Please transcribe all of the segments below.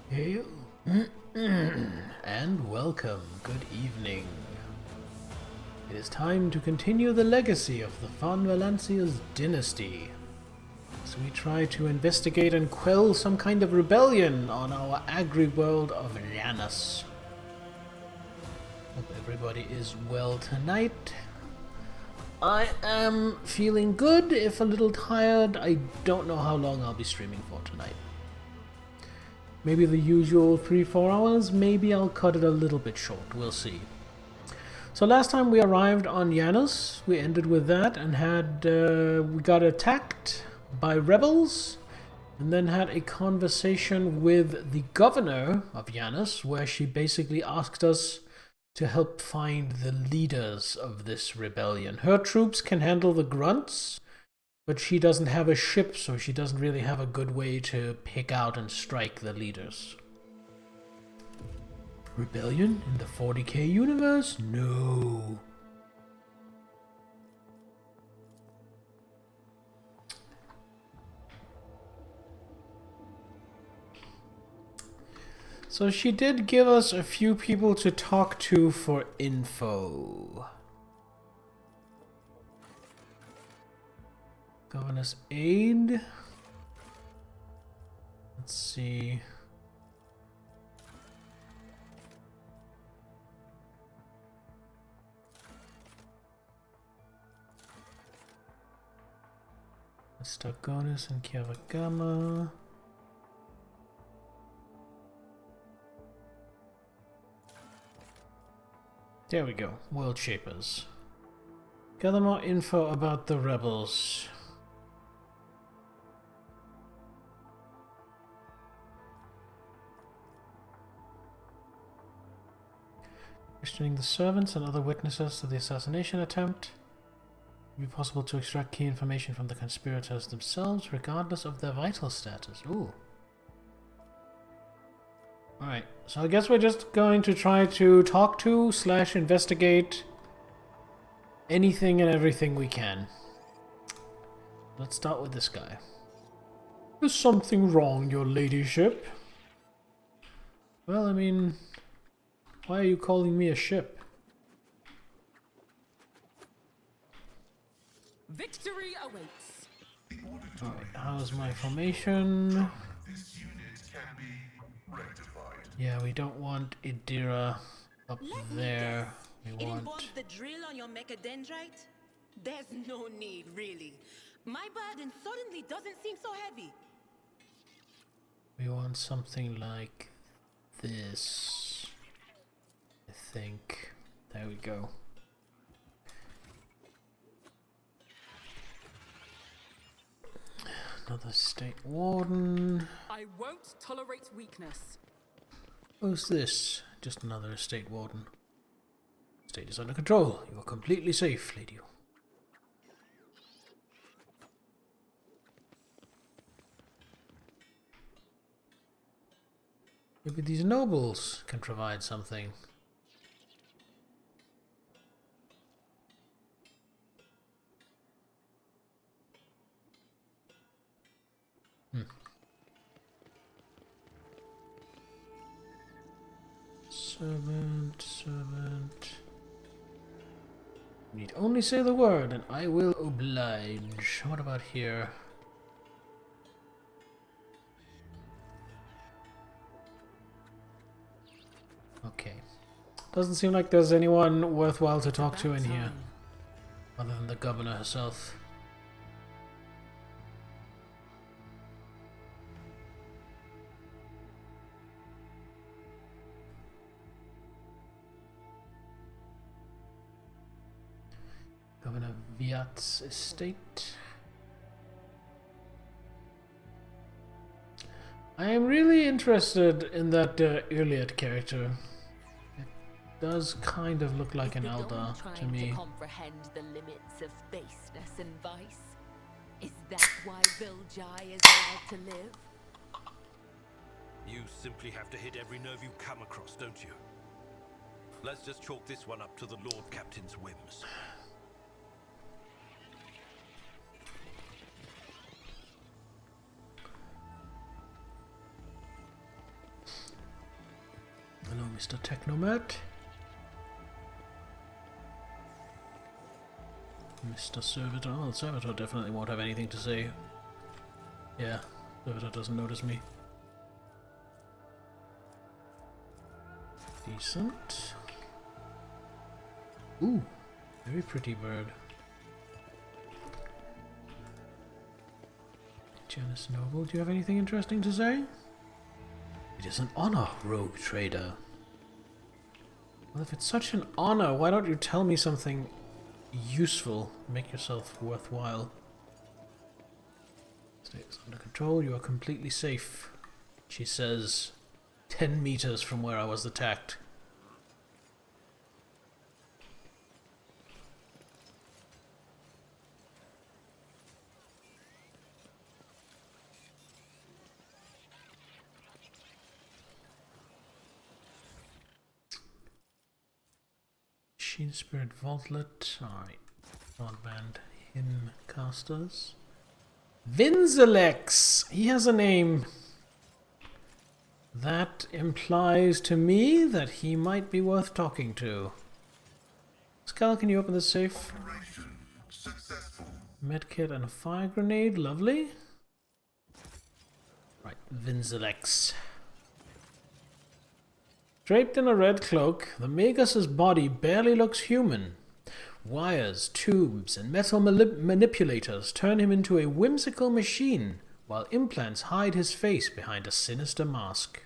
Hail and welcome. Good evening. It is time to continue the legacy of the Van Valencia's dynasty, as we try to investigate and quell some kind of rebellion on our agri-world of Janus. Hope everybody is well tonight. I am feeling good, if a little tired. I don't know how long I'll be streaming for tonight. Maybe the usual 3-4 hours, maybe I'll cut it a little bit short, we'll see. So last time we arrived on Janus, we ended with that and we got attacked by rebels, and then had a conversation with the governor of Janus, where she basically asked us to help find the leaders of this rebellion. Her troops can handle the grunts, but she doesn't have a ship, so she doesn't really have a good way to pick out and strike the leaders. Rebellion in the 40k universe? No. So she did give us a few people to talk to for info. Governor's aid. Let's see. Stagonis and Kiavagama. There we go. World Shapers. Gather more info about the rebels. Questioning the servants and other witnesses to the assassination attempt. It would be possible to extract key information from the conspirators themselves, regardless of their vital status. Ooh. Alright, so I guess we're just going to try to talk to / investigate anything and everything we can. Let's start with this guy. Is something wrong, your ladyship? Well, I mean, why are you calling me a ship? Victory awaits. Alright, how's my formation? This unit can be rectified. Yeah, we don't want Idira up there. We It want... involves the drill on your mechadendrite? There's no need, really. My burden suddenly doesn't seem so heavy. We want something like this. I think. There we go. Another state warden. I won't tolerate weakness. Who's this? Just another estate warden. State is under control. You are completely safe, lady. Maybe these nobles can provide something. Servant. You need only say the word and I will oblige. What about here? Okay. Doesn't seem like there's anyone worthwhile to talk to in here, other than the governor herself. Governor Viat's estate. I am really interested in that Iliad character. It does kind of look like an Eldar to me. To comprehend the limits of baseness and vice? Is that why Viljai is allowed to live? You simply have to hit every nerve you come across, don't you? Let's just chalk this one up to the Lord Captain's whims. Mr. Technomat. Mr. Servitor. Oh, the Servitor definitely won't have anything to say. Yeah, Servitor doesn't notice me. Decent. Ooh, very pretty bird. Janice Noble, do you have anything interesting to say? It is an honor, rogue trader. Well, if it's such an honor, why don't you tell me something useful? Make yourself worthwhile. Status under control, you are completely safe. She says 10 meters from where I was attacked. Machine Spirit Vaultlet. Alright. Broadband Hymn Casters. Vinzelex! He has a name. That implies to me that he might be worth talking to. Pascal, can you open the safe? Operation successful. Medkit and a fire grenade. Lovely. Right, Vinzelex. Draped in a red cloak, the Magus's body barely looks human. Wires, tubes, and metal manipulators turn him into a whimsical machine, while implants hide his face behind a sinister mask.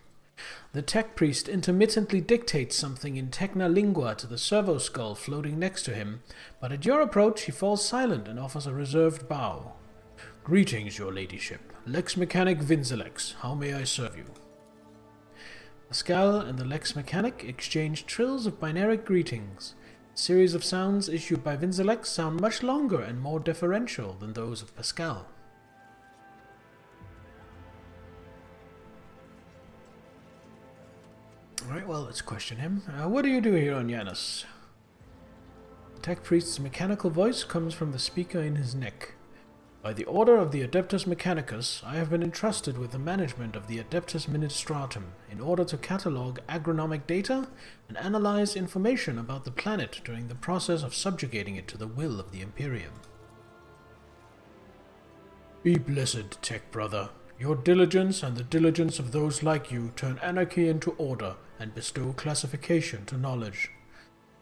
The tech priest intermittently dictates something in Technalingua to the servo skull floating next to him, but at your approach he falls silent and offers a reserved bow. Greetings, your ladyship. Lex Mechanic Vinzelex, how may I serve you? Pascal and the Lex Mechanic exchange trills of binaric greetings. A series of sounds issued by Vinzelex sound much longer and more deferential than those of Pascal. Alright, well, let's question him. What do you do here on Janus? The Tech Priest's mechanical voice comes from the speaker in his neck. By the order of the Adeptus Mechanicus, I have been entrusted with the management of the Adeptus Ministratum in order to catalogue agronomic data and analyze information about the planet during the process of subjugating it to the will of the Imperium. Be blessed, Tech Brother. Your diligence and the diligence of those like you turn anarchy into order and bestow classification to knowledge.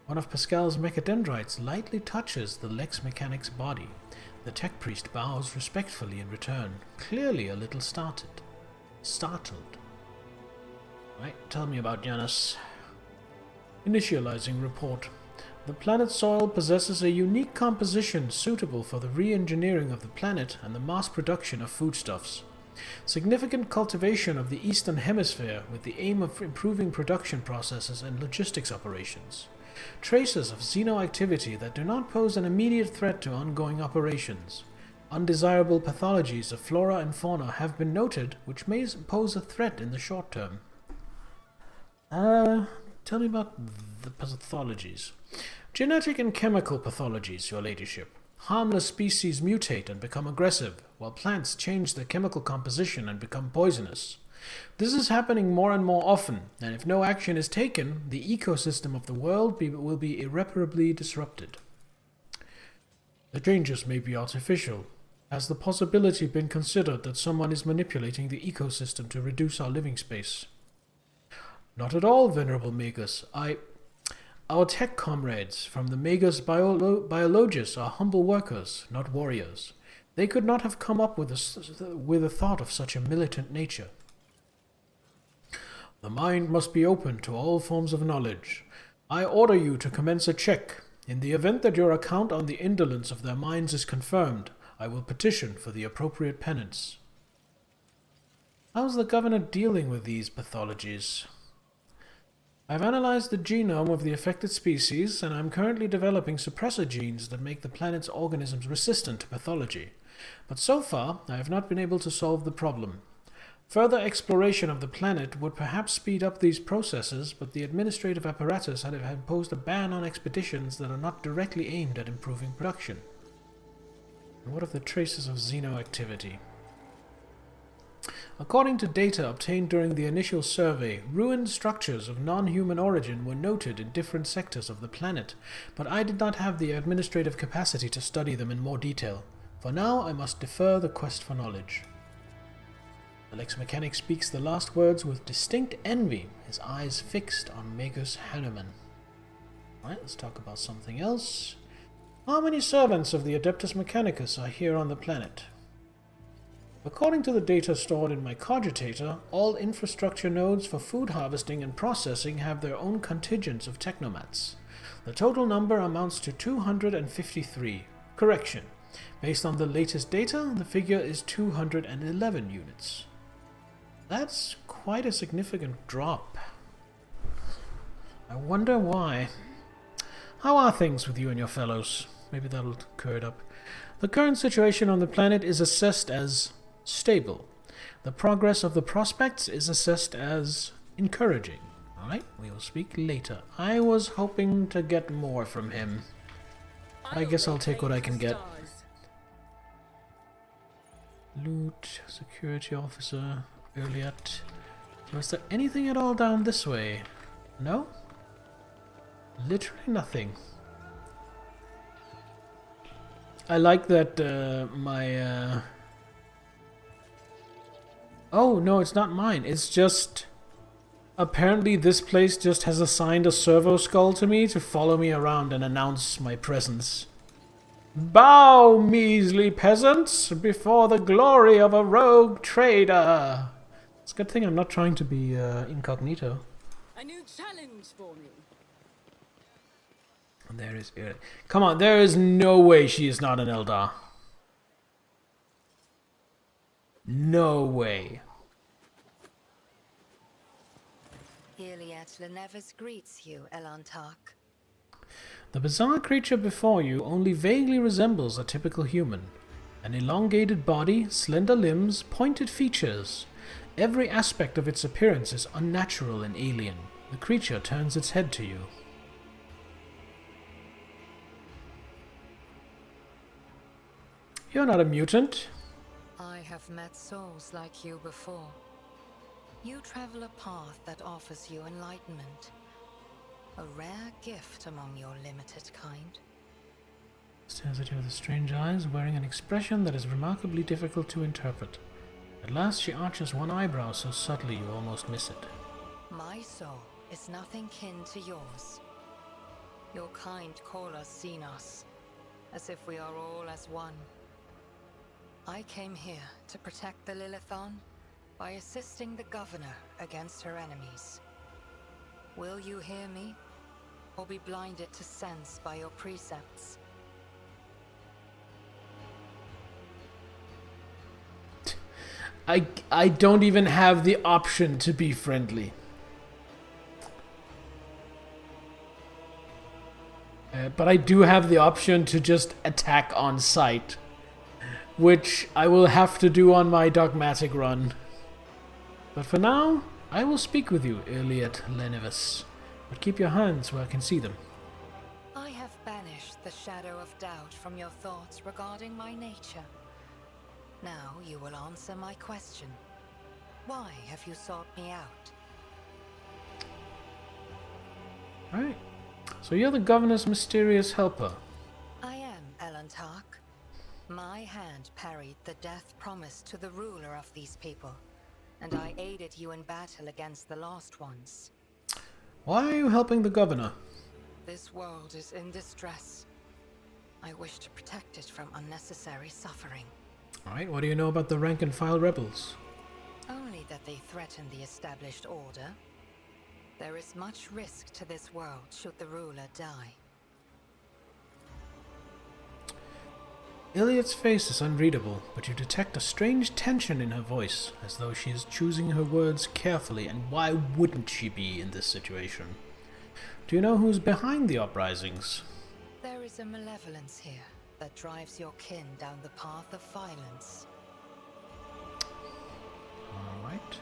One of Pascal's mechadendrites lightly touches the Lex Mechanic's body. The Tech Priest bows respectfully in return, clearly a little startled. Right, tell me about Janus. Initializing report. The planet's soil possesses a unique composition suitable for the re-engineering of the planet and the mass production of foodstuffs. Significant cultivation of the Eastern Hemisphere with the aim of improving production processes and logistics operations. Traces of xenoactivity that do not pose an immediate threat to ongoing operations. Undesirable pathologies of flora and fauna have been noted, which may pose a threat in the short term. Tell me about the pathologies. Genetic and chemical pathologies, your ladyship. Harmless species mutate and become aggressive, while plants change their chemical composition and become poisonous. This is happening more and more often, and if no action is taken, the ecosystem of the world will be irreparably disrupted. The changes may be artificial. Has the possibility been considered that someone is manipulating the ecosystem to reduce our living space? Not at all, Venerable Magus. Our tech comrades from the Magus Biologists are humble workers, not warriors. They could not have come up with a thought of such a militant nature. The mind must be open to all forms of knowledge. I order you to commence a check. In the event that your account on the indolence of their minds is confirmed, I will petition for the appropriate penance. How's the governor dealing with these pathologies? I've analyzed the genome of the affected species, and I'm currently developing suppressor genes that make the planet's organisms resistant to pathology. But so far, I have not been able to solve the problem. Further exploration of the planet would perhaps speed up these processes, but the administrative apparatus had imposed a ban on expeditions that are not directly aimed at improving production. And what of the traces of xenoactivity? According to data obtained during the initial survey, ruined structures of non-human origin were noted in different sectors of the planet, but I did not have the administrative capacity to study them in more detail. For now, I must defer the quest for knowledge. The Lex-Mechanic speaks the last words with distinct envy, his eyes fixed on Magus Hanuman. Alright, let's talk about something else. How many servants of the Adeptus Mechanicus are here on the planet? According to the data stored in my cogitator, all infrastructure nodes for food harvesting and processing have their own contingents of technomats. The total number amounts to 253. Correction. Based on the latest data, the figure is 211 units. That's quite a significant drop. I wonder why. How are things with you and your fellows? Maybe that'll clear it up. The current situation on the planet is assessed as stable. The progress of the prospects is assessed as encouraging. Alright, we will speak later. I was hoping to get more from him. I guess I'll take what I can get. Loot, security officer, Elliot. Was there anything at all down this way? No? Literally nothing. I like that Oh, no, it's not mine. It's just... Apparently this place just has assigned a servo skull to me to follow me around and announce my presence. Bow, measly peasants, before the glory of a rogue trader. It's a good thing I'm not trying to be incognito. A new challenge for me. And there is... Come on, there is no way she is not an Eldar. No way. Iliad Lenevis greets you, Elantark. The bizarre creature before you only vaguely resembles a typical human. An elongated body, slender limbs, pointed features. Every aspect of its appearance is unnatural and alien. The creature turns its head to you. You're not a mutant. I have met souls like you before. You travel a path that offers you enlightenment. A rare gift among your limited kind. Stares at you with strange eyes, wearing an expression that is remarkably difficult to interpret. At last she arches one eyebrow so subtly you almost miss it. My soul is nothing kin to yours. Your kind call us Xenos, as if we are all as one. I came here to protect the Lilithon by assisting the governor against her enemies. Will you hear me, or be blinded to sense by your precepts? I don't even have the option to be friendly. But I do have the option to just attack on sight, which I will have to do on my dogmatic run. But for now, I will speak with you, Iliad Lenevis. But keep your hands where I can see them. I have banished the shadow of doubt from your thoughts regarding my nature. Now you will answer my question. Why have you sought me out? Alright. So you're the governor's mysterious helper. I am Elantark. My hand parried the death promised to the ruler of these people, and I aided you in battle against the Lost Ones. Why are you helping the governor? This world is in distress. I wish to protect it from unnecessary suffering. Alright, what do you know about the rank-and-file rebels? Only that they threaten the established order. There is much risk to this world should the ruler die. Iliad's face is unreadable, but you detect a strange tension in her voice, as though she is choosing her words carefully, and why wouldn't she be in this situation? Do you know who's behind the uprisings? There is a malevolence here that drives your kin down the path of violence. Alright.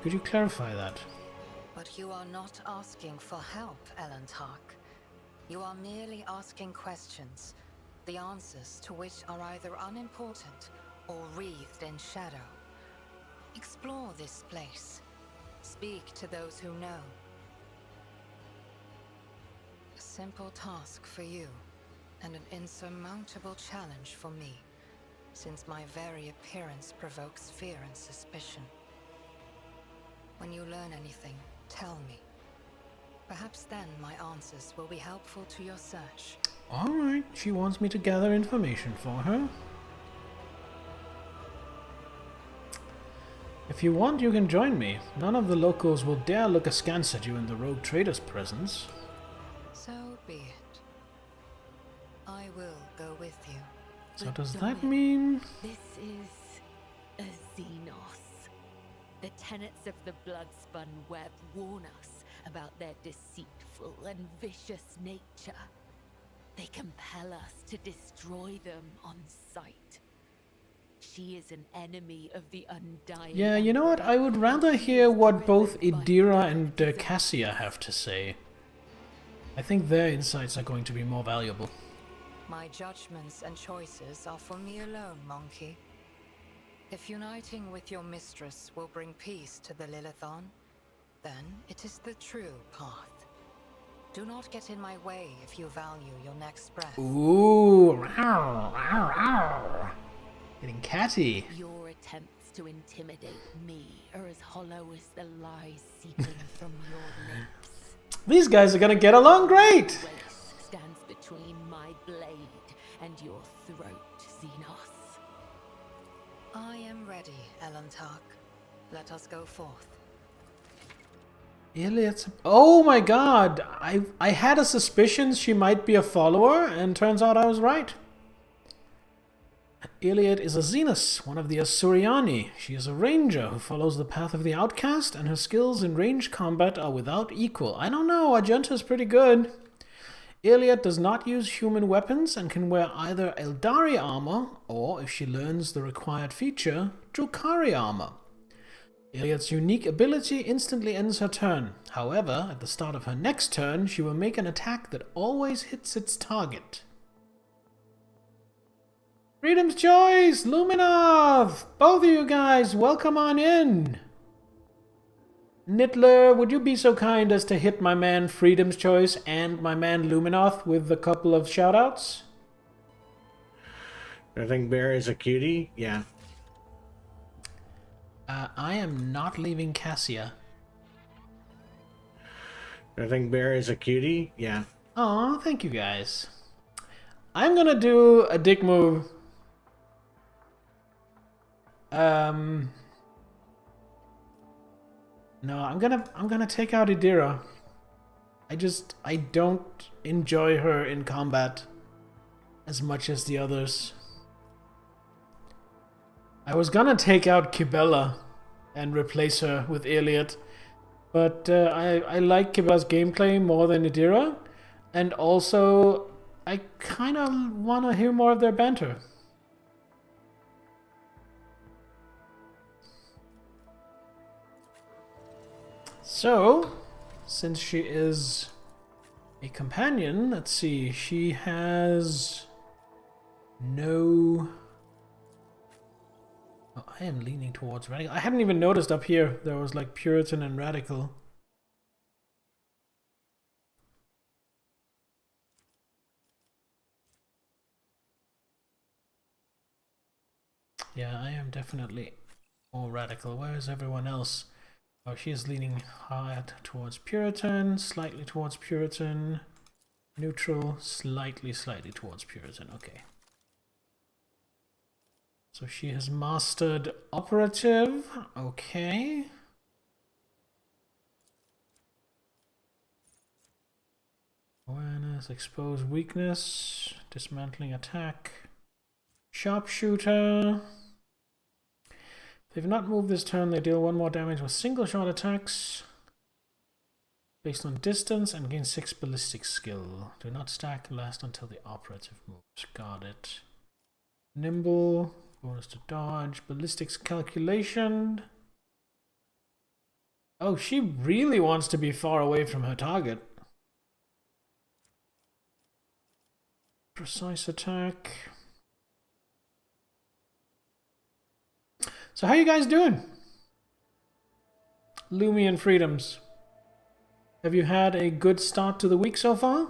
Could you clarify that? But you are not asking for help, Elantark. You are merely asking questions, the answers to which are either unimportant or wreathed in shadow. Explore this place. Speak to those who know. A simple task for you, and an insurmountable challenge for me, since my very appearance provokes fear and suspicion. When you learn anything, tell me. Perhaps then my answers will be helpful to your search. Alright, she wants me to gather information for her. If you want, you can join me. None of the locals will dare look askance at you in the rogue trader's presence. So be it. I will go with you. So does that mean... This is a Xenos. The tenets of the Bloodspun web warn us about their deceitful and vicious nature. They compel us to destroy them on sight. She is an enemy of the Undying. Yeah, you know what? I would rather hear what both Idira and Cassia have to say. I think their insights are going to be more valuable. My judgments and choices are for me alone, monkey. If uniting with your mistress will bring peace to the Lilithon, then it is the true path. Do not get in my way if you value your next breath. Ooh, rawr, rawr, rawr. Getting catty. Your attempts to intimidate me are as hollow as the lies seeping from your lips. These guys are gonna get along great! Race stands between my blade and your throat, Xenos. I am ready, Elantark. Let us go forth. Iliad's... Oh my god! I had a suspicion she might be a follower, and turns out I was right. Iliad is a Xenos, one of the Asuriani. She is a ranger who follows the path of the outcast, and her skills in ranged combat are without equal. I don't know, Argenta's pretty good. Iliad does not use human weapons and can wear either Eldari armor, or, if she learns the required feature, Drukhari armor. Iliad's unique ability instantly ends her turn. However, at the start of her next turn, she will make an attack that always hits its target. Freedom's Choice! Luminov! Both of you guys, welcome on in! Nittler, would you be so kind as to hit my man Freedom's Choice and my man Luminoth with a couple of shoutouts? I think Bear is a cutie, yeah. I am not leaving Cassia. I think Bear is a cutie, yeah. Aw, thank you guys. I'm gonna do a dick move. No, I'm gonna take out Idira. I don't enjoy her in combat as much as the others. I was gonna take out Kibella and replace her with Iliad, but I like Kibella's gameplay more than Idira, and also I kind of want to hear more of their banter. So, since she is a companion, let's see, she has no... Oh, I am leaning towards radical. I hadn't even noticed up here there was like Puritan and radical. Yeah, I am definitely more radical. Where is everyone else? Oh, she is leaning hard towards Puritan, slightly towards Puritan, neutral, slightly towards Puritan. Okay. So she has mastered operative. Okay. Awareness, expose weakness, dismantling attack, sharpshooter. If they've not moved this turn, they deal 1 more damage with single shot attacks based on distance and gain 6 ballistic skill. Do not stack, last until the operative moves. Got it. Nimble, bonus to dodge, ballistics calculation. Oh, she really wants to be far away from her target. Precise attack. So how you guys doing? Lumian Freedoms. Have you had a good start to the week so far?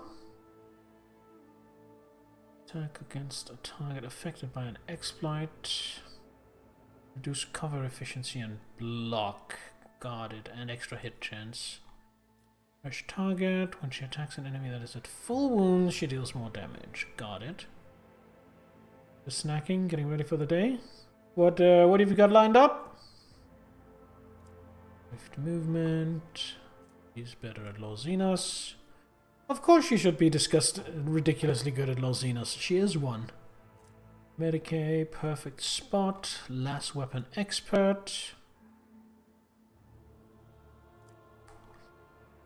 Attack against a target affected by an exploit. Reduce cover efficiency and block. Got it. And extra hit chance. Fresh target. When she attacks an enemy that is at full wounds, she deals more damage. Got it. Just snacking, getting ready for the day. What have you got lined up? Swift movement. He's better at Lorzinos. Of course she should be ridiculously good at Lorzinos. She is one. Medicae, perfect spot. Last weapon expert.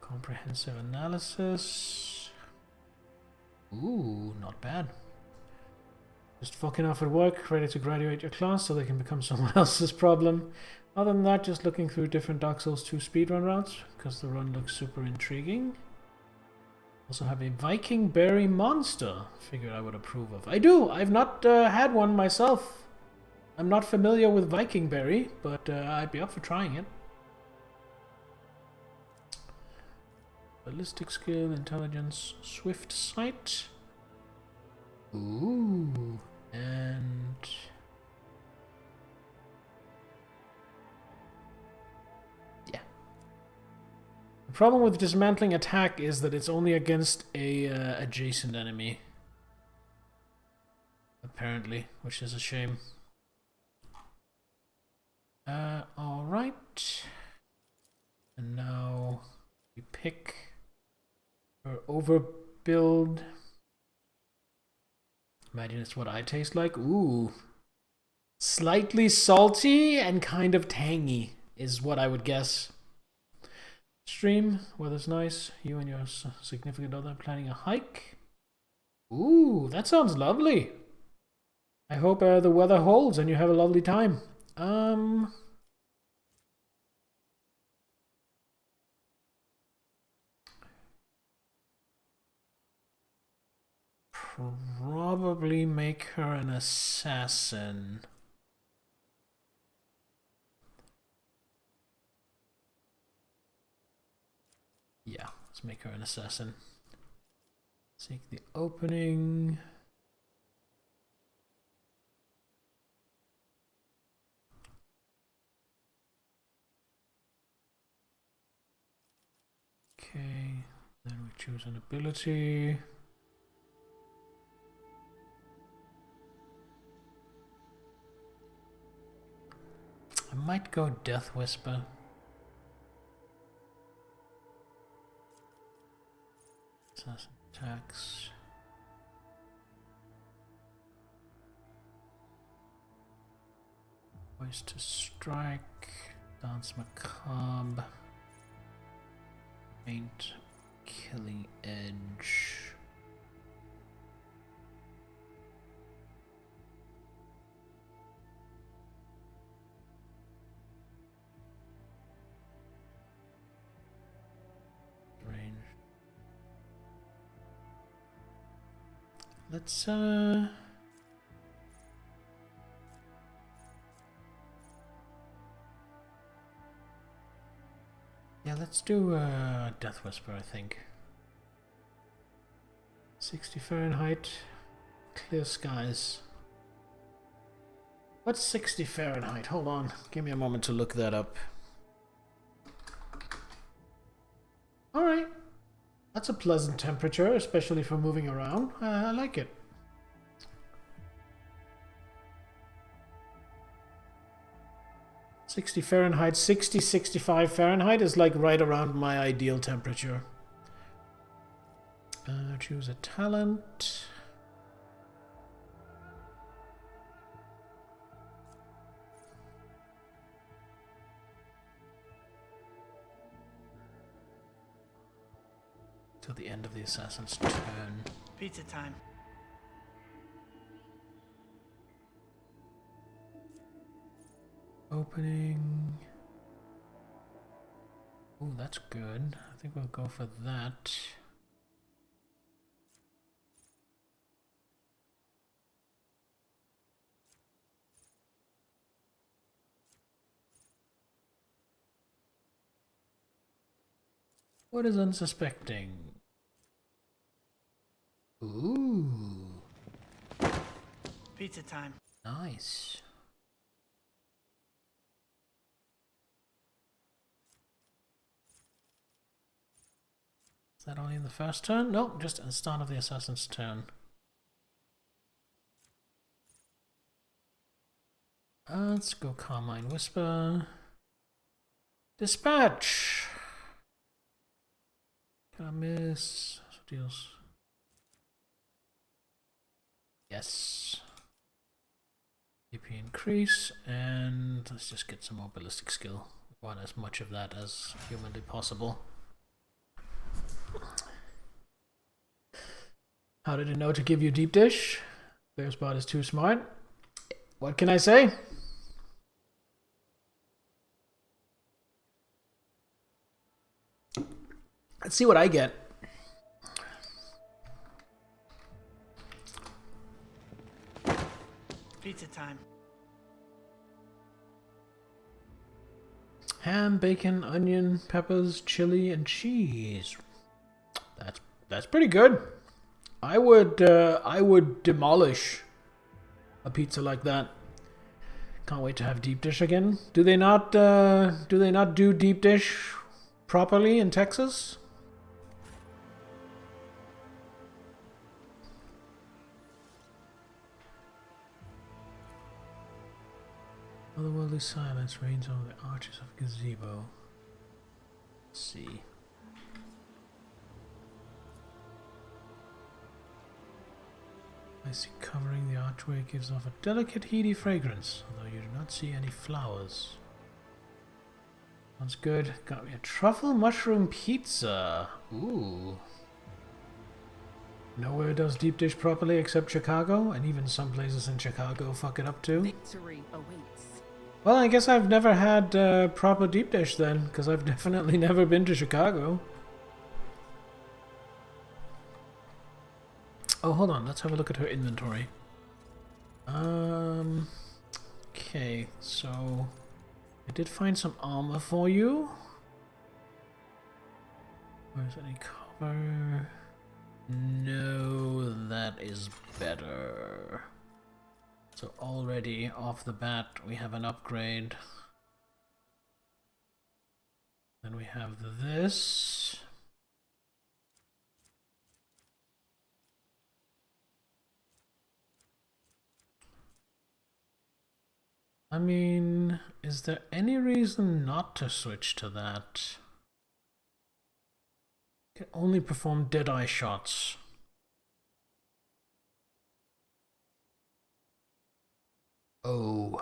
Comprehensive analysis. Ooh, not bad. Just fucking off at work, ready to graduate your class so they can become someone else's problem. Other than that, just looking through different Dark Souls 2 speedrun routes, because the run looks super intriguing. Also have a Viking berry monster. Figured I would approve of. I do! I've not had one myself. I'm not familiar with Viking berry, but I'd be up for trying it. Ballistic skill, intelligence, swift sight. Ooh, and yeah. The problem with dismantling attack is that it's only against a adjacent enemy, apparently, which is a shame. All right, and now we pick our overbuild. Imagine it's what I taste like. Ooh. Slightly salty and kind of tangy is what I would guess. Stream, weather's nice. You and your significant other planning a hike. Ooh, that sounds lovely. I hope the weather holds and you have a lovely time. Probably make her an assassin. Yeah, let's make her an assassin. Seek the opening. Okay, then we choose an ability. I might go Death Whisper. Assassin attacks. Voice to strike. Dance Macabre. Faint. Killing Edge. Let's yeah, let's do Death Whisper, I think. 60 Fahrenheit, clear skies. What's 60 Fahrenheit? Hold on, give me a moment to look that up. Alright. That's a pleasant temperature, especially for moving around. I like it. $60 Fahrenheit, 65 Fahrenheit is like right around my ideal temperature. Choose a talent. Till the end of the assassin's turn. Pizza time. Opening. Oh, that's good. I think we'll go for that. What is unsuspecting? Ooh. Pizza time. Nice. Is that only in the first turn? No, just at the start of the assassin's turn. Let's go Carmine Whisper. Dispatch! Can I miss? Deals. Yes. AP increase, and let's just get some more ballistic skill. We want as much of that as humanly possible. How did it know to give you deep dish? Bear's bot is too smart. What can I say? Let's see what I get. Pizza time. Ham, bacon, onion, peppers, chili, and cheese. That's pretty good. I would demolish a pizza like that. Can't wait to have deep dish again. Do they not do deep dish properly in Texas? Otherworldly silence reigns over the arches of gazebo. Let's see. Icy covering the archway gives off a delicate, heady fragrance, although you do not see any flowers. Sounds good. Got me a truffle mushroom pizza. Ooh. Nowhere does deep dish properly except Chicago, and even some places in Chicago fuck it up too. Victory awaits. Well, I guess I've never had proper deep dish then, because I've definitely never been to Chicago. Oh, hold on. Let's have a look at her inventory. Okay, so I did find some armor for you. Where's any cover? No, that is better. So already off the bat we have an upgrade. Then we have this. I mean, is there any reason not to switch to that? Can only perform dead-eye shots. Oh.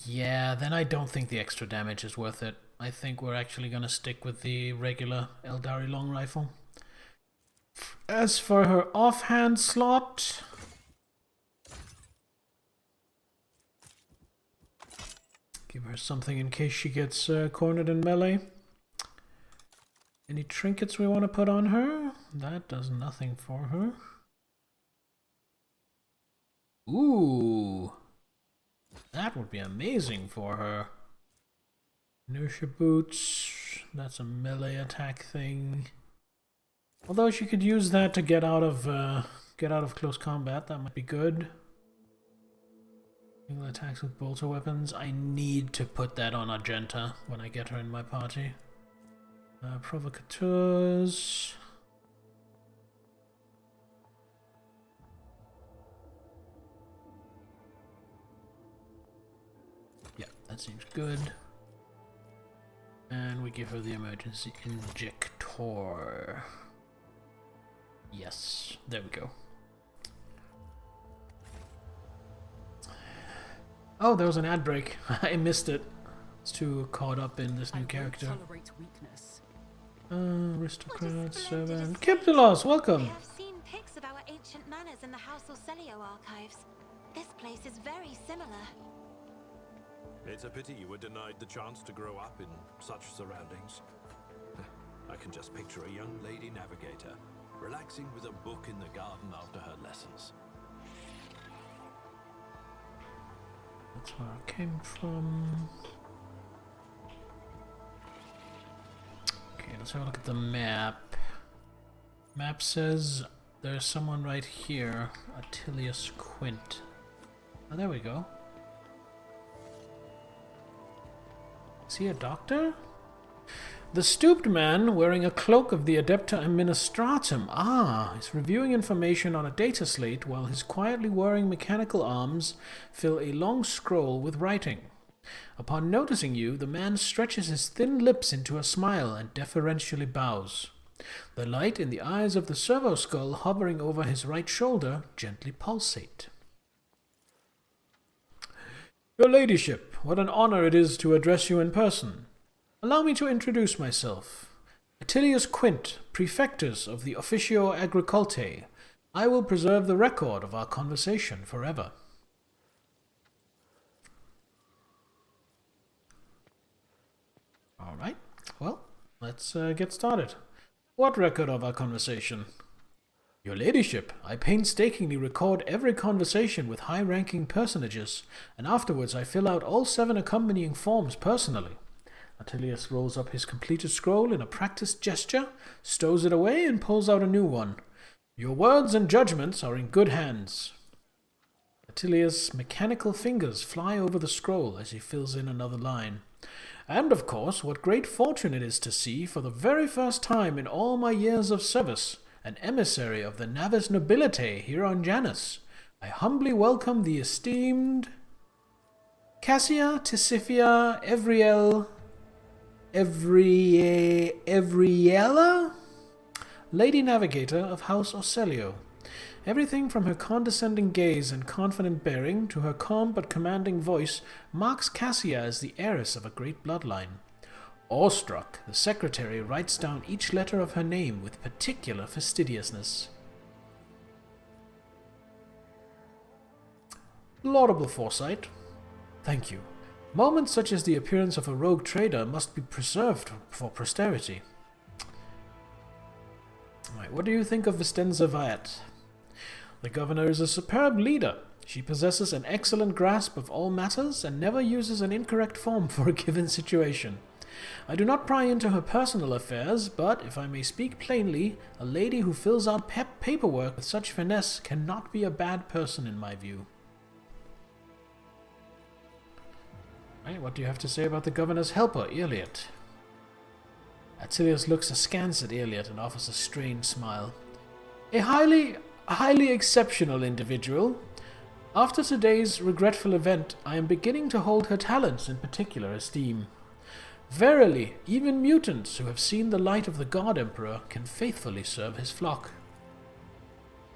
Yeah, then I don't think the extra damage is worth it. I think we're actually gonna stick with the regular Eldari long rifle. As for her offhand slot... give her something in case she gets cornered in melee. Any trinkets we want to put on her? That does nothing for her. Ooh. That would be amazing for her. Inertia boots. That's a melee attack thing. Although she could use that to get out of close combat. That might be good. Single attacks with bolter weapons. I need to put that on Argenta when I get her in my party. Provocateurs. Yeah, that seems good. And we give her the emergency injector. Yes, there we go. Oh, there was an ad break. I missed it. It's too caught up in this new character. Aristocrat, servant. Kiptulos, welcome! I have seen pics of our ancient manors in the House Orselio archives. This place is very similar. It's a pity you were denied the chance to grow up in such surroundings. I can just picture a young lady navigator, relaxing with a book in the garden after her lessons. That's where I came from. let's have a look at the map. Map says there's someone right here, Attilius Quint. Oh, there we go. Is he a doctor? The stooped man, wearing a cloak of the Adepta Administratum, is reviewing information on a data slate while his quietly whirring mechanical arms fill a long scroll with writing. Upon noticing you, the man stretches his thin lips into a smile and deferentially bows. The light in the eyes of the servo skull hovering over his right shoulder gently pulsate. Your ladyship, what an honor it is to address you in person. Allow me to introduce myself. Attilius Quint, Prefectus of the Officio Agricultae. I will preserve the record of our conversation forever. All right, well, let's get started. What record of our conversation? Your ladyship, I painstakingly record every conversation with high-ranking personages, and afterwards I fill out all 7 accompanying forms personally. Attilius rolls up his completed scroll in a practiced gesture, stows it away, and pulls out a new one. Your words and judgments are in good hands. Attilius' mechanical fingers fly over the scroll as he fills in another line. And, of course, what great fortune it is to see, for the very first time in all my years of service, an emissary of the Navis nobility here on Janus. I humbly welcome the esteemed Cassia Tisifia Evriella, Lady Navigator of House Ocelio. Everything from her condescending gaze and confident bearing to her calm but commanding voice marks Cassia as the heiress of a great bloodline. Awestruck, the secretary writes down each letter of her name with particular fastidiousness. Laudable foresight. Thank you. Moments such as the appearance of a rogue trader must be preserved for posterity. Right, what do you think of Vistenza Viat? The governor is a superb leader. She possesses an excellent grasp of all matters and never uses an incorrect form for a given situation. I do not pry into her personal affairs, but, if I may speak plainly, a lady who fills out paperwork with such finesse cannot be a bad person in my view. Right, what do you have to say about the governor's helper, Iliot? Attilius looks askance at Iliot and offers a strained smile. A highly exceptional individual. After today's regretful event, I am beginning to hold her talents in particular esteem. Verily, even mutants who have seen the light of the God Emperor can faithfully serve his flock.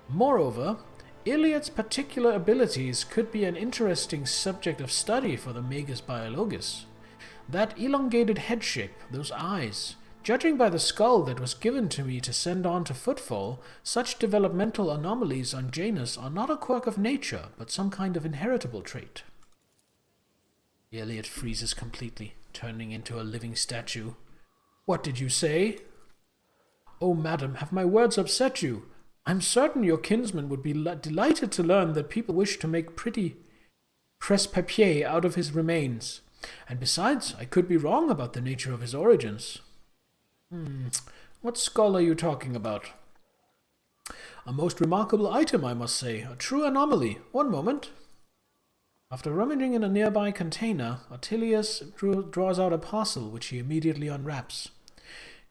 Moreover, Iliot's particular abilities could be an interesting subject of study for the Magus Biologus. That elongated head shape, those eyes. Judging by the skull that was given to me to send on to Footfall, such developmental anomalies on Janus are not a quirk of nature, but some kind of inheritable trait. Iliot freezes completely, turning into a living statue. What did you say? Oh, madam, have my words upset you? I'm certain your kinsman would be delighted to learn that people wish to make pretty presse-papier out of his remains. And besides, I could be wrong about the nature of his origins. What skull are you talking about? A most remarkable item, I must say. A true anomaly. One moment. After rummaging in a nearby container, Attilius draws out a parcel which he immediately unwraps.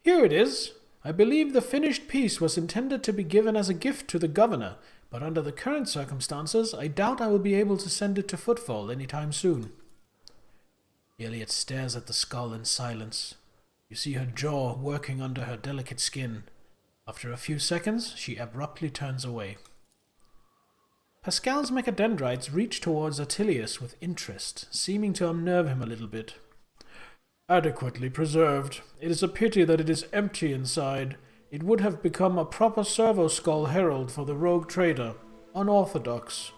Here it is. I believe the finished piece was intended to be given as a gift to the governor, but under the current circumstances, I doubt I will be able to send it to Footfall any time soon. Iliot stares at the skull in silence. You see her jaw working under her delicate skin. After a few seconds, she abruptly turns away. Pascal's mechadendrites reach towards Attilius with interest, seeming to unnerve him a little bit. Adequately preserved. It is a pity that it is empty inside. It would have become a proper servo-skull herald for the rogue trader. Unorthodox.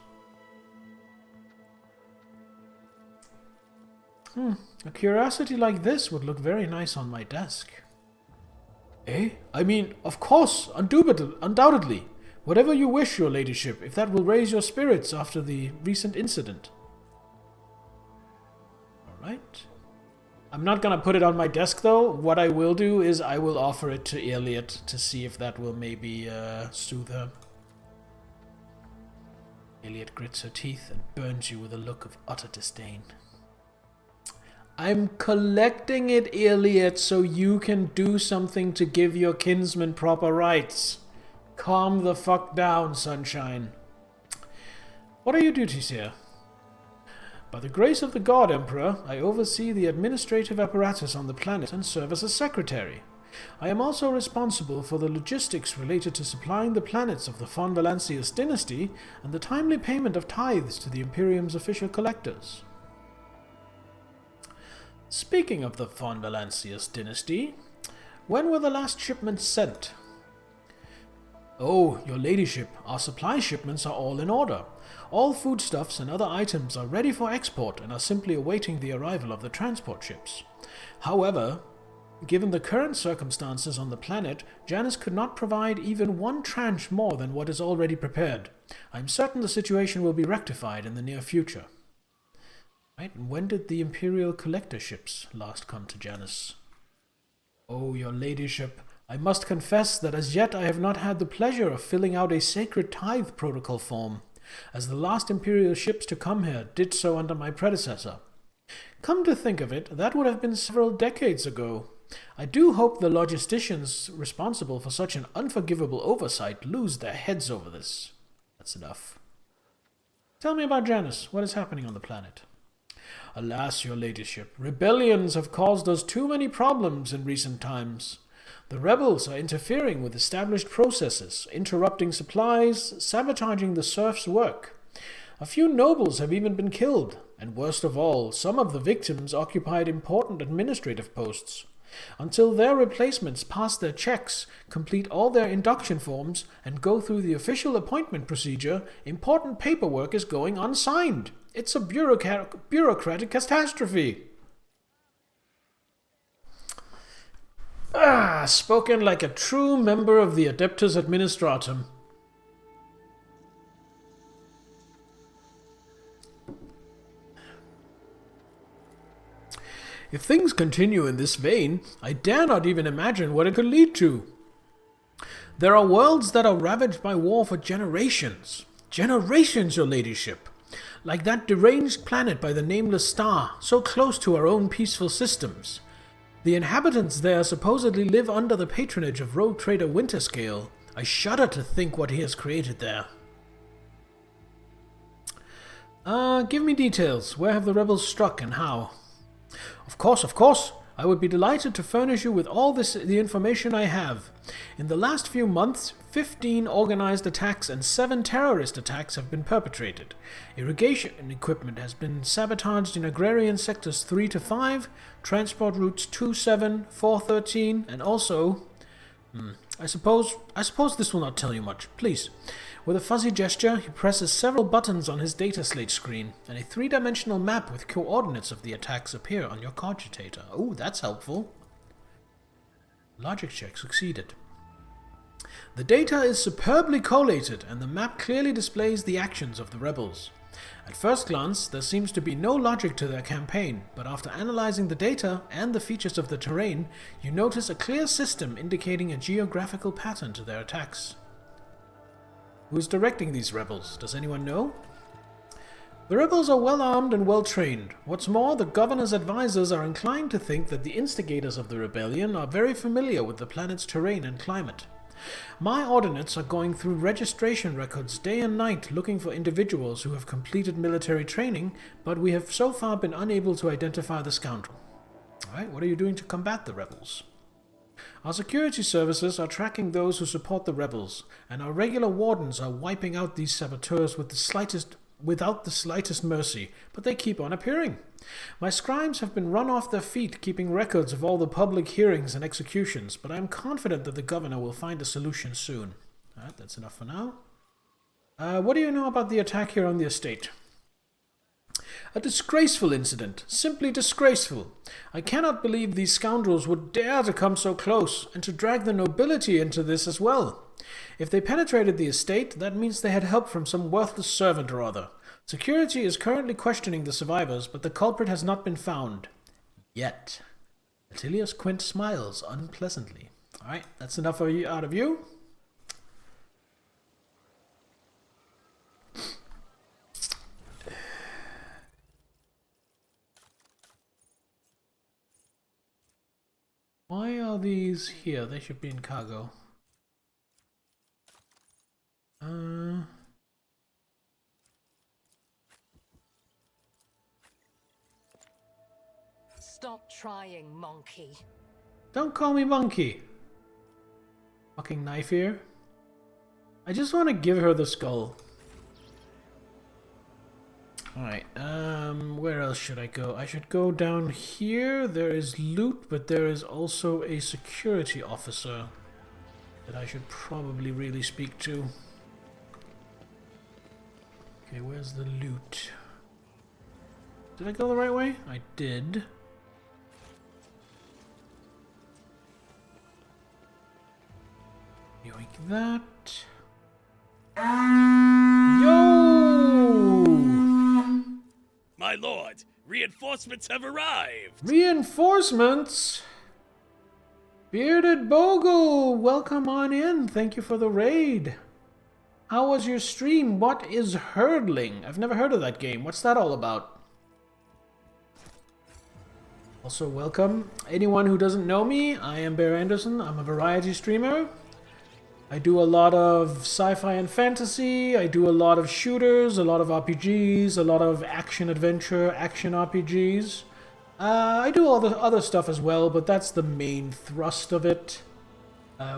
A curiosity like this would look very nice on my desk. Eh? I mean, of course, undoubtedly. Whatever you wish, your ladyship, if that will raise your spirits after the recent incident. All right. I'm not gonna put it on my desk though. What I will do is I will offer it to Elliot to see if that will maybe soothe her. Elliot grits her teeth and burns you with a look of utter disdain. I'm collecting it, Elliot, so you can do something to give your kinsman proper rights. Calm the fuck down, sunshine. What are your duties here? By the grace of the God, Emperor, I oversee the administrative apparatus on the planet and serve as a secretary. I am also responsible for the logistics related to supplying the planets of the Von Valancius dynasty and the timely payment of tithes to the Imperium's official collectors. Speaking of the Von Valancius dynasty, when were the last shipments sent? Oh, your ladyship, our supply shipments are all in order. All foodstuffs and other items are ready for export and are simply awaiting the arrival of the transport ships. However, given the current circumstances on the planet, Janus could not provide even one tranche more than what is already prepared. I am certain the situation will be rectified in the near future. Right, and when did the Imperial collector ships last come to Janus? Oh, your ladyship, I must confess that as yet I have not had the pleasure of filling out a sacred tithe protocol form, as the last Imperial ships to come here did so under my predecessor. Come to think of it, that would have been several decades ago. I do hope the logisticians responsible for such an unforgivable oversight lose their heads over this. That's enough. Tell me about Janus. What is happening on the planet? Alas, your ladyship, rebellions have caused us too many problems in recent times. The rebels are interfering with established processes, interrupting supplies, sabotaging the serfs' work. A few nobles have even been killed, and worst of all, some of the victims occupied important administrative posts. Until their replacements pass their checks, complete all their induction forms, and go through the official appointment procedure, important paperwork is going unsigned. It's a bureaucratic catastrophe. Ah, spoken like a true member of the Adeptus Administratum. If things continue in this vein, I dare not even imagine what it could lead to. There are worlds that are ravaged by war for generations. Generations, your ladyship. Like that deranged planet by the nameless star, so close to our own peaceful systems. The inhabitants there supposedly live under the patronage of rogue trader Winterscale. I shudder to think what he has created there. Give me details. Where have the rebels struck and how? Of course. I would be delighted to furnish you with all the information I have. In the last few months, 15 organized attacks and 7 terrorist attacks have been perpetrated. Irrigation equipment has been sabotaged in agrarian sectors 3 to 5, transport routes 2, 7, 4, 13, and also... I suppose this will not tell you much. Please. With a fuzzy gesture, he presses several buttons on his data slate screen, and a 3-dimensional map with coordinates of the attacks appear on your cogitator. Oh, that's helpful. Logic check succeeded. The data is superbly collated, and the map clearly displays the actions of the rebels. At first glance, there seems to be no logic to their campaign, but after analyzing the data and the features of the terrain, you notice a clear system indicating a geographical pattern to their attacks. Who is directing these rebels? Does anyone know? The rebels are well armed and well trained. What's more, the governor's advisors are inclined to think that the instigators of the rebellion are very familiar with the planet's terrain and climate. My ordinates are going through registration records day and night looking for individuals who have completed military training, but we have so far been unable to identify the scoundrel. Alright, what are you doing to combat the rebels? Our security services are tracking those who support the rebels, and our regular wardens are wiping out these saboteurs without the slightest mercy, but they keep on appearing. My scribes have been run off their feet keeping records of all the public hearings and executions, but I am confident that the governor will find a solution soon. Alright, that's enough for now. What do you know about the attack here on the estate? A disgraceful incident. Simply disgraceful. I cannot believe these scoundrels would dare to come so close, and to drag the nobility into this as well. If they penetrated the estate, that means they had help from some worthless servant or other. Security is currently questioning the survivors, but the culprit has not been found. Yet. Atilius Quint smiles unpleasantly. Alright, that's enough out of you. Why are these here? They should be in cargo. Stop trying, monkey. Don't call me monkey. Fucking knife here. I just want to give her the skull. Alright, where else should I go? I should go down here. There is loot, but there is also a security officer that I should probably really speak to. Okay, where's the loot? Did I go the right way? I did. Yoink that. Yo! My lord, reinforcements have arrived! Reinforcements? Bearded Bogle, welcome on in. Thank you for the raid. How was your stream? What is hurdling? I've never heard of that game. What's that all about? Also, welcome. Anyone who doesn't know me, I am Bear Anderson. I'm a variety streamer. I do a lot of sci-fi and fantasy. I do a lot of shooters, a lot of RPGs, a lot of action-adventure, action RPGs. I do all the other stuff as well, but that's the main thrust of it.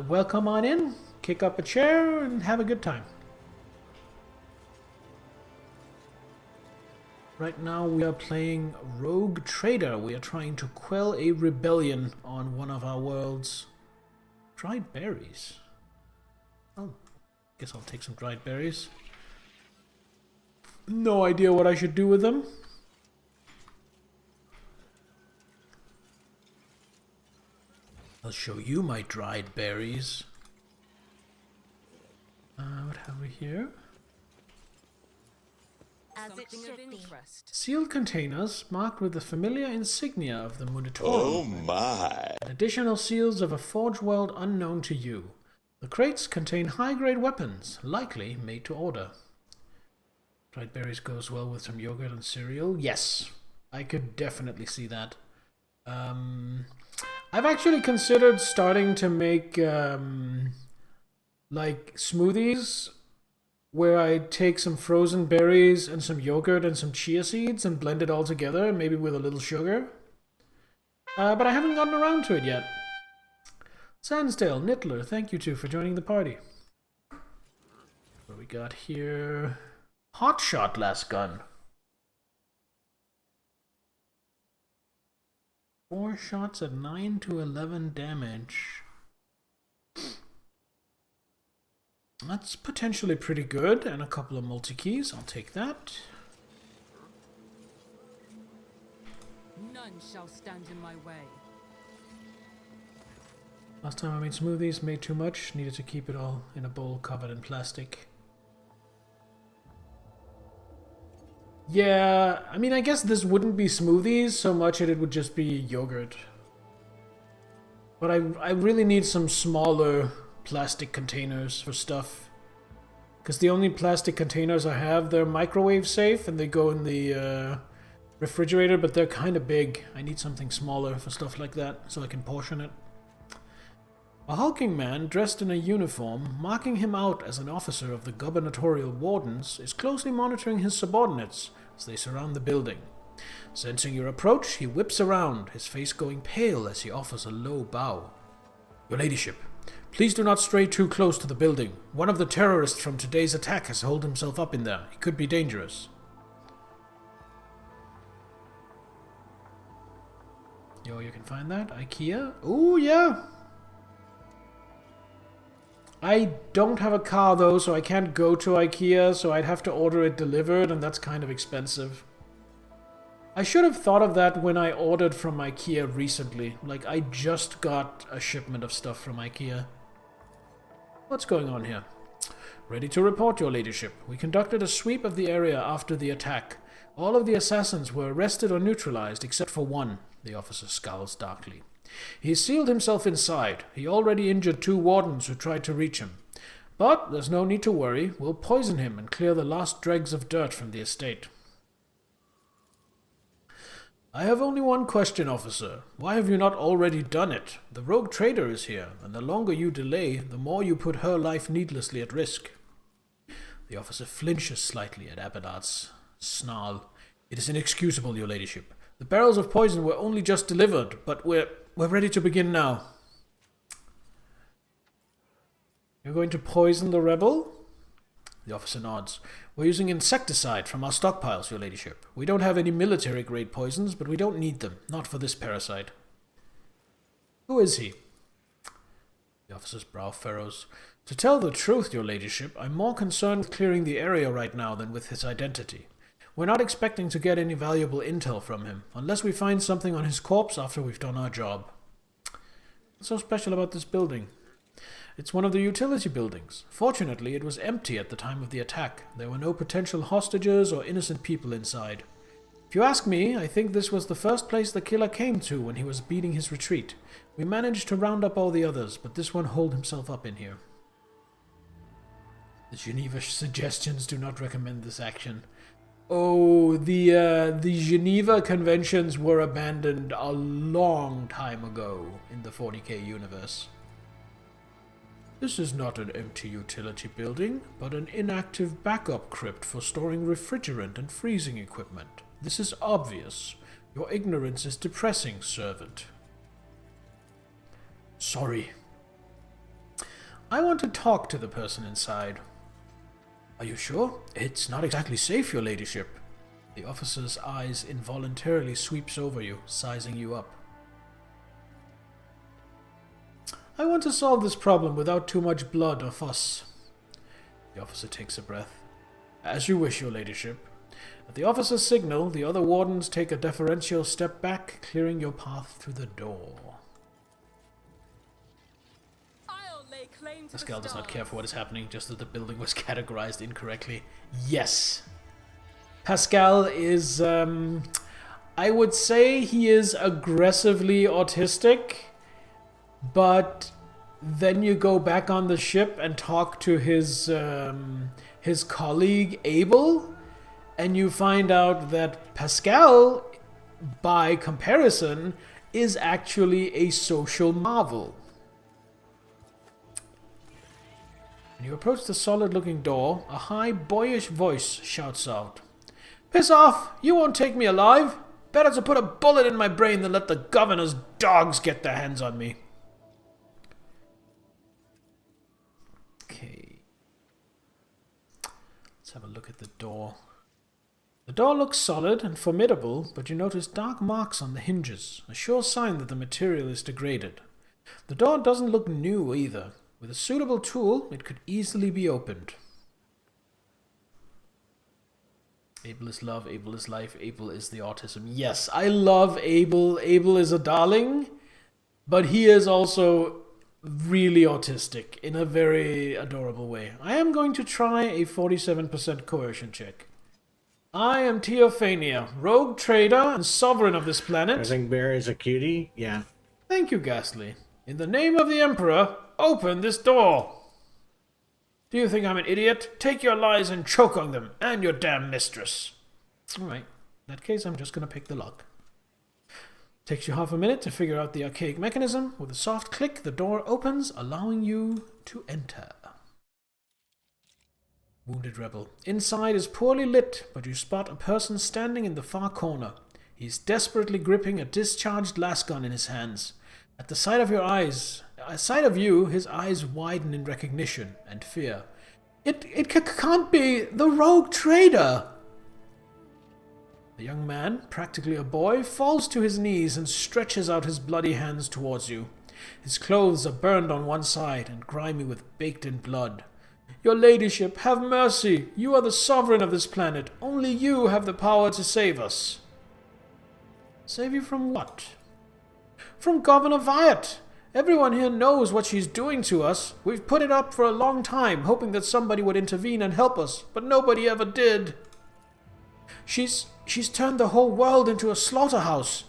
Welcome on in, kick up a chair, and have a good time. Right now we are playing Rogue Trader. We are trying to quell a rebellion on one of our worlds. Dried berries. Oh, guess I'll take some dried berries. No idea what I should do with them. I'll show you my dried berries. What have we here? As it Something of should be. interest. Sealed containers marked with the familiar insignia of the Munitorum. Oh my. And additional seals of a forge world unknown to you. The crates contain high-grade weapons, likely made to order. Dried berries goes well with some yogurt and cereal. Yes, I could definitely see that. I've actually considered starting to make like smoothies where I take some frozen berries and some yogurt and some chia seeds and blend it all together, maybe with a little sugar. But I haven't gotten around to it yet. Sandsdale, Nittler, thank you too for joining the party. What we got here? Hotshot last gun. 4 shots at 9 to 11 damage. That's potentially pretty good, and a couple of multi-keys. I'll take that. None shall stand in my way. Last time I made smoothies, made too much. Needed to keep it all in a bowl covered in plastic. Yeah, I mean, I guess this wouldn't be smoothies so much as it would just be yogurt. But I really need some smaller plastic containers for stuff. Because the only plastic containers I have, they're microwave safe and they go in the refrigerator, but they're kind of big. I need something smaller for stuff like that so I can portion it. A hulking man dressed in a uniform, marking him out as an officer of the gubernatorial wardens, is closely monitoring his subordinates as they surround the building. Sensing your approach, he whips around, his face going pale as he offers a low bow. Your ladyship, please do not stray too close to the building. One of the terrorists from today's attack has holed himself up in there. He could be dangerous. Yo, you can find that? IKEA? Ooh, yeah! I don't have a car though, so I can't go to IKEA, so I'd have to order it delivered, and that's kind of expensive. I should have thought of that when I ordered from IKEA recently. Like, I just got a shipment of stuff from IKEA. What's going on here? Ready to report, your ladyship. We conducted a sweep of the area after the attack. All of the assassins were arrested or neutralized except for one, the officer scowls darkly. He sealed himself inside. He already injured 2 wardens who tried to reach him. But there's no need to worry. We'll poison him and clear the last dregs of dirt from the estate. I have only one question, officer. Why have you not already done it? The rogue trader is here, and the longer you delay, the more you put her life needlessly at risk. The officer flinches slightly at Abadard's snarl. It is inexcusable, your ladyship. The barrels of poison were only just delivered, but we're ready to begin now. You're going to poison the rebel? The officer nods. We're using insecticide from our stockpiles, your ladyship. We don't have any military-grade poisons, but we don't need them. Not for this parasite. Who is he? The officer's brow furrows. To tell the truth, your ladyship, I'm more concerned with clearing the area right now than with his identity. We're not expecting to get any valuable intel from him, unless we find something on his corpse after we've done our job. What's so special about this building? It's one of the utility buildings. Fortunately, it was empty at the time of the attack. There were no potential hostages or innocent people inside. If you ask me, I think this was the first place the killer came to when he was beating his retreat. We managed to round up all the others, but this one holed himself up in here. The Geneva suggestions do not recommend this action. Oh, the Geneva Conventions were abandoned a long time ago in the 40k universe. This is not an empty utility building, but an inactive backup crypt for storing refrigerant and freezing equipment. This is obvious. Your ignorance is depressing, servant. Sorry. I want to talk to the person inside. Are you sure? It's not exactly safe, your ladyship. The officer's eyes involuntarily sweeps over you, sizing you up. I want to solve this problem without too much blood or fuss. The officer takes a breath. As you wish, your ladyship. At the officer's signal, the other wardens take a deferential step back, clearing your path through the door. Pascal does not care for what is happening, just that the building was categorized incorrectly. Yes. Pascal is, I would say he is aggressively autistic, but then you go back on the ship and talk to his colleague Abel, and you find out that Pascal, by comparison, is actually a social marvel. When you approach the solid-looking door, a high, boyish voice shouts out, "Piss off! You won't take me alive! Better to put a bullet in my brain than let the governor's dogs get their hands on me." Okay. Let's have a look at the door. The door looks solid and formidable, but you notice dark marks on the hinges, a sure sign that the material is degraded. The door doesn't look new either. With a suitable tool, it could easily be opened. Abel is love, Abel is life, Abel is the autism. Yes, I love Abel. Abel is a darling, but he is also really autistic in a very adorable way. I am going to try a 47% coercion check. I am Teophania, rogue trader and sovereign of this planet. I think Bear is a cutie. Yeah. Thank you, Ghastly. In the name of the Emperor, open this door. Do you think I'm an idiot? Take your lies and choke on them, and your damn mistress. Alright, in that case, I'm just going to pick the lock. Takes you half a minute to figure out the archaic mechanism. With a soft click, the door opens, allowing you to enter. Wounded rebel. Inside is poorly lit, but you spot a person standing in the far corner. He's desperately gripping a discharged lasgun in his hands. At the sight of you, his eyes widen in recognition and fear. It can't be the rogue trader! The young man, practically a boy, falls to his knees and stretches out his bloody hands towards you. His clothes are burned on one side and grimy with baked-in blood. Your ladyship, have mercy! You are the sovereign of this planet. Only you have the power to save us. Save you from what? From Governor Wyatt. Everyone here knows what she's doing to us. We've put it up for a long time, hoping that somebody would intervene and help us, but nobody ever did. She's turned the whole world into a slaughterhouse.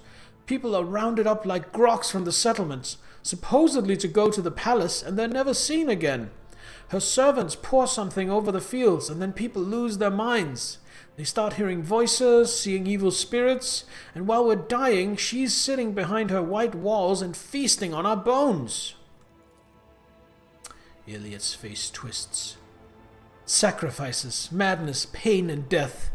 People are rounded up like groks from the settlements, supposedly to go to the palace, and they're never seen again. Her servants pour something over the fields, and then people lose their minds. They start hearing voices, seeing evil spirits, and while we're dying, she's sitting behind her white walls and feasting on our bones. Iliad's face twists. Sacrifices, madness, pain, and death.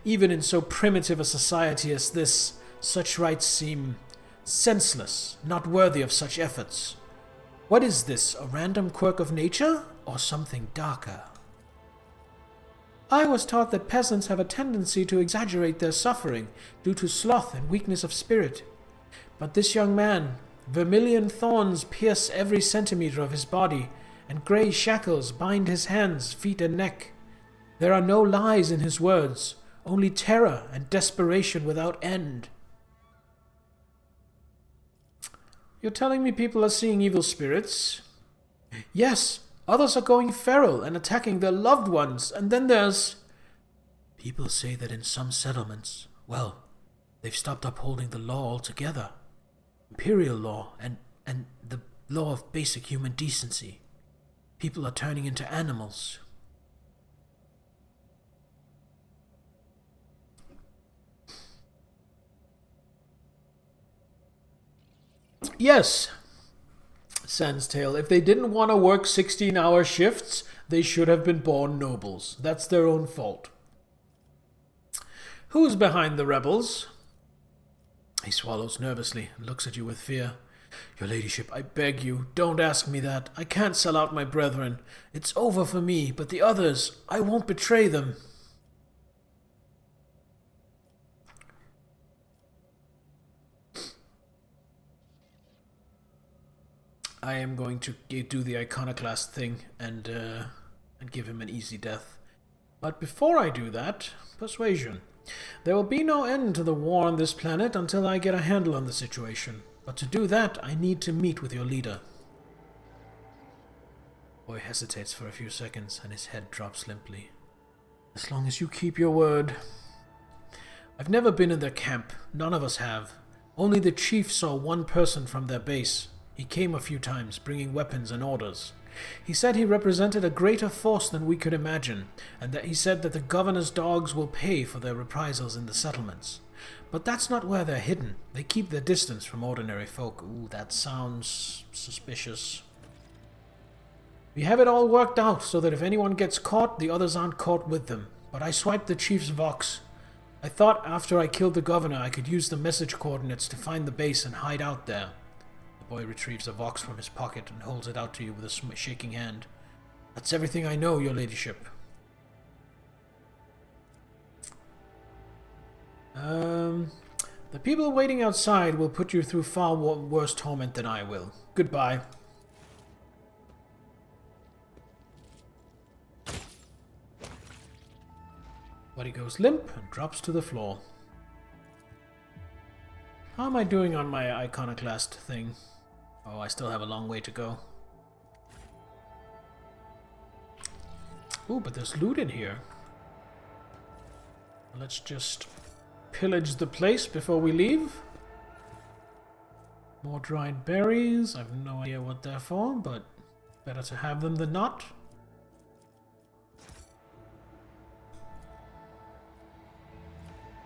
Even in so primitive a society as this, such rites seem senseless, not worthy of such efforts. What is this, a random quirk of nature, or something darker? I was taught that peasants have a tendency to exaggerate their suffering due to sloth and weakness of spirit. But this young man, vermilion thorns pierce every centimeter of his body, and grey shackles bind his hands, feet, and neck. There are no lies in his words, only terror and desperation without end. You're telling me people are seeing evil spirits? Yes, others are going feral and attacking their loved ones, and then there's... People say that in some settlements, well, they've stopped upholding the law altogether. Imperial law and the law of basic human decency. People are turning into animals. Yes, Sandstail, if they didn't want to work 16-hour shifts, they should have been born nobles. That's their own fault. Who's behind the rebels? He swallows nervously and looks at you with fear. Your ladyship, I beg you, don't ask me that. I can't sell out my brethren. It's over for me, but the others, I won't betray them. I am going to do the iconoclast thing and give him an easy death. But before I do that, persuasion. There will be no end to the war on this planet until I get a handle on the situation. But to do that, I need to meet with your leader. Boy hesitates for a few seconds and his head drops limply. As long as you keep your word. I've never been in their camp. None of us have. Only the chief saw one person from their base. He came a few times, bringing weapons and orders. He said he represented a greater force than we could imagine, and that he said that the governor's dogs will pay for their reprisals in the settlements. But that's not where they're hidden. They keep their distance from ordinary folk. Ooh, that sounds suspicious. We have it all worked out so that if anyone gets caught, the others aren't caught with them. But I swiped the chief's vox. I thought after I killed the governor I could use the message coordinates to find the base and hide out there. The boy retrieves a vox from his pocket and holds it out to you with a shaking hand. That's everything I know, your ladyship. The people waiting outside will put you through far worse torment than I will. Goodbye. Buddy goes limp and drops to the floor. How am I doing on my iconoclast thing? Oh, I still have a long way to go. Ooh, but there's loot in here. Let's just pillage the place before we leave. More dried berries. I have no idea what they're for, but better to have them than not.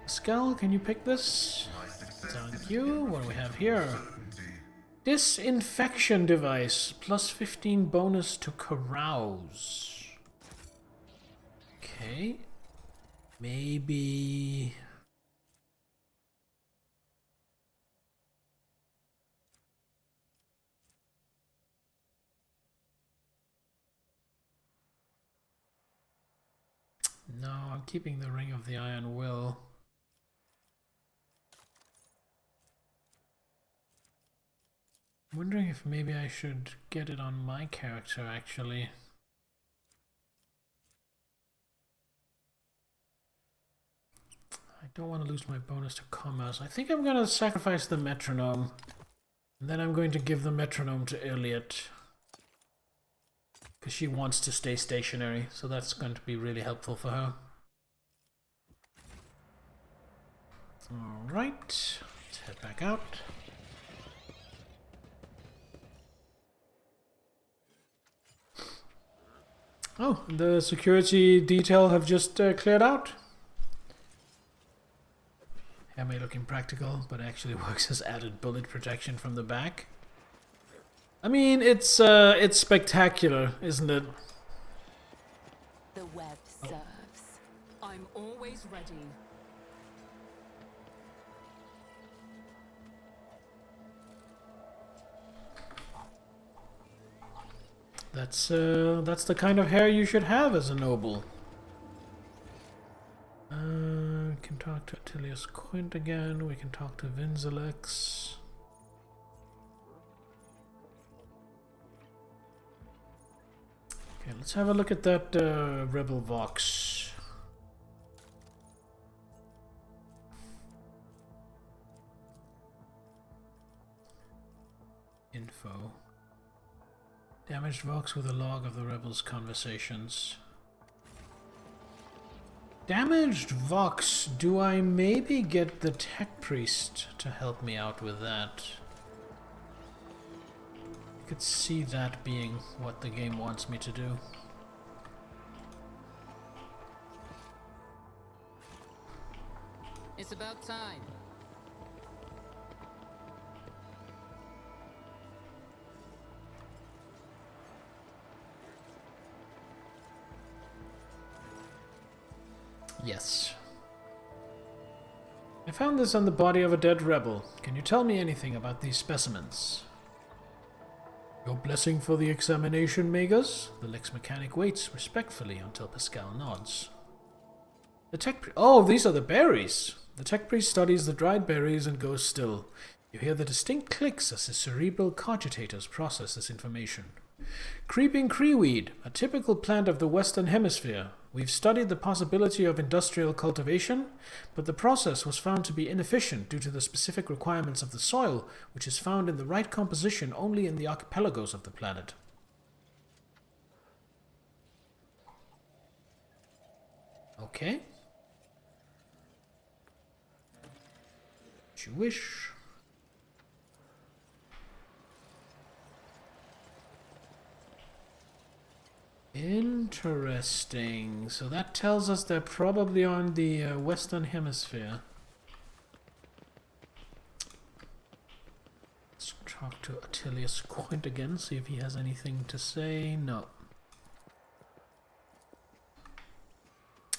Pascal, can you pick this? Thank you. What do we have here? Disinfection device. Plus 15 bonus to carouse. Okay. Maybe... No, I'm keeping the Ring of the Iron Will. I'm wondering if maybe I should get it on my character, actually. I don't want to lose my bonus to commerce. I think I'm going to sacrifice the metronome. And then I'm going to give the metronome to Iliad. Because she wants to stay stationary, so that's going to be really helpful for her. Alright, let's head back out. Oh, the security detail have just cleared out. Hammy looking practical, but actually works as added bullet protection from the back. I mean, it's spectacular, isn't it? The web serves. I'm always ready. That's the kind of hair you should have as a noble. We can talk to Attilius Quint again. We can talk to Vinzelex. Okay, let's have a look at that Rebel Vox. Info. Damaged Vox with a log of the rebels' conversations. Damaged Vox, do I maybe get the Tech Priest to help me out with that? I could see that being what the game wants me to do. It's about time. Yes. I found this on the body of a dead rebel. Can you tell me anything about these specimens? Your blessing for the examination, Magus? The Lex Mechanic waits respectfully until Pascal nods. The tech Oh, these are the berries! The tech priest studies the dried berries and goes still. You hear the distinct clicks as his cerebral cogitators process this information. Creeping creeweed, a typical plant of the Western Hemisphere. We've studied the possibility of industrial cultivation, but the process was found to be inefficient due to the specific requirements of the soil, which is found in the right composition only in the archipelagos of the planet. Okay. What you wish. Interesting. So that tells us they're probably on the Western Hemisphere. Let's talk to Attilius Quint again, see if he has anything to say. No.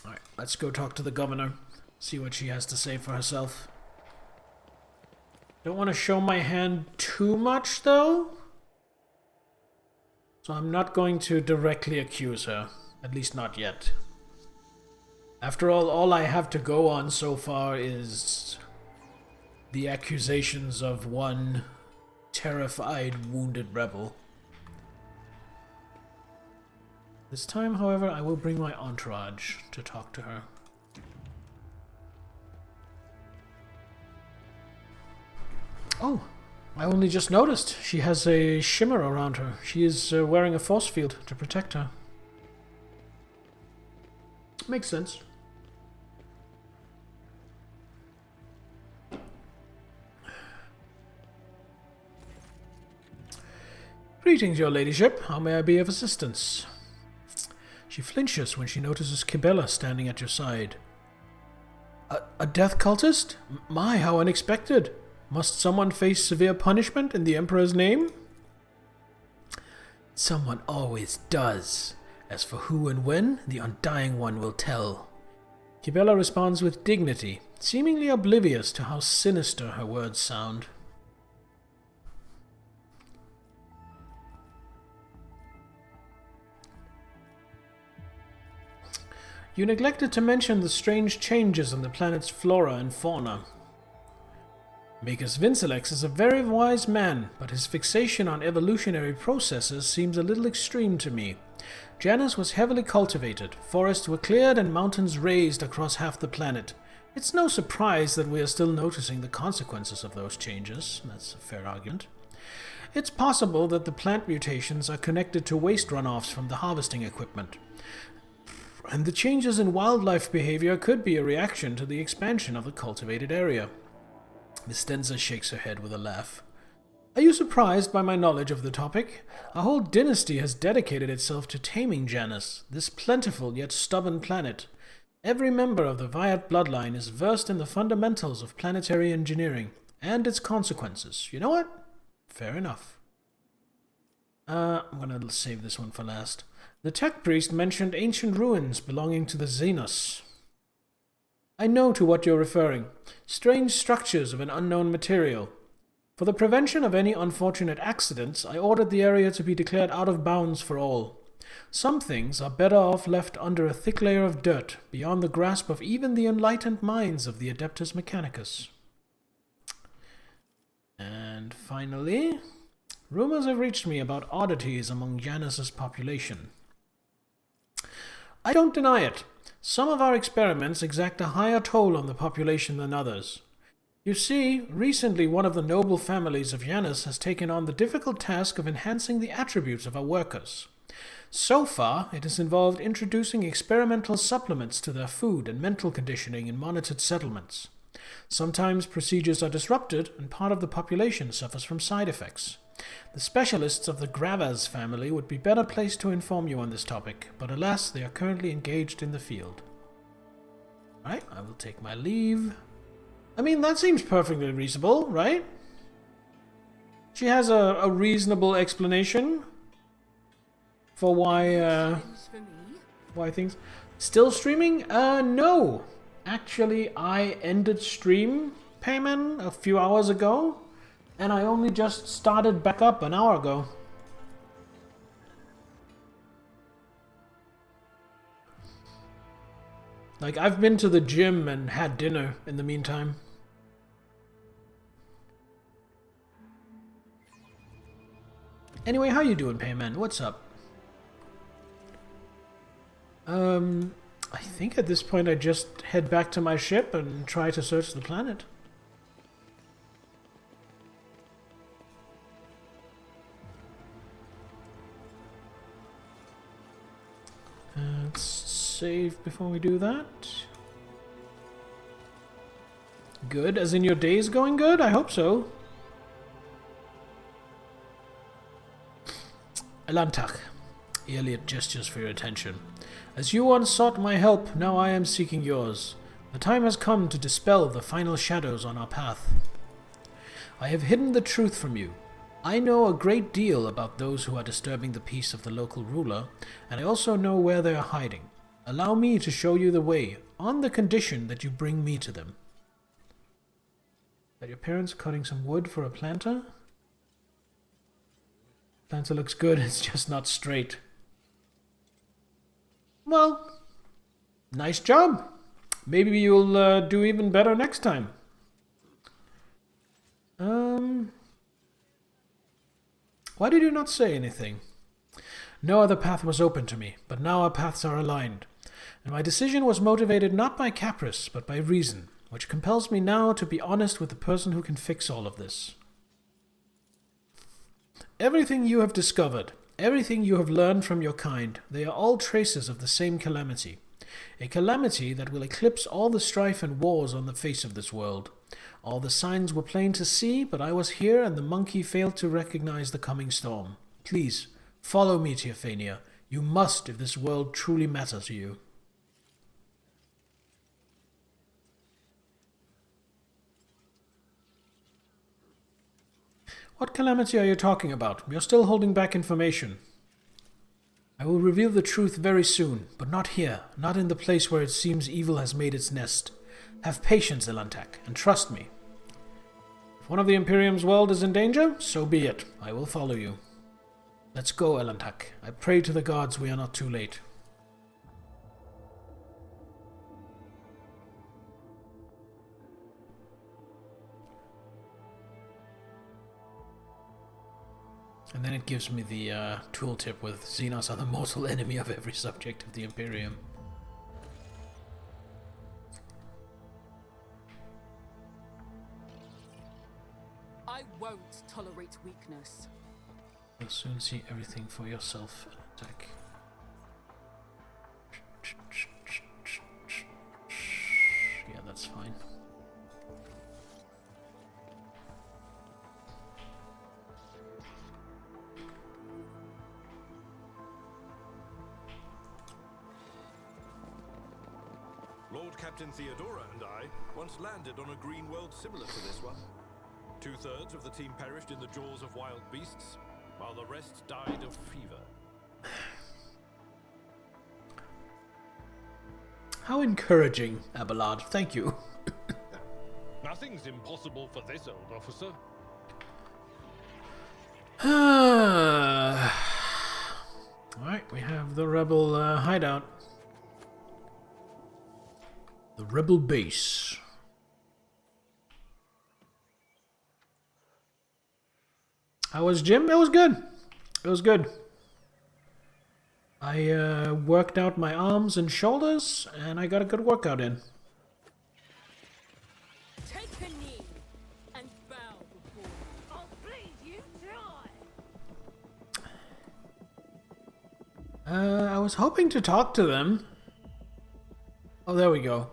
Alright, let's go talk to the governor. See what she has to say for herself. Don't want to show my hand too much, though. So I'm not going to directly accuse her, at least not yet. After all I have to go on so far is the accusations of one terrified, wounded rebel. This time, however, I will bring my entourage to talk to her. Oh! I only just noticed she has a shimmer around her. She is wearing a force field to protect her. Makes sense. Greetings, your ladyship. How may I be of assistance? She flinches when she notices Kibella standing at your side. A death cultist? My, how unexpected. Must someone face severe punishment in the Emperor's name? Someone always does. As for who and when, the Undying One will tell. Kibella responds with dignity, seemingly oblivious to how sinister her words sound. You neglected to mention the strange changes in the planet's flora and fauna. Magus Vincelex is a very wise man, but his fixation on evolutionary processes seems a little extreme to me. Janus was heavily cultivated, forests were cleared and mountains raised across half the planet. It's no surprise that we are still noticing the consequences of those changes. That's a fair argument. It's possible that the plant mutations are connected to waste runoffs from the harvesting equipment. And the changes in wildlife behavior could be a reaction to the expansion of the cultivated area. Miss Denza shakes her head with a laugh. Are you surprised by my knowledge of the topic? A whole dynasty has dedicated itself to taming Janus, this plentiful yet stubborn planet. Every member of the Viat bloodline is versed in the fundamentals of planetary engineering and its consequences. You know what? Fair enough. I'm gonna save this one for last. The tech priest mentioned ancient ruins belonging to the Xenos. I know to what you're referring. Strange structures of an unknown material. For the prevention of any unfortunate accidents, I ordered the area to be declared out of bounds for all. Some things are better off left under a thick layer of dirt, beyond the grasp of even the enlightened minds of the Adeptus Mechanicus. And finally, rumors have reached me about oddities among Janus's population. I don't deny it. Some of our experiments exact a higher toll on the population than others. You see, recently one of the noble families of Janus has taken on the difficult task of enhancing the attributes of our workers. So far, it has involved introducing experimental supplements to their food and mental conditioning in monitored settlements. Sometimes procedures are disrupted and part of the population suffers from side effects. The specialists of the Gravas family would be better placed to inform you on this topic, but alas, they are currently engaged in the field. Alright, I will take my leave. I mean, that seems perfectly reasonable, right? She has a reasonable explanation for why things... Still streaming? No! Actually, I ended stream payment a few hours ago, and I only just started back up an hour ago. Like, I've been to the gym and had dinner in the meantime. Anyway, how you doing, Payman? What's up? I think at this point I just head back to my ship and try to search the planet. Let's save before we do that. Good, as in your day's going good? I hope so. Elantak. Elliot gestures for your attention. As you once sought my help, now I am seeking yours. The time has come to dispel the final shadows on our path. I have hidden the truth from you. I know a great deal about those who are disturbing the peace of the local ruler, and I also know where they are hiding. Allow me to show you the way, on the condition that you bring me to them. Are your parents cutting some wood for a planter? Planter looks good, it's just not straight. Well, nice job. Maybe you'll do even better next time. Why did you not say anything? No other path was open to me, but now our paths are aligned. And my decision was motivated not by caprice, but by reason, which compels me now to be honest with the person who can fix all of this. Everything you have discovered, everything you have learned from your kind, they are all traces of the same calamity. A calamity that will eclipse all the strife and wars on the face of this world. All the signs were plain to see, but I was here and the monkey failed to recognize the coming storm. Please, follow me, Teophania. You must if this world truly matters to you. What calamity are you talking about? You're still holding back information. I will reveal the truth very soon, but not here, not in the place where it seems evil has made its nest. Have patience, Elantak, and trust me. If one of the Imperium's world is in danger, so be it. I will follow you. Let's go, Elantak. I pray to the gods we are not too late. And then it gives me the tooltip with Xenos are the mortal enemy of every subject of the Imperium. I won't tolerate weakness. You'll soon see everything for yourself, Attack. Lord Captain Theodora and I once landed on a green world similar to this one. 2/3 of the team perished in the jaws of wild beasts, while the rest died of fever. How encouraging, Abelard. Thank you. Nothing's impossible for this old officer. Alright, we have the rebel hideout. The rebel base. How was gym? It was good. It was good. I worked out my arms and shoulders, and I got a good workout in. Take a knee and bow before I'll bleed you dry. I was hoping to talk to them. Oh, there we go.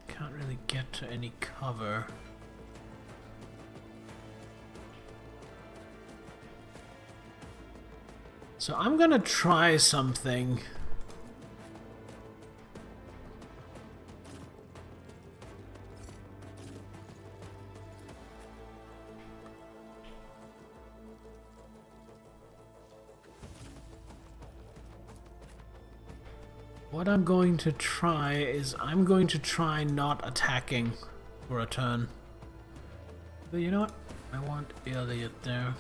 Can't really get to any cover. So I'm gonna try something. What I'm going to try is I'm going to try not attacking for a turn. But you know what? I want Elliot there.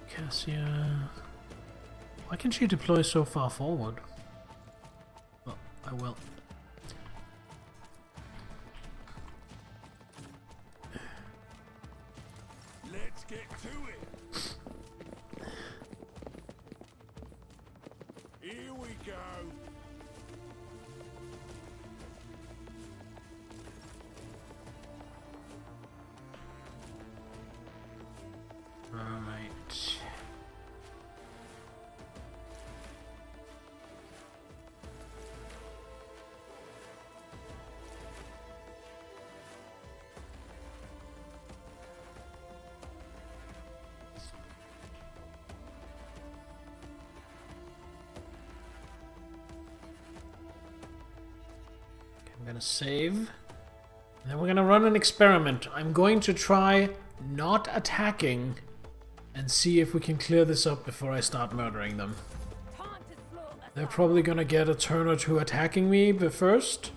Cassia. Why can she deploy so far forward? Oh, I will. Let's get to it. Here we go. Alright. I'm gonna save. And then we're gonna run an experiment. I'm going to try not attacking and see if we can clear this up before I start murdering them. They're probably gonna get a turn or two attacking me first.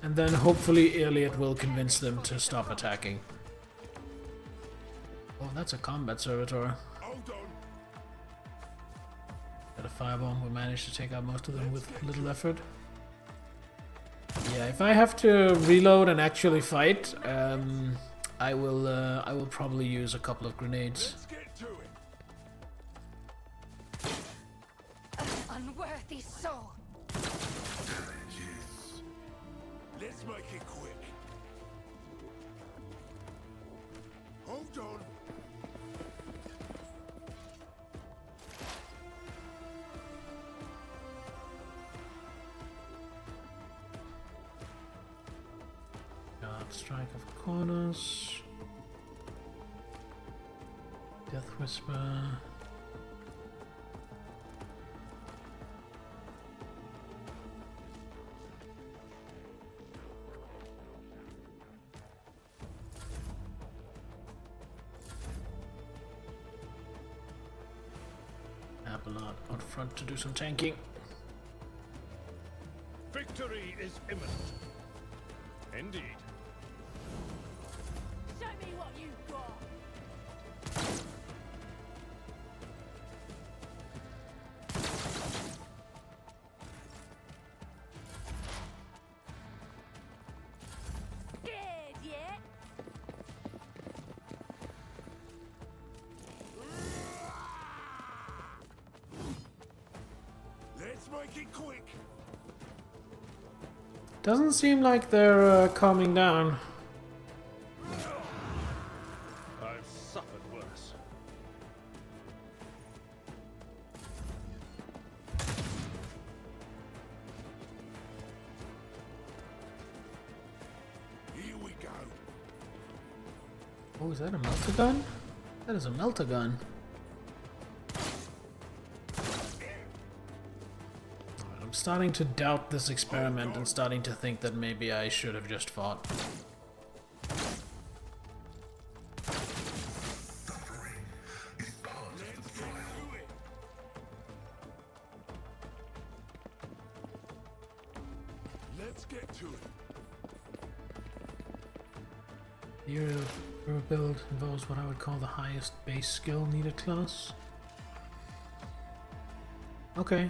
And then hopefully Elliot will convince them to stop attacking. Oh, that's a combat servitor. Got a firebomb. We managed to take out most of them with little effort. Yeah, if I have to reload and actually fight, I will probably use a couple of grenades. Let's get to it. Unworthy soul. Let's make it quick. Hold on. Got strike of corners. Death Whisper. Abelard out front to do some tanking. Victory is imminent. Indeed. Show me what you've got. Scared yet? Let's make it quick. Doesn't seem like they're calming down. I've suffered worse. go. Oh, is that a melter gun? That is a melter gun. I'm starting to doubt this experiment and starting to think that maybe I should have just fought. Suffering is part of the trial. Let's get to it. The hero build involves what I would call the highest base skill needed class. Okay.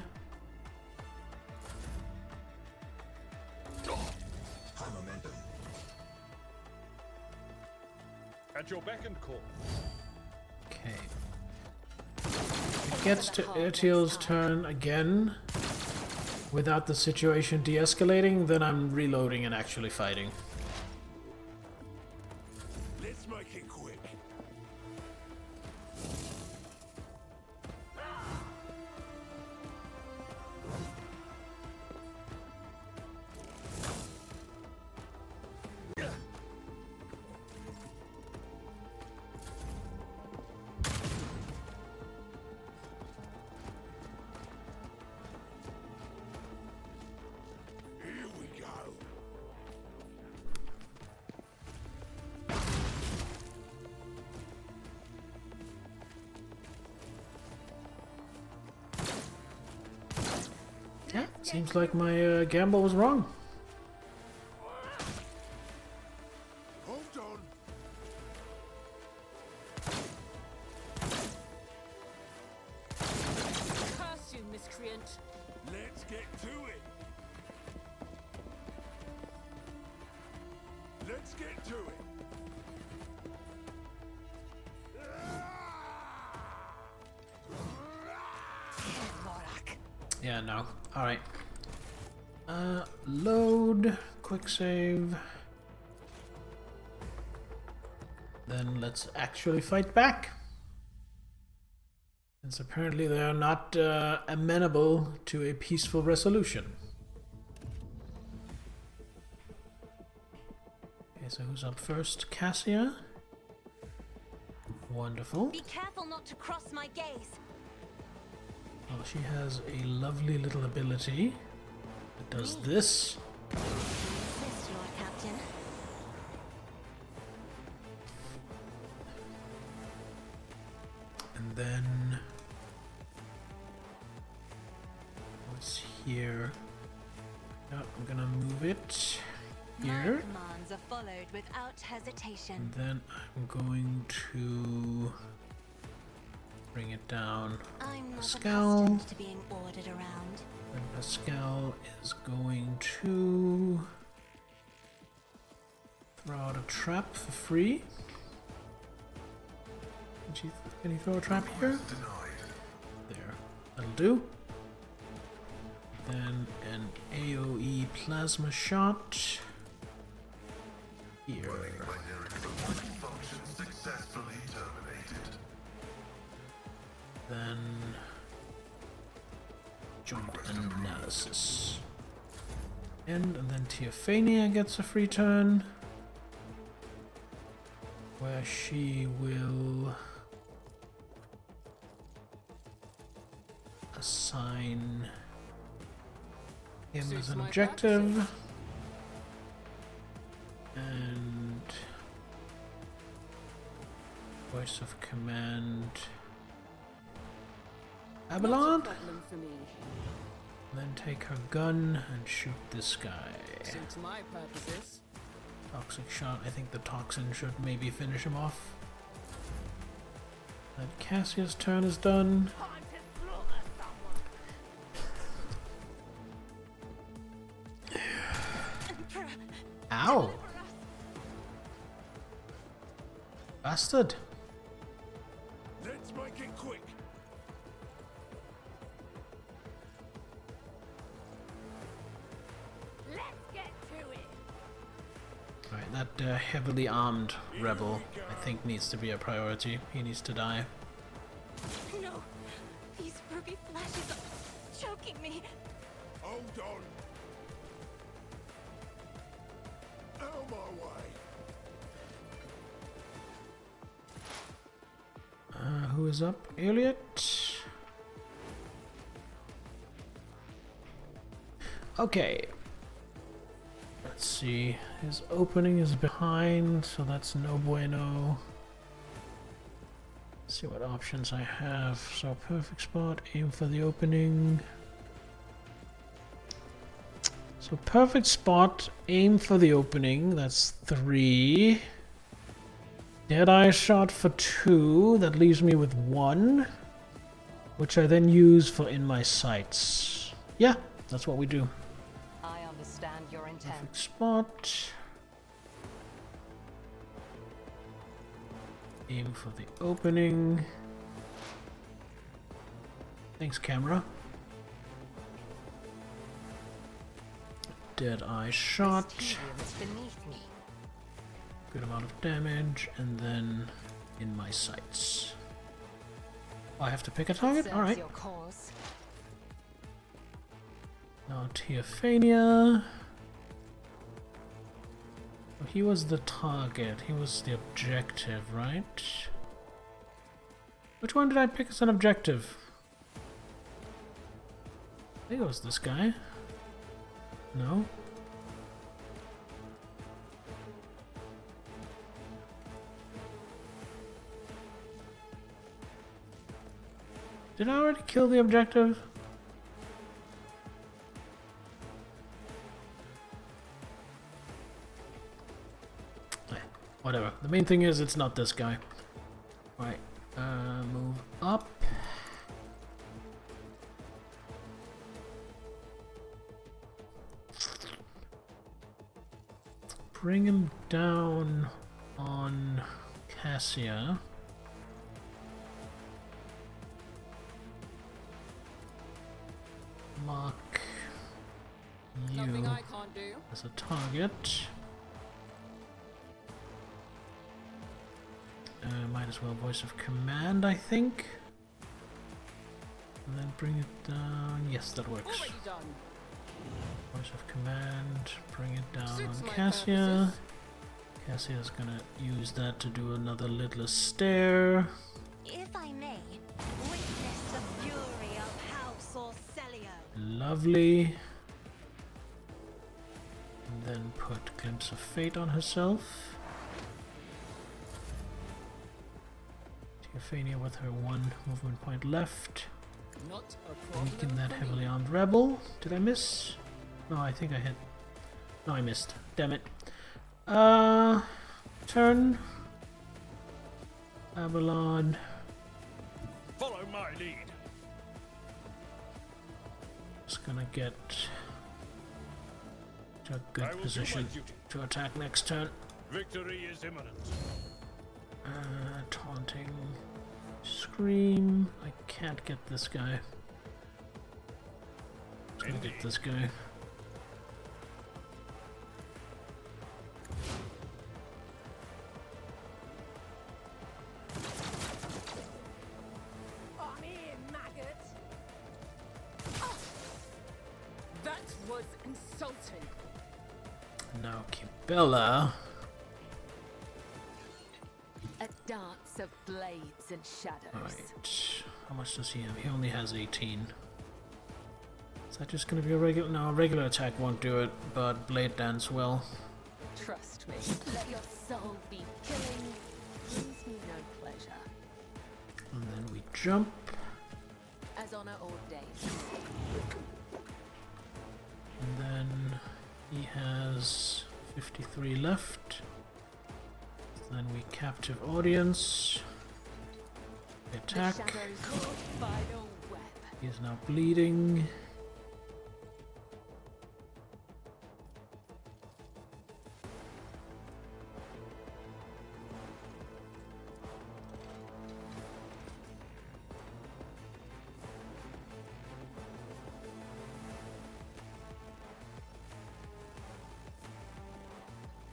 High momentum. At your beck and call. Okay. If it gets to Ertiel's turn again without the situation de-escalating, then I'm reloading and actually fighting. Let's make it quick. Here we go. Yeah, seems like my gamble was wrong. Hold on. Curse you, miscreant! Let's get to it. Let's get to it. Yeah, no. Alright. Load. Quick save. Then let's actually fight back. Since apparently they are not amenable to a peaceful resolution. Okay, so who's up first? Cassia. Wonderful. Be careful not to cross my gaze. Well, she has a lovely little ability that does this. Assist, Lord Captain. And then what's here? Oh, I'm gonna move it My here. commands are followed without hesitation. And then I'm going to bring it down. I'm not Pascal. accustomed to being ordered around. And Pascal is going to throw out a trap for free. Can you throw a trap here? There. That'll do. Then an AoE plasma shot. Here. Function successfully terminated. Then jump analysis. And then Teophania gets a free turn, where she will assign him as Suits an my objective. And voice of command Abelard. Problem for me. Then take her gun and shoot this guy. Suits my purposes. Toxic shot. I think the toxin should maybe finish him off. Then Cassia's turn is done. Ow! Bastard! Let's make it quick. Let's get to it! Alright, that heavily armed rebel, I think, needs to be a priority. He needs to die. No, these ruby flashes are choking me. Hold on. Out my way. who is up? Elliot. Okay. Let's see. His opening is behind, so that's no bueno. Let's see what options I have. So perfect spot, aim for the opening. So perfect spot, aim for the opening. That's 3. Deadeye shot for 2. That leaves me with 1, which I then use for in my sights. Yeah, that's what we do. I understand your intent. Perfect spot. Aim for the opening. Thanks, camera. Deadeye shot. Good amount of damage, and then in my sights. Oh, I have to pick a target? Alright. Now Teophania. Oh, he was the target. He was the objective, right? Which one did I pick as an objective? I think it was this guy. No? Did I already kill the objective? Whatever. The main thing is it's not this guy. Right. Move up. Bring him down on Cassia. Mark you as a target. Might as well voice of command, I think. And then bring it down. Yes, that works. Voice of command, bring it down on Cassia. Cassia's gonna use that to do another lidless stare. If I may, witness the fury of House Orcelio. Lovely. And then put Glimpse of Fate on herself. Teophania with her 1 movement point left. Weaken that heavily armed rebel. Did I miss? No, I think I hit. No, I missed. Damn it. Turn. Abelard. Follow my lead. Just gonna get to a good position to attack next turn. Victory is imminent. Taunting. Scream. I can't get this guy. Just gonna get this guy. I'm here, maggot. That was insulting. Now Kibella. A dance of blades and shadows. Alright. How much does he have? He only has 18. Is that just gonna be a regular? No, a regular attack won't do it, but Blade Dance will. Trust me, let your soul be killing. Brings me no pleasure. And then we jump. As honor ordained. And then he has 53 left. Then we captive audience. Attack. He is now bleeding.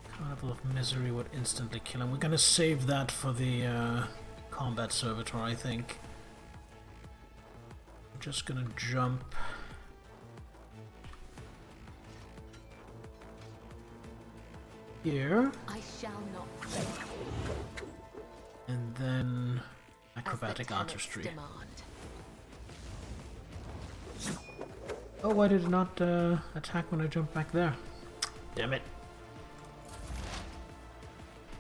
Carnival of Misery would instantly kill him. We're gonna save that for the combat servitor, I think. I'm just gonna jump. Here. I shall not fail. And then Acrobatic tenants artistry. demand. Oh, why did it not attack when I jumped back there? Damn it.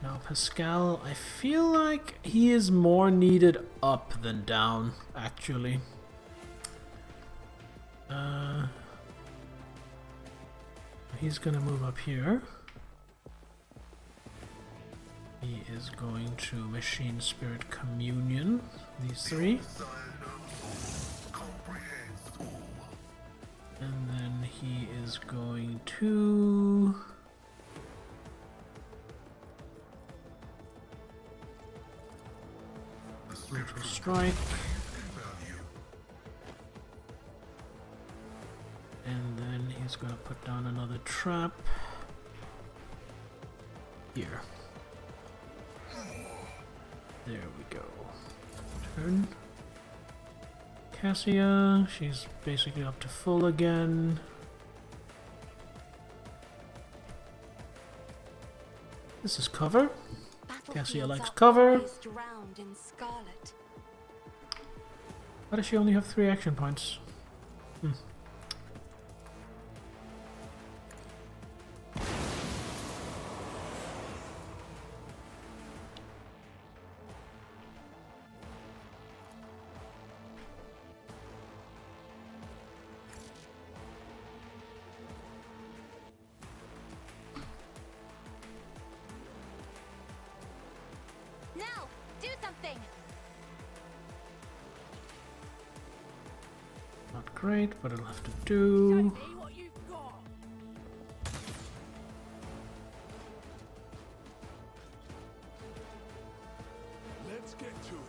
Now Pascal, I feel like he is more needed up than down, actually. He's gonna move up here. He is going to Machine Spirit Communion, these three. And then he is going to... Brutal Strike. And then he's going to put down another trap here. There we go. Turn. Cassia, she's basically up to full again. This is cover. Cassia likes cover. Why does she only have 3 action points? Now, do something. Not great, but it'll have to do. What you've got. Let's get to it.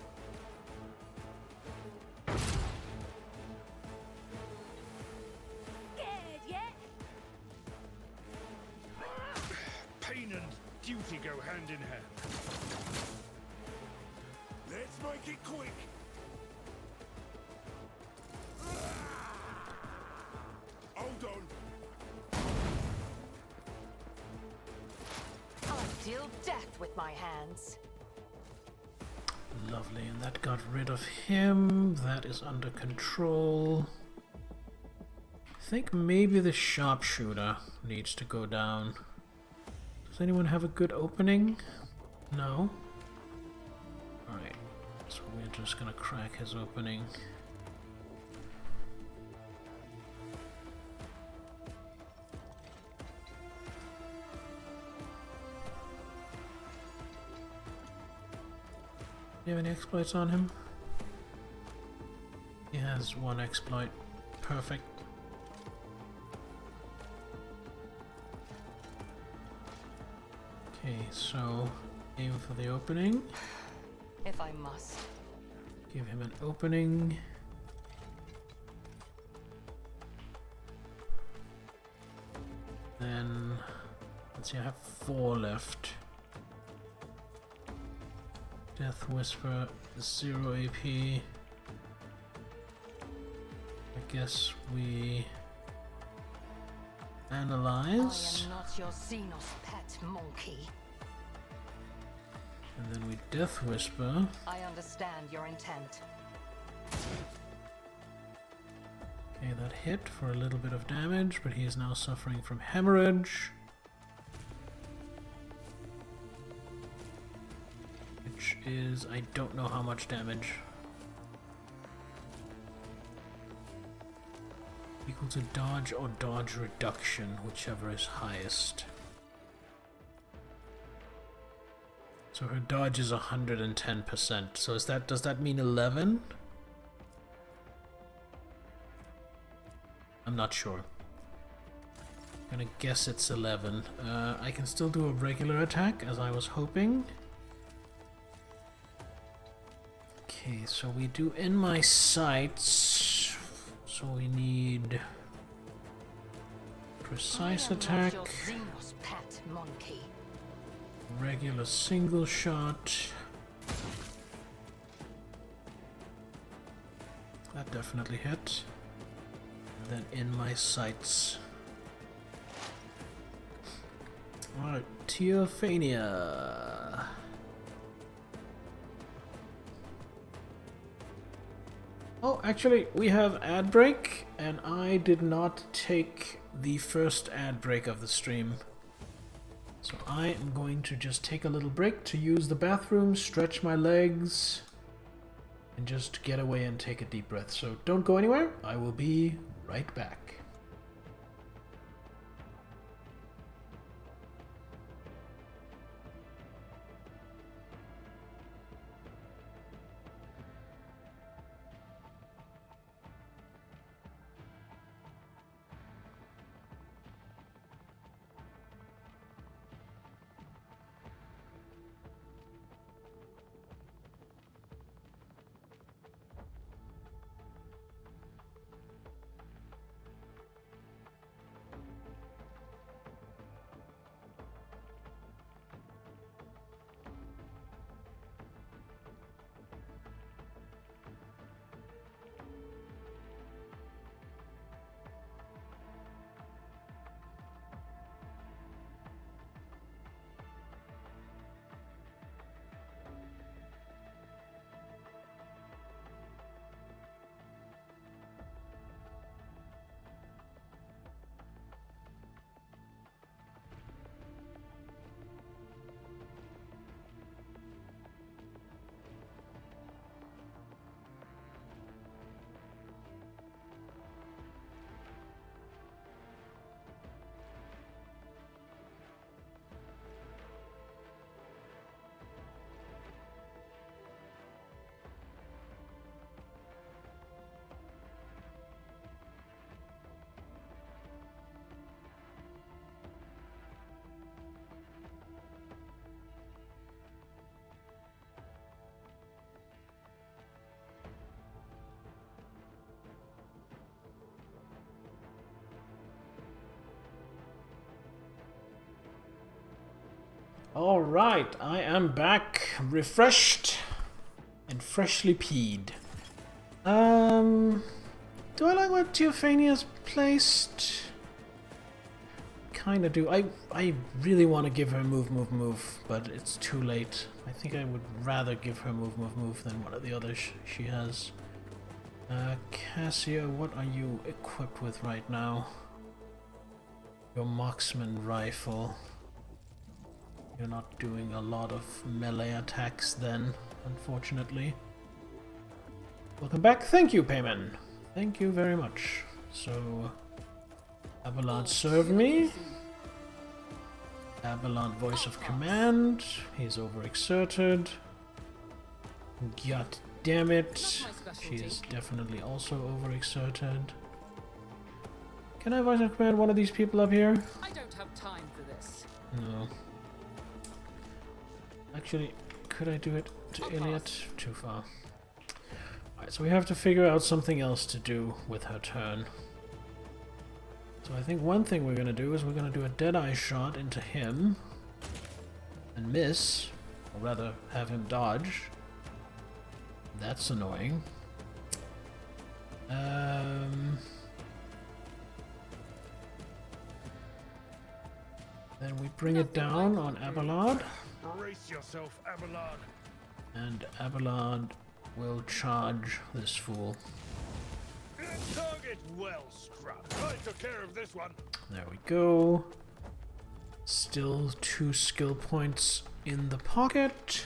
Scared yet? Pain and duty go hand in hand. Let's make it quick. Hold on. I'll deal death with my hands. Lovely, and that got rid of him. That is under control. I think maybe the sharpshooter needs to go down. Does anyone have a good opening? No? Alright, so we're just gonna crack his opening. Do you have any exploits on him? He has 1 exploit. Perfect. Okay, so aim for the opening. If I must. Give him an opening. Then, let's see, I have 4 left. Death Whisper, 0 AP. I guess we analyze. I am not your Xenos pet monkey. And then we Death Whisper. I understand your intent. Okay, that hit for a little bit of damage, but he is now suffering from hemorrhage. Which is, I don't know how much damage. Equal to dodge or dodge reduction, whichever is highest. So her dodge is 110%. So is that, does that mean 11? I'm not sure. I'm gonna guess it's 11. I can still do a regular attack, as I was hoping. Okay, so we do in my sights. So we need precise attack, Your Xenos pet monkey. regular single shot. That definitely hit. And then in my sights. Alright, Teophania. Oh, actually, we have ad break, and I did not take the first ad break of the stream. So I am going to just take a little break to use the bathroom, stretch my legs, and just get away and take a deep breath. So don't go anywhere. I will be right back. Alright, I am back, refreshed and freshly peed. Do I like where Teophania's placed? Kinda do. I really want to give her move, but it's too late. I think I would rather give her move than one of the others she has. Cassia, what are you equipped with right now? Your marksman rifle. You're not doing a lot of melee attacks then, unfortunately. Welcome back. Thank you, Payman. Thank you very much. So, Abelard served me. Abelard voice of command. He's overexerted. God damn it. She is definitely also overexerted. Can I voice of command one of these people up here? I don't have time for this. No. Actually, could I do it to Iliad? Too far. Alright, so we have to figure out something else to do with her turn. So I think one thing we're going to do is we're going to do a Deadeye shot into him and miss, or rather have him dodge. That's annoying. Then we bring it down on Abelard. Brace yourself, Abelard. And Abelard will charge this fool. Target well struck. I took care of this one. There we go. Still 2 skill points in the pocket.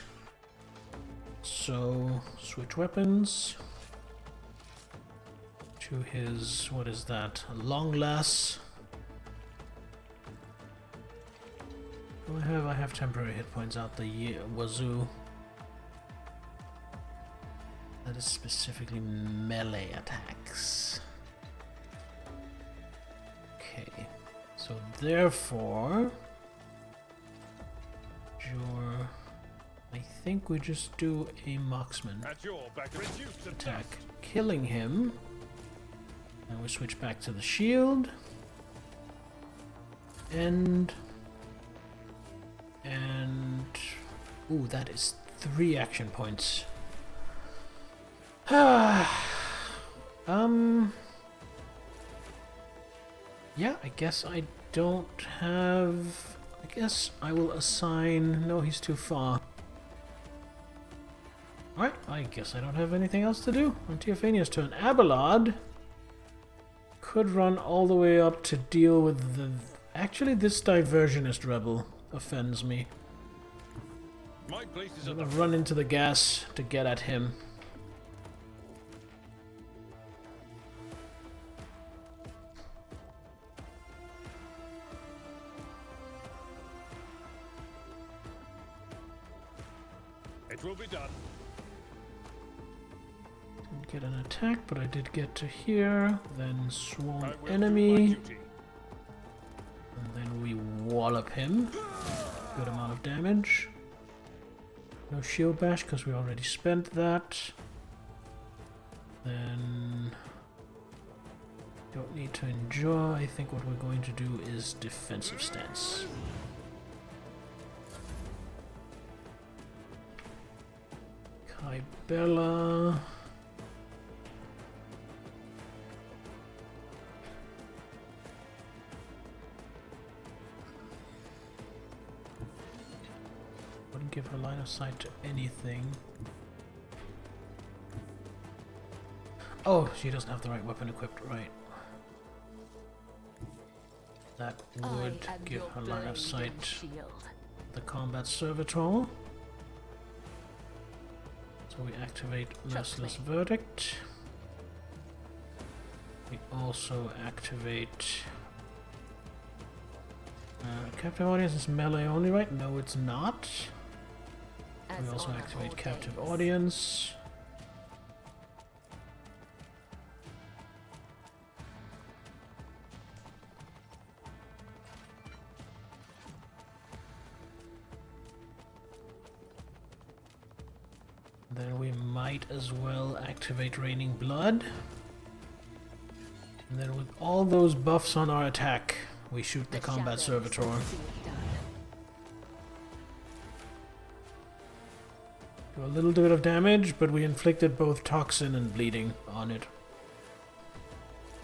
So, switch weapons. To his, what is that? Long lass. What do I have? I have temporary hit points out the wazoo. That is specifically melee attacks. Okay, so therefore, I think we just do a marksman attack, killing him, and we switch back to the shield, and ooh, that is 3 action points. Yeah, I guess I don't have... I guess I will assign... No, he's too far. Alright, I guess I don't have anything else to do. On Teophania's turn. Abelard could run all the way up to deal with the... Actually, this diversionist rebel offends me. My place is I'm at gonna the run into the gas to get at him. It will be done. Didn't get an attack, but I did get to here. Then swarm I will do my enemy. duty. And then we wallop him. Good amount of damage. No shield bash because we already spent that. Then don't need to endure. I think what we're going to do is defensive stance. Kybella. Wouldn't give her line of sight to anything. Oh, she doesn't have the right weapon equipped, right. That would give her line of sight the combat servitor. So we activate Merciless Verdict. We also activate... Captive Audience is melee only, right? No, it's not. We also activate Captive Audience. Then we might as well activate Raining Blood. And then with all those buffs on our attack, we shoot the combat servitor. Do a little bit of damage, but we inflicted both toxin and bleeding on it.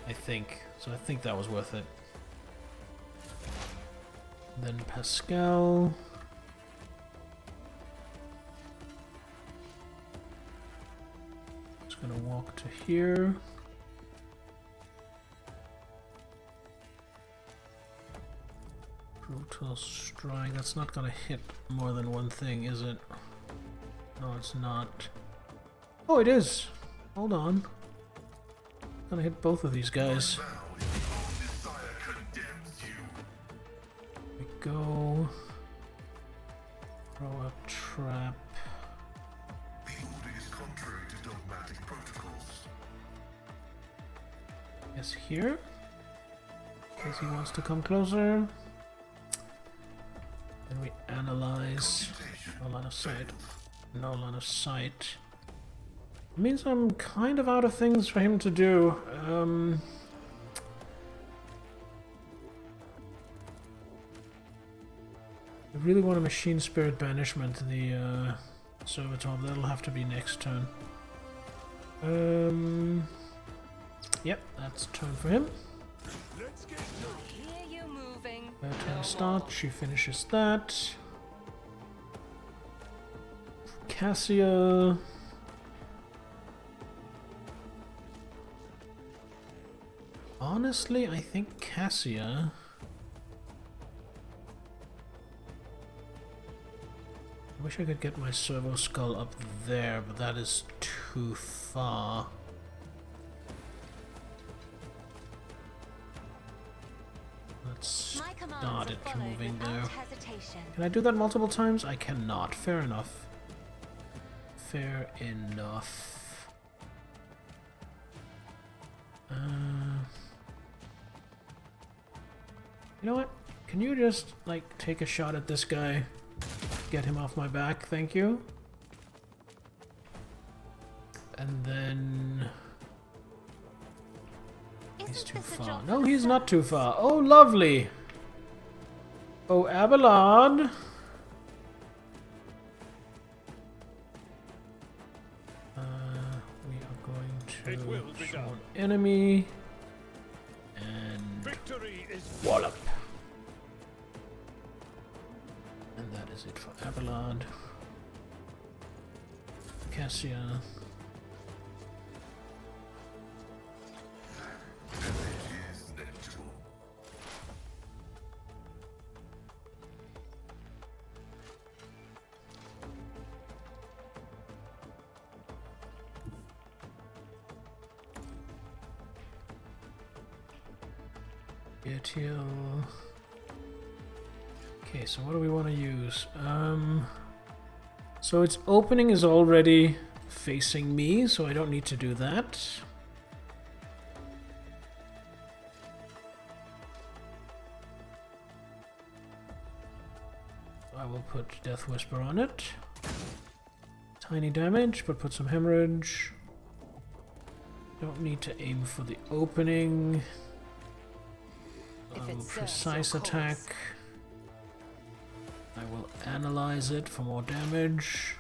I think. So I think that was worth it. Then Pascal. Just gonna walk to here. Brutal Strike. That's not gonna hit more than one thing, is it? No, it's not. Oh, it is. Hold on. Gonna hit both of these guys. We go. Throw a trap. The order is contrary to dogmatic protocols. Yes, here. In case he wants to come closer. Then we analyze. No line of sight. No line of sight. Means I'm kind of out of things for him to do. I really want a Machine Spirit Banishment, the Servitor. That'll have to be next turn. Yep, that's turn for him. Her turn start, she finishes that. Cassia. Honestly, I think Cassia... I wish I could get my Servo Skull up there, but that is too far. Let's start it moving there. Can I do that multiple times? I cannot. Fair enough. Fair enough. You know what? Can you just, like, take a shot at this guy? Get him off my back, thank you. And then... He's too far. No, he's not too far. Oh, lovely! Oh, Abelard! We are going to show an enemy. And... wallop! And that is it for Abelard. Cassia. Okay, so what do we want to use? So its opening is already facing me, so I don't need to do that. I will put Death Whisper on it. Tiny damage, but put some hemorrhage. Don't need to aim for the opening. I will precise attack. I will analyze it for more damage.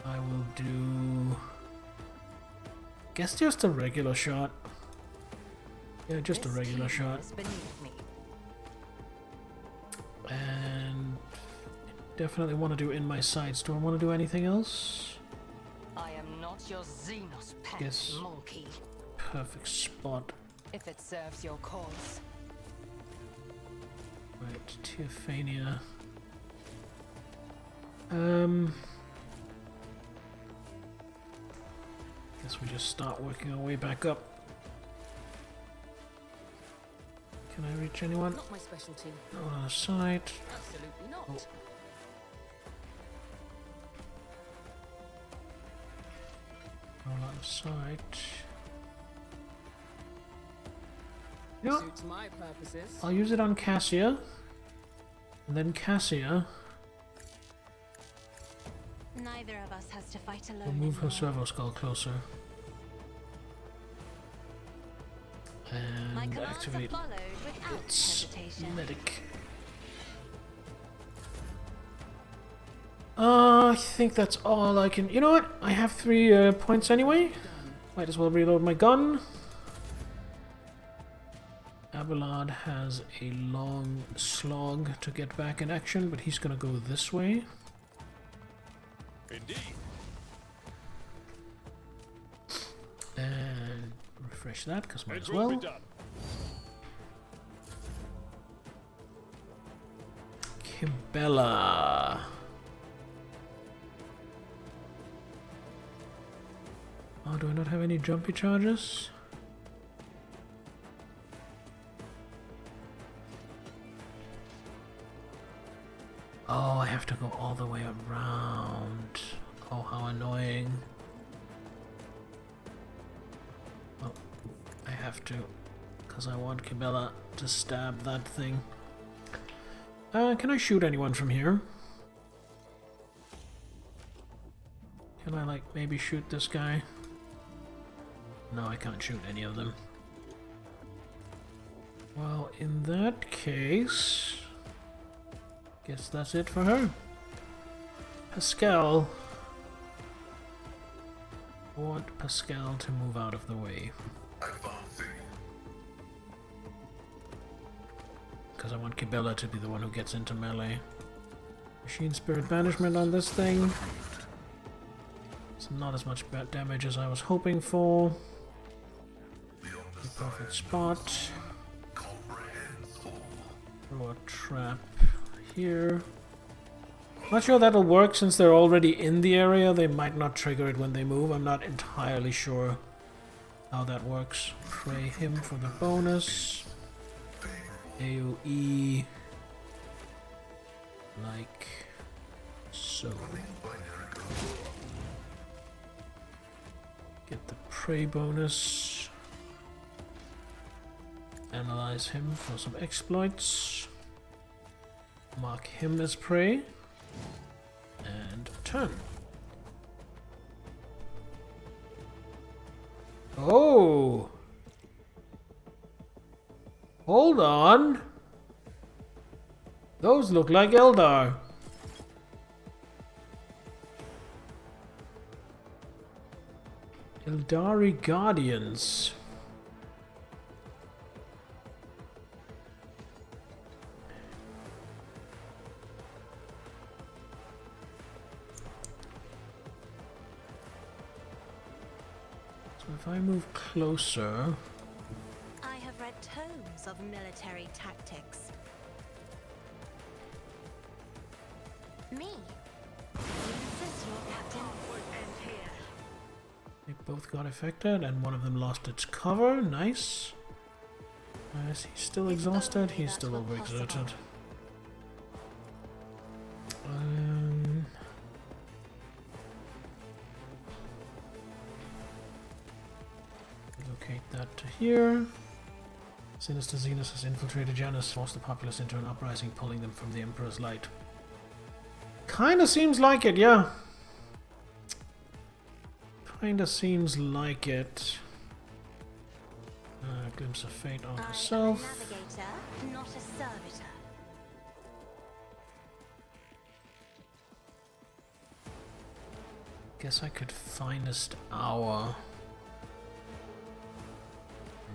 I will do... guess just a regular shot. Yeah, just a regular shot. And definitely want to do in my sights. Do I want to do anything else? I am not your Xenos pet, Yes. monkey. Perfect spot. If it serves your cause. Right, Teophania. Guess we just start working our way back up. Can I reach anyone? Not my specialty. No one on the side. Absolutely not. Oh. No one on the side. Yep. Suits my purposes. I'll use it on Cassia. And then Cassia Neither of us has to fight alone. will move her anymore. servo skull closer. My And commands are activate followed without its hesitation. medic. I think that's all I can... You know what? I have 3 points anyway. Might as well reload my gun. Abelard has a long slog to get back in action, but he's gonna go this way. Indeed. And refresh that, because might as It will be well. done. Kimbella. Oh, do I not have any jumpy charges? Oh, I have to go all the way around. Oh, how annoying. Oh, I have to, because I want Kimbella to stab that thing. Can I shoot anyone from here? Can I, like, maybe shoot this guy? No, I can't shoot any of them. Well, in that case... guess that's it for her. Pascal. I want Pascal to move out of the way. Advancing. Because I want Kibella to be the one who gets into melee. Machine Spirit Banishment on this thing. It's not as much bad damage as I was hoping for. The perfect spot. Throw a trap here. Not sure that'll work since they're already in the area. They might not trigger it when they move. I'm not entirely sure how that works. Pray him for the bonus. AoE like so. Get the prey bonus. Analyze him for some exploits. Mark him as prey. And turn. Oh! Hold on! Those look like Eldar. Eldari Guardians. if I move closer... I have read tomes of military tactics. Me? Insist your captain would end here. They both got affected, and one of them lost its cover. Nice. Is he still exhausted? He's still overexerted. Locate that to here. Sinister Zenus has infiltrated Janus, forced the populace into an uprising, pulling them from the Emperor's light. Kinda seems like it, yeah. Kinda seems like it. Glimpse of fate on herself. I am a navigator, not a servitor. Guess I could finest hour.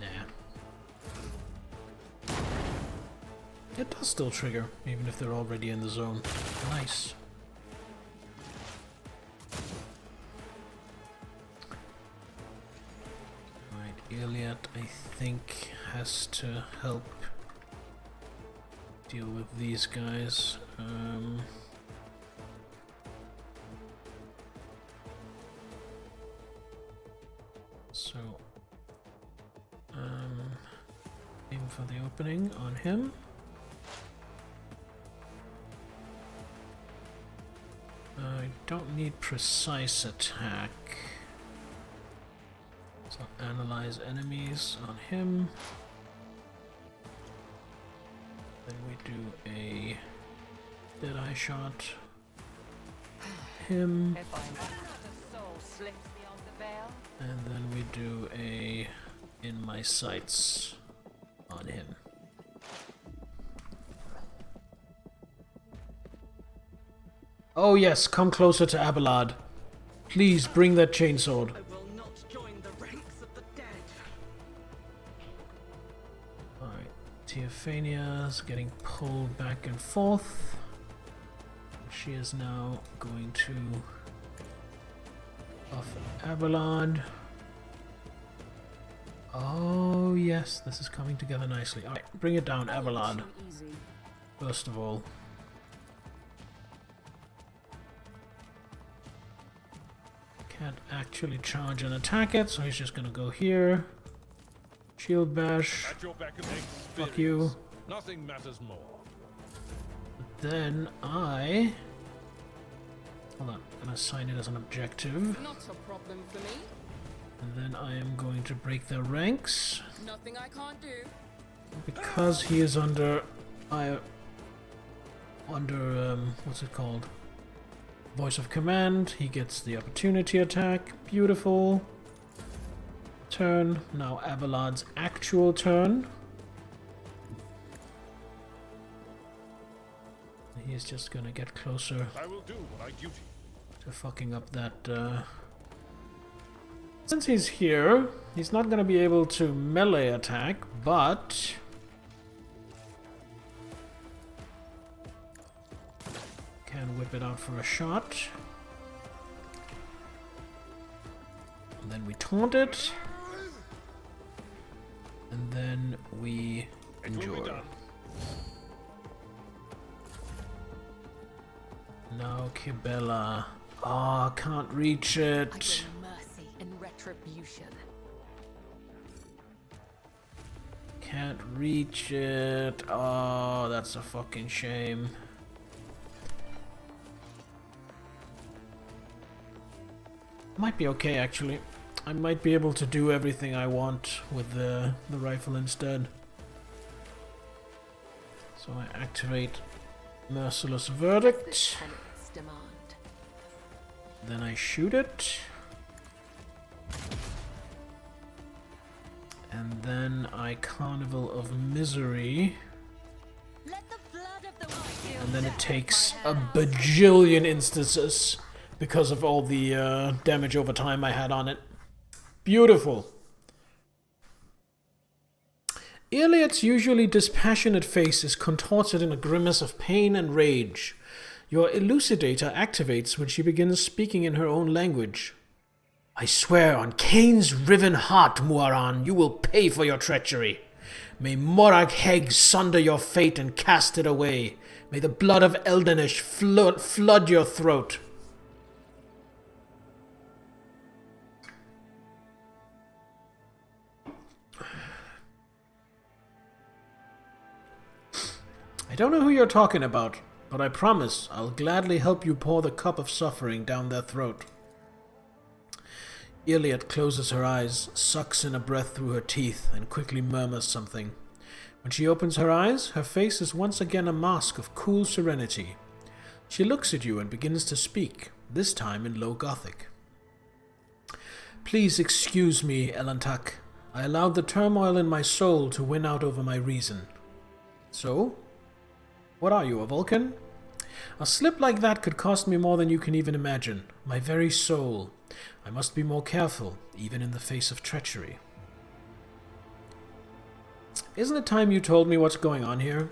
Nah. It does still trigger, even if they're already in the zone. Nice. Iliad, I think, has to help deal with these guys. Aim for the opening on him. I don't need precise attack. So analyze enemies on him. Then we do a Deadeye shot. Him. And then we do a in my sights on him. Oh yes, come closer to Abelard. Please bring that chainsword. Teophania's getting pulled back and forth. She is now going to buff Abelard. Oh yes, this is coming together nicely. Alright, bring it down, Abelard. First of all. Can't actually charge and attack it, so he's just gonna go here. Shield bash. Fuck you. Nothing matters more. Then I... Hold on, I'm gonna assign it as an objective. Not a problem for me. And then I am going to break their ranks. Nothing I can't do. Because he is under... what's it called? Voice of command. He gets the opportunity attack. Beautiful. Turn. Now Abelard's actual turn. He's just gonna get closer. I will do my duty. To fucking up that. Since he's here, he's not gonna be able to melee attack, but can whip it out for a shot. And then we taunt it. And then we endure. Now Kibela. Ah, oh, can't reach it. I bring mercy and retribution. Can't reach it. Oh, that's a fucking shame. Might be okay actually. I might be able to do everything I want with the rifle instead. So I activate Merciless Verdict. Then I shoot it. And then I Carnival of Misery. And then it takes a bajillion instances because of all the damage over time I had on it. Beautiful. Iliad's usually dispassionate face is contorted in a grimace of pain and rage. Your elucidator activates when she begins speaking in her own language. I swear on Cain's riven heart, Muaran, you will pay for your treachery. May Morag Heg sunder your fate and cast it away. May the blood of Eldenish flood your throat. I don't know who you're talking about, but I promise I'll gladly help you pour the cup of suffering down their throat. Iliad closes her eyes, sucks in a breath through her teeth, and quickly murmurs something. When she opens her eyes, her face is once again a mask of cool serenity. She looks at you and begins to speak, this time in Low Gothic. Please excuse me, Elantak. I allowed the turmoil in my soul to win out over my reason. So? What are you, a Vulcan? A slip like that could cost me more than you can even imagine. My very soul. I must be more careful, even in the face of treachery. Isn't it time you told me what's going on here?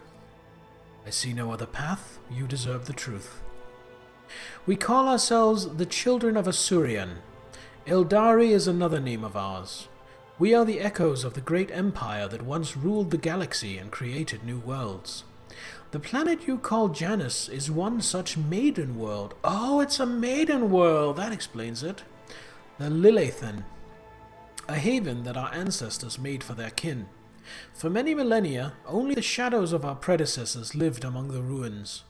I see no other path. You deserve the truth. We call ourselves the Children of Asurian. Eldari is another name of ours. We are the echoes of the great empire that once ruled the galaxy and created new worlds. The planet you call Janus is one such maiden world. Oh, it's a maiden world! That explains it. The Lilithan, a haven that our ancestors made for their kin. For many millennia, only the shadows of our predecessors lived among the ruins,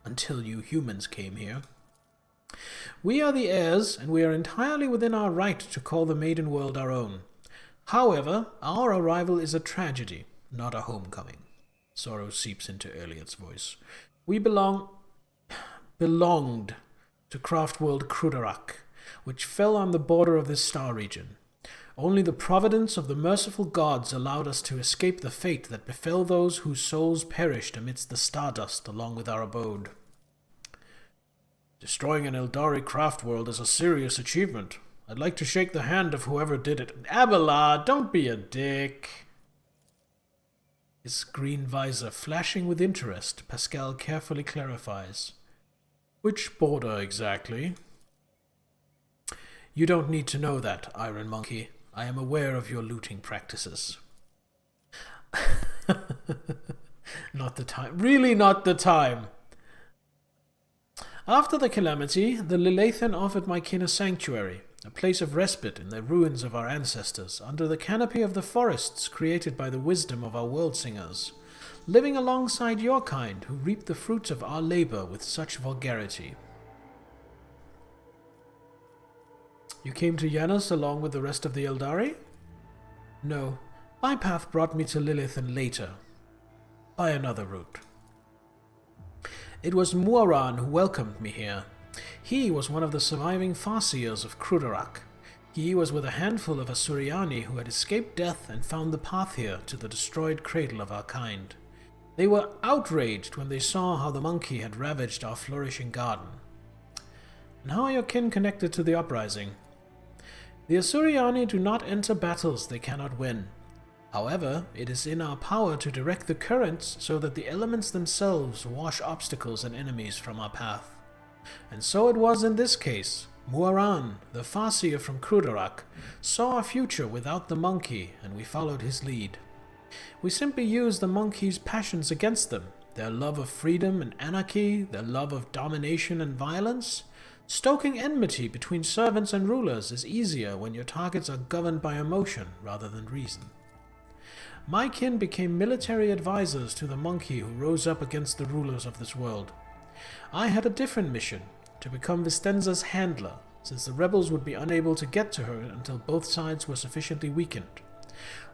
until you humans came here. We are the heirs, and we are entirely within our right to call the maiden world our own. However, our arrival is a tragedy, not a homecoming. Sorrow seeps into Iliad's voice. We belonged to Craftworld Krudarak, which fell on the border of this star region. Only the providence of the merciful gods allowed us to escape the fate that befell those whose souls perished amidst the stardust along with our abode. Destroying an Eldari craft world is a serious achievement. I'd like to shake the hand of whoever did it. Abelard, don't be a dick. His green visor flashing with interest, Pascal carefully clarifies. Which border exactly? You don't need to know that, Iron Monkey. I am aware of your looting practices. Not the time. Really not the time. After the calamity, the Lilithan offered my kin a sanctuary, a place of respite in the ruins of our ancestors, under the canopy of the forests created by the wisdom of our world singers, living alongside your kind who reap the fruits of our labor with such vulgarity. You came to Janus along with the rest of the Eldari? No, my path brought me to Lilithan later, by another route. It was Muaran who welcomed me here. He was one of the surviving Farseers of Krudarak. He was with a handful of Asuriani who had escaped death and found the path here to the destroyed cradle of our kind. They were outraged when they saw how the monkey had ravaged our flourishing garden. And how are your kin connected to the uprising? The Asuriani do not enter battles they cannot win. However, it is in our power to direct the currents so that the elements themselves wash obstacles and enemies from our path. And so it was in this case. Muaran, the Farseer from Krudarak, saw a future without the monkey, and we followed his lead. We simply used the monkey's passions against them, their love of freedom and anarchy, their love of domination and violence. Stoking enmity between servants and rulers is easier when your targets are governed by emotion rather than reason. My kin became military advisors to the monkey who rose up against the rulers of this world. I had a different mission, to become Vistenza's handler, since the rebels would be unable to get to her until both sides were sufficiently weakened.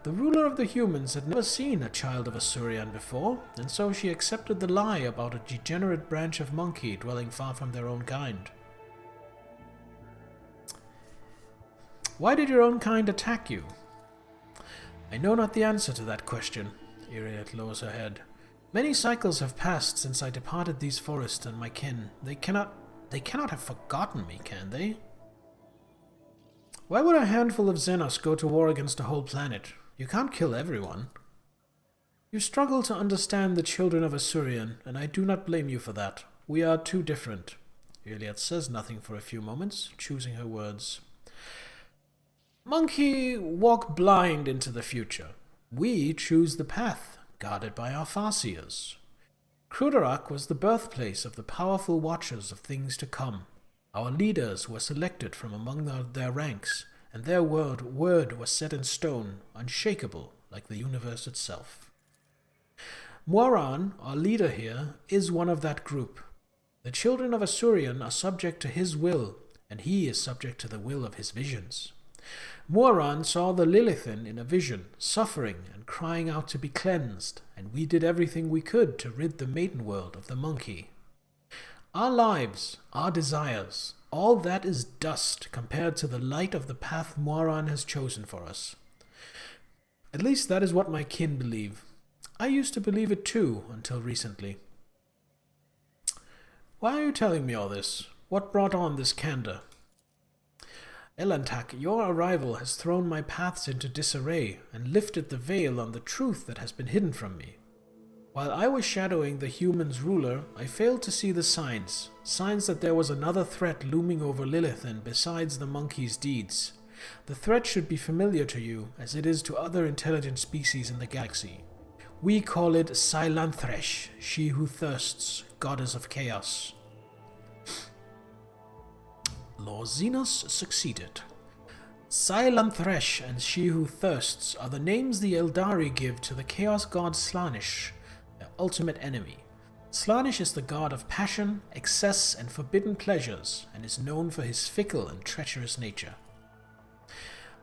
The ruler of the humans had never seen a child of Asurian before, and so she accepted the lie about a degenerate branch of monkey dwelling far from their own kind. Why did your own kind attack you? I know not the answer to that question. Iliad lowers her head. Many cycles have passed since I departed these forests and my kin. They cannot have forgotten me, can they? Why would a handful of Xenos go to war against a whole planet? You can't kill everyone. You struggle to understand the children of Asurian, and I do not blame you for that. We are too different. Iliad says nothing for a few moments, choosing her words. Monkey walk blind into the future. We choose the path, guarded by our Farseers. Cruderak was the birthplace of the powerful watchers of things to come. Our leaders were selected from among their ranks, and their word was set in stone, unshakable, like the universe itself. Moran, our leader here, is one of that group. The children of Asurian are subject to his will, and he is subject to the will of his visions. Moran saw the Lilithan in a vision, suffering and crying out to be cleansed, and we did everything we could to rid the maiden world of the monkey. Our lives, our desires, all that is dust compared to the light of the path Moran has chosen for us. At least that is what my kin believe. I used to believe it too, until recently. Why are you telling me all this? What brought on this candor? Elantak, your arrival has thrown my paths into disarray and lifted the veil on the truth that has been hidden from me. While I was shadowing the human's ruler, I failed to see the signs that there was another threat looming over Lilithan besides the monkey's deeds. The threat should be familiar to you, as it is to other intelligent species in the galaxy. We call it Silanthresh, she who thirsts, goddess of chaos. Lord Xenos succeeded. Silanthresh and she who thirsts are the names the Eldari give to the chaos god Slaanesh, their ultimate enemy. Slaanesh is the god of passion, excess, and forbidden pleasures, and is known for his fickle and treacherous nature.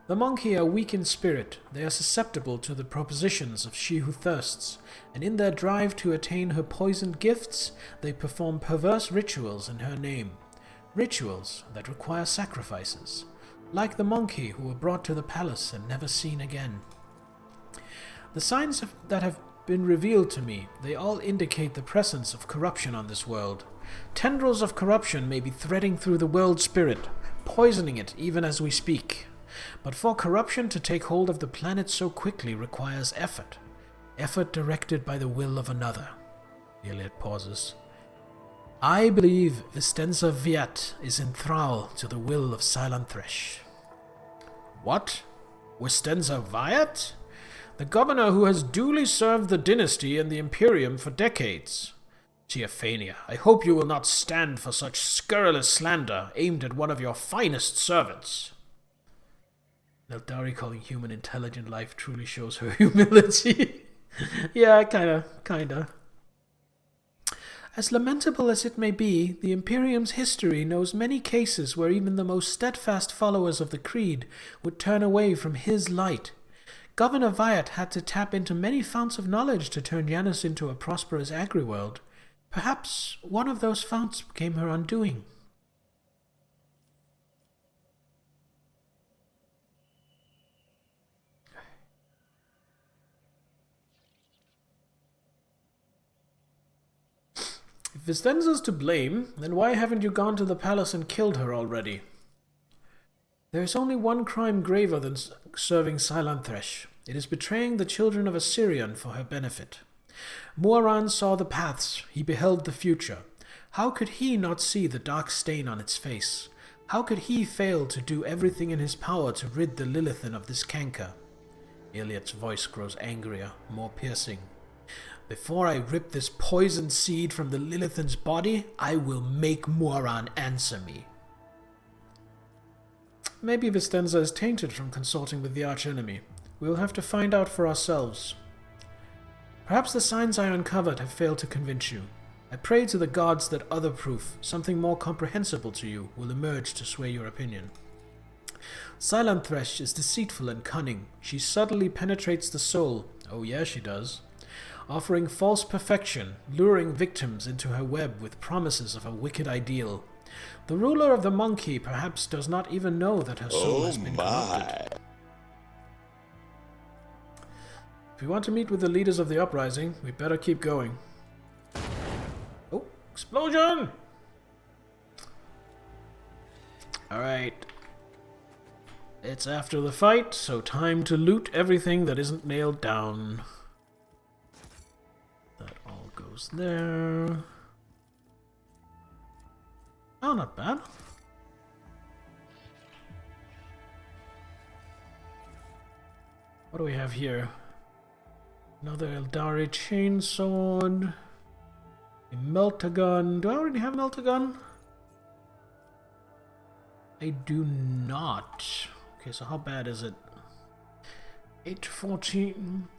The monkey are weak in spirit, they are susceptible to the propositions of she who thirsts, and in their drive to attain her poisoned gifts, they perform perverse rituals in her name. Rituals that require sacrifices, like the monkey who were brought to the palace and never seen again. The signs that have been revealed to me, they all indicate the presence of corruption on this world. Tendrils of corruption may be threading through the world spirit, poisoning it even as we speak. But for corruption to take hold of the planet so quickly requires effort. Effort directed by the will of another. Iliad pauses. I believe Vistenza Viat is in thrall to the will of Silanthresh. What? Vistenza Viat? The governor who has duly served the dynasty and the Imperium for decades. Teophania, I hope you will not stand for such scurrilous slander aimed at one of your finest servants. Eldari calling human intelligent life truly shows her humility. Yeah, kinda. As lamentable as it may be, the Imperium's history knows many cases where even the most steadfast followers of the Creed would turn away from his light. Governor Viat had to tap into many founts of knowledge to turn Janus into a prosperous agri-world. Perhaps one of those founts became her undoing. If Vistenza's to blame, then why haven't you gone to the palace and killed her already? There is only one crime graver than serving Silanthresh. It is betraying the children of Assyrian for her benefit. Muaran saw the paths, he beheld the future. How could he not see the dark stain on its face? How could he fail to do everything in his power to rid the Lilithan of this canker? Iliad's voice grows angrier, more piercing. Before I rip this poisoned seed from the Lilithan's body, I will make Muaran answer me. Maybe Vistenza is tainted from consorting with the archenemy. We will have to find out for ourselves. Perhaps the signs I uncovered have failed to convince you. I pray to the gods that other proof, something more comprehensible to you, will emerge to sway your opinion. Silanthresh is deceitful and cunning. She subtly penetrates the soul. Oh yeah, she does. Offering false perfection, luring victims into her web with promises of a wicked ideal. The ruler of the monkey perhaps does not even know that her soul has been corrupted. If we want to meet with the leaders of the uprising, we better keep going. Oh, explosion! Alright. It's after the fight, so time to loot everything that isn't nailed down. That all goes there. Oh, not bad. What do we have here? Another Eldari chainsword. A Meltagun. Do I already have Meltagun? I do not. Okay, so how bad is it? 8 to 14.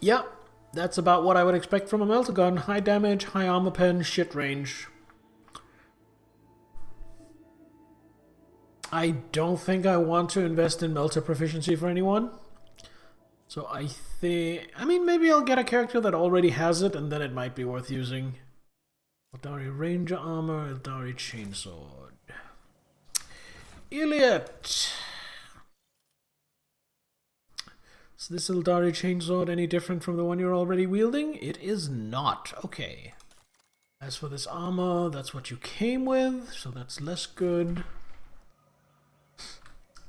Yeah, that's about what I would expect from a Meltagun. High damage, high armor pen, shit range. I don't think I want to invest in Melta proficiency for anyone. So I think... I mean, maybe I'll get a character that already has it, and then it might be worth using. Eldari Ranger Armor, Eldari Chainsword. Iliot! Is this Eldari Chainsword any different from the one you're already wielding? It is not. Okay. As for this armor, that's what you came with, so that's less good.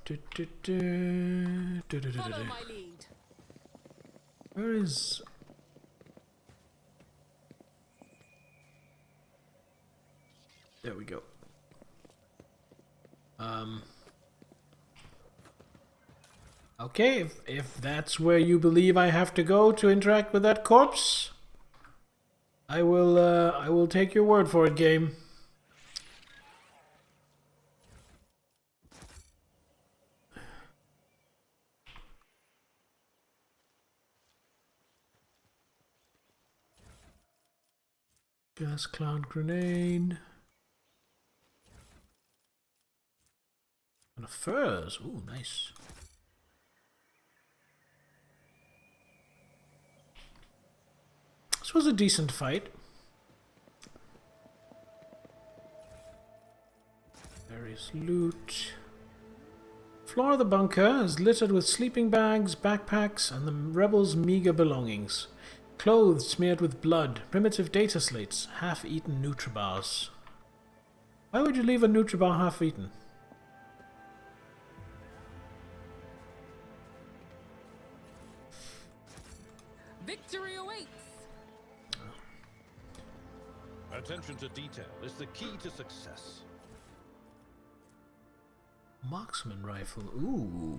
Follow my lead. Where is... There we go. Okay, if that's where you believe I have to go to interact with that corpse, I will take your word for it, game. Gas cloud grenade. And a furs. Ooh, nice. This was a decent fight. Various loot. Floor of the bunker is littered with sleeping bags, backpacks, and the rebels' meager belongings. Clothes smeared with blood, primitive data slates, half-eaten Nutribars. Why would you leave a Nutribar half-eaten? Victory awaits! Attention to detail is the key to success. Marksman rifle, ooh.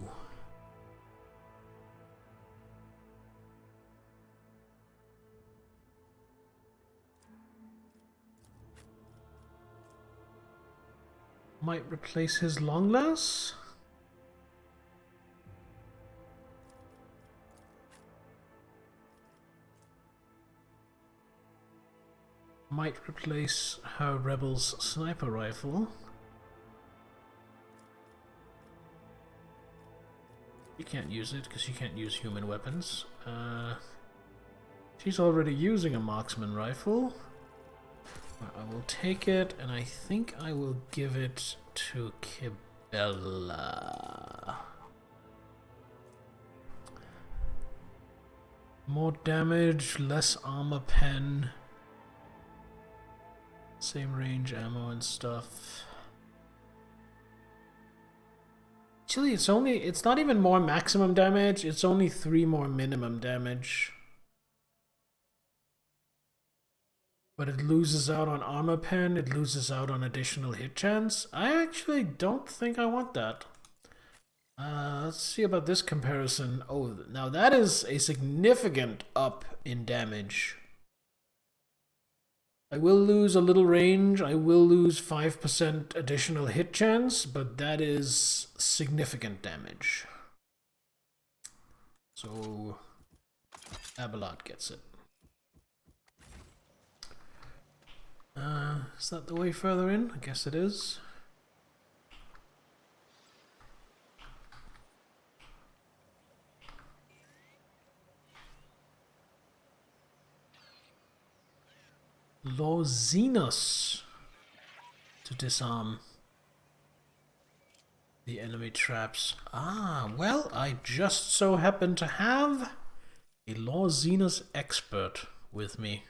Might replace his longless? Might replace her rebel's sniper rifle. You can't use it because you can't use human weapons. She's already using a marksman rifle. I will take it, and I think I will give it to Kibella. More damage, less armor pen. Same range ammo and stuff. Actually, it's not even more maximum damage, it's only 3 more minimum damage. But it loses out on armor pen, it loses out on additional hit chance. I actually don't think I want that. Let's see about this comparison. Oh, now that is a significant up in damage. I will lose a little range, I will lose 5% additional hit chance, but that is significant damage. So, Abelard gets it. Is that the way further in? I guess it is. Lorzinus to disarm the enemy traps. Ah, well, I just so happen to have a Lorzinus expert with me.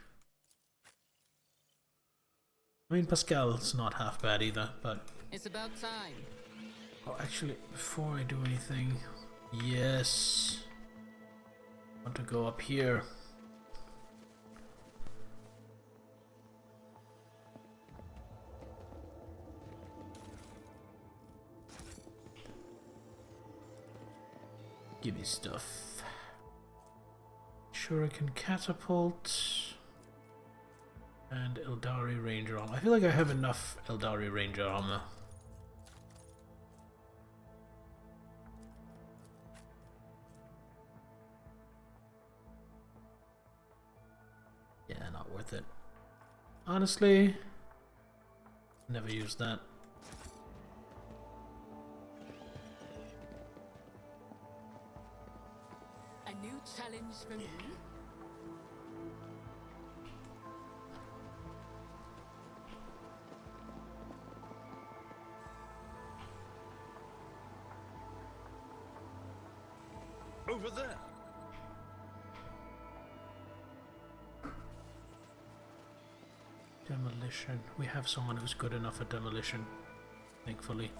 I mean, Pascal's not half bad either, but... It's about time. Oh, actually, before I do anything... Yes... I want to go up here. heavy stuff. Shuriken catapult. And Eldari Ranger armor. I feel like I have enough Eldari Ranger armor. Yeah, not worth it. Honestly, never used that. A new challenge for me? Over there. Demolition. We have someone who's good enough at demolition, thankfully.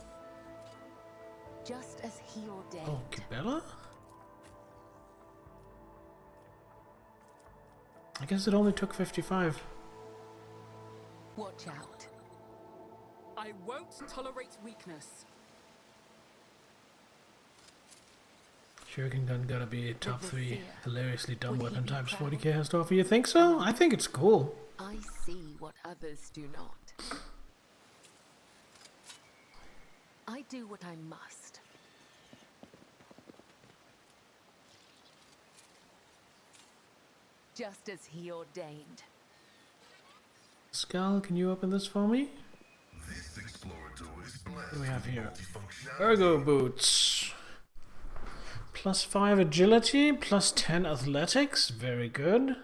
Just as he ordained. Oh, Kibella? I guess it only took 55. Watch out. I won't tolerate weakness. Shuriken gun gotta be top 3 Vizier. hilariously dumb Would he weapon be types proud? 40k has to offer. You think so? I think it's cool. I see what others do not. I do what I must. Just as he ordained. Skull, can you open this for me? This explorer door is blessed What do we have with here? multifunctionality. Ergo boots. +5 agility, +10 athletics. Very good.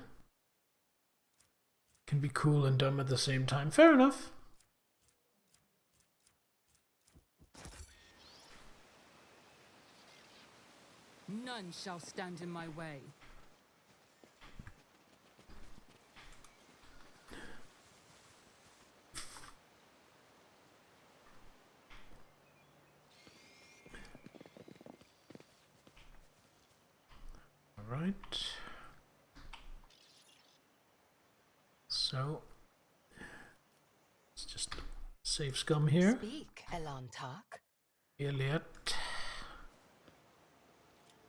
Can be cool and dumb at the same time. Fair enough. None shall stand in my way. Alright. So, let's just save scum here. Speak, Elantark. Iliad.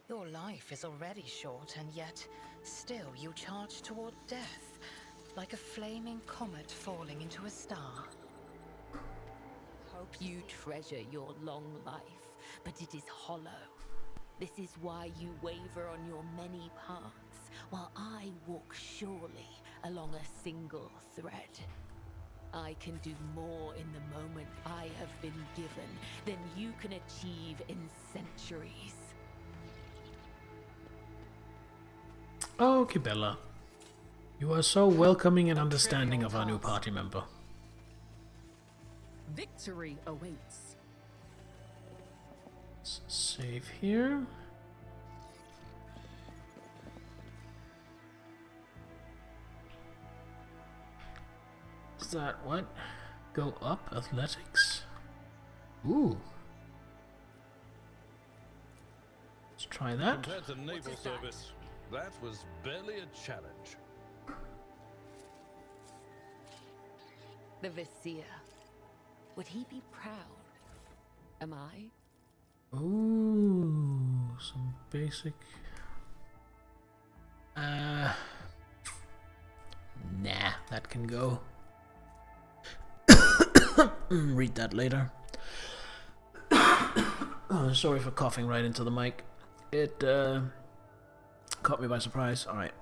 Your life is already short, and yet still you charge toward death, like a flaming comet falling into a star. Hope you treasure your long life, but it is hollow. This is why you waver on your many paths, while I walk surely along a single thread. I can do more in the moment I have been given than you can achieve in centuries. Oh, Kibella. You are so welcoming and understanding of our new party member. Victory awaits. Let's save here. Is that what? Go up athletics? Ooh. Let's try that. Compared to naval service, that was barely a challenge. The Vizier. Would he be proud? Am I? Ooh, some basic. Nah, that can go. Read that later. Oh, sorry for coughing right into the mic. It caught me by surprise. All right.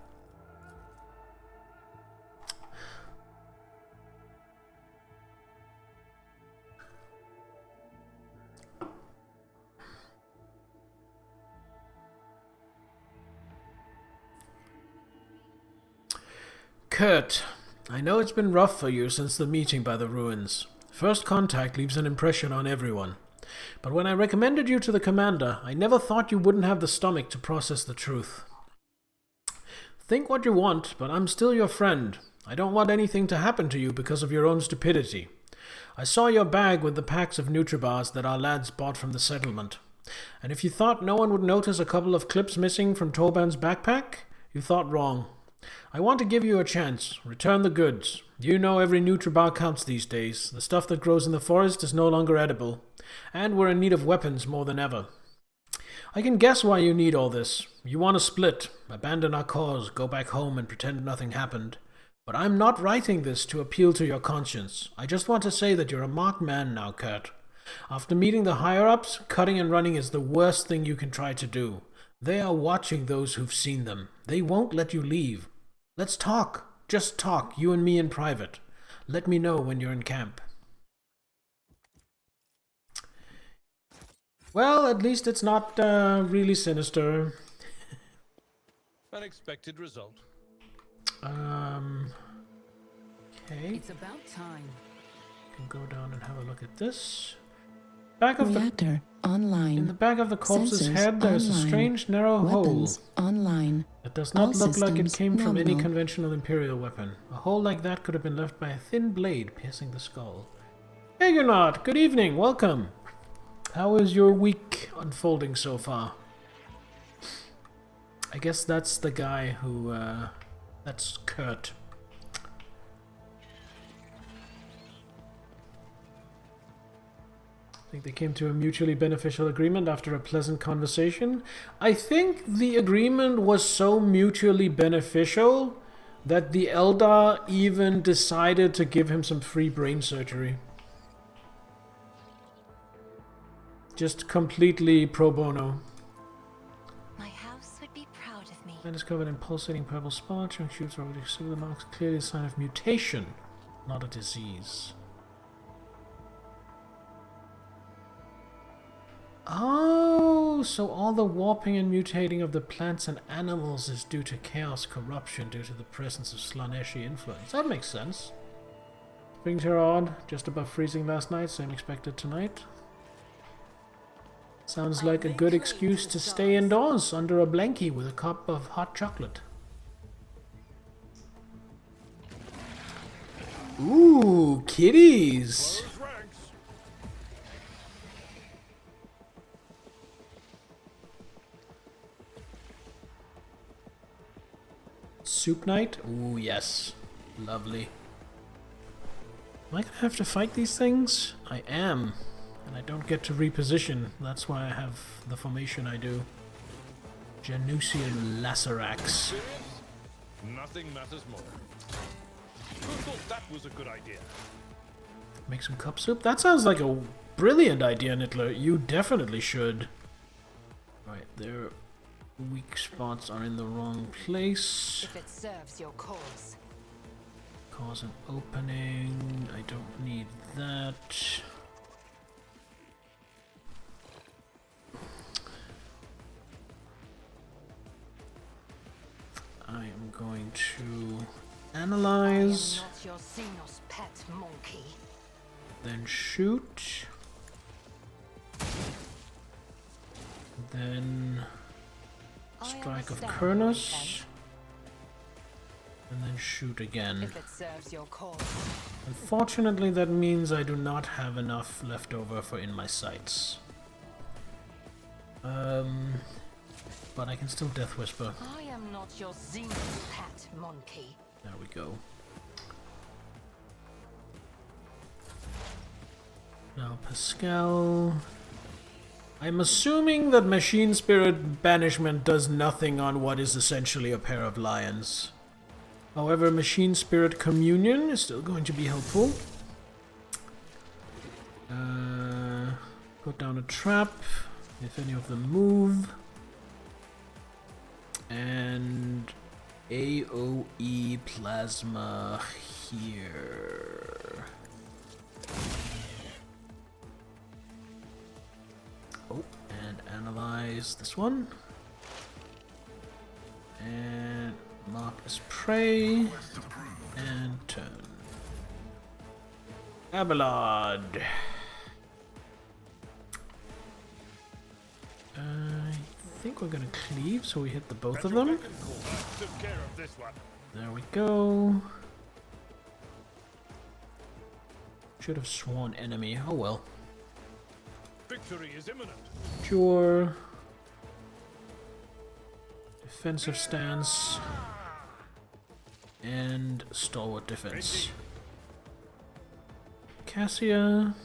Kurt, I know it's been rough for you since the meeting by the ruins. First contact leaves an impression on everyone. But when I recommended you to the commander, I never thought you wouldn't have the stomach to process the truth. Think what you want, but I'm still your friend. I don't want anything to happen to you because of your own stupidity. I saw your bag with the packs of Nutribars that our lads bought from the settlement. And if you thought no one would notice a couple of clips missing from Torban's backpack, you thought wrong. I want to give you a chance. Return the goods. You know every Nutribar counts these days. The stuff that grows in the forest is no longer edible. And we're in need of weapons more than ever. I can guess why you need all this. You want to split, abandon our cause, go back home and pretend nothing happened. But I'm not writing this to appeal to your conscience. I just want to say that you're a marked man now, Kurt. After meeting the higher-ups, cutting and running is the worst thing you can try to do. They are watching those who've seen them. They won't let you leave. Let's talk. Just talk, you and me in private. Let me know when you're in camp. Well, at least it's not really sinister. Unexpected result. Okay. It's about time. Can go down and have a look at this. Back of Reactor online. In the back of the corpse's Sensors head, there is a online. strange narrow Weapons hole. online. It does not All look like it systems came from any nominal. conventional Imperial weapon. A hole like that could have been left by a thin blade piercing the skull. Hey, you're not. Good evening. Welcome. How is your week unfolding so far? I guess that's the guy who, that's Kurt. I think they came to a mutually beneficial agreement after a pleasant conversation. I think the agreement was so mutually beneficial that the Eldar even decided to give him some free brain surgery. Just completely pro bono. My house would be proud of me. Land is covered in pulsating purple spots. Young shoots are already similar marks, clearly a sign of mutation, not a disease. Oh, so all the warping and mutating of the plants and animals is due to chaos corruption due to the presence of Slaneshi influence. That makes sense. Things are odd, just above freezing last night, same expected tonight. Sounds like a good excuse to stay indoors under a blankie with a cup of hot chocolate. Ooh, kitties! Soup night? Ooh, yes. Lovely. Am I gonna have to fight these things? I am. And I don't get to reposition. That's why I have the formation I do. Janusian Lacerax. Nothing matters more. Who thought that was a good idea? Make some cup soup? That sounds like a brilliant idea, Nittler. You definitely should. Right, their weak spots are in the wrong place. If it serves your cause. Cause an opening. I don't need that. I am going to analyze. I am not your Xenos pet monkey. Then shoot. Then strike of Kurnus. And then shoot again. If it serves your cause. Unfortunately, that means I do not have enough left over for in my sights. But I can still Death Whisper. I am not your Xenos pet monkey. There we go. Now Pascal. I'm assuming that Machine Spirit Banishment does nothing on what is essentially a pair of lions. However, Machine Spirit Communion is still going to be helpful. Put down a trap if any of them move. And AOE Plasma here. Oh, and analyze this one. And mark as prey. And turn. Abelard. I think we're gonna cleave, so we hit the both of them. Took care of this one. There we go. Should have sworn enemy. Oh well. Victory is imminent. Cure. Defensive stance. And stalwart defense. Cassia.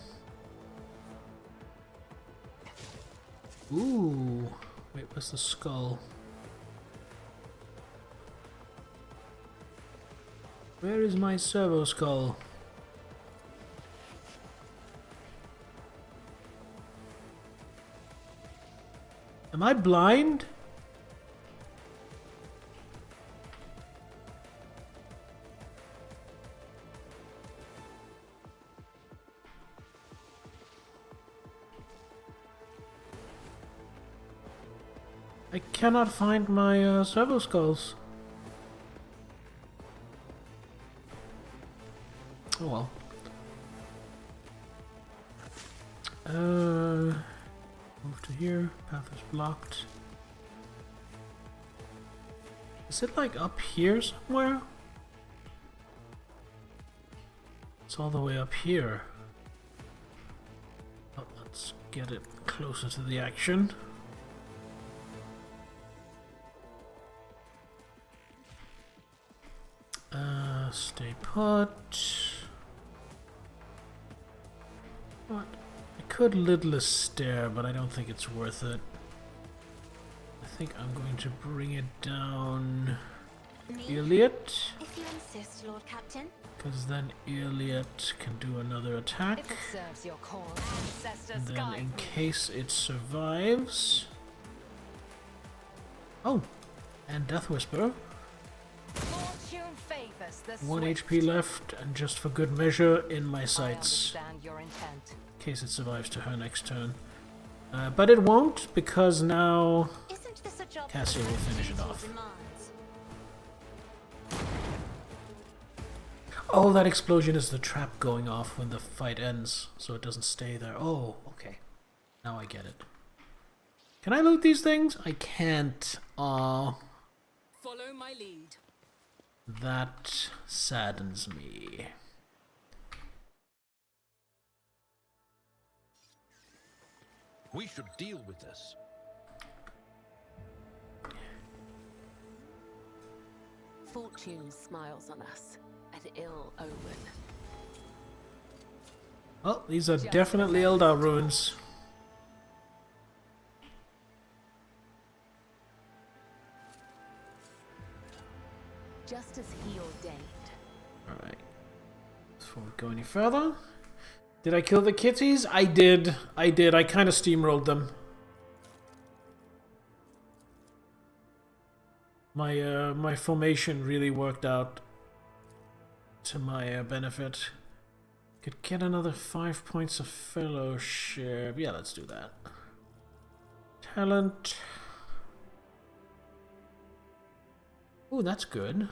Ooh. Wait, where's the skull? Where is my servo skull? Am I blind? I cannot find my servo skulls. Oh well. Move to here. Path is blocked. Is it like up here somewhere? It's all the way up here. Oh, let's get it closer to the action. Stay put. What? I could lidless stare, but I don't think it's worth it. I think I'm going to bring it down. Elliot. If you insist, Lord Captain. Because then Elliot can do another attack. If it serves your cause, And then in case it survives. Oh, and Death Whisper. Fortune favors the 1 swift. HP left, and just for good measure, in my I sights. understand your intent. In case it survives to her next turn. But it won't, because now Isn't this a job Cassia will finish it off. demands? Oh, that explosion is the trap going off when the fight ends, so it doesn't stay there. Oh, okay. Now I get it. Can I loot these things? I can't. Aw, Follow my lead. that saddens me. We should deal with this. Fortune smiles on us. An ill omen. Well, these are definitely Eldar ruins. Just as he ordained. Alright. Before we go any further. Did I kill the kitties? I did. I kind of steamrolled them. My formation really worked out to my benefit. Could get another 5 points of fellowship. Yeah, let's do that. Talent. Ooh, that's good.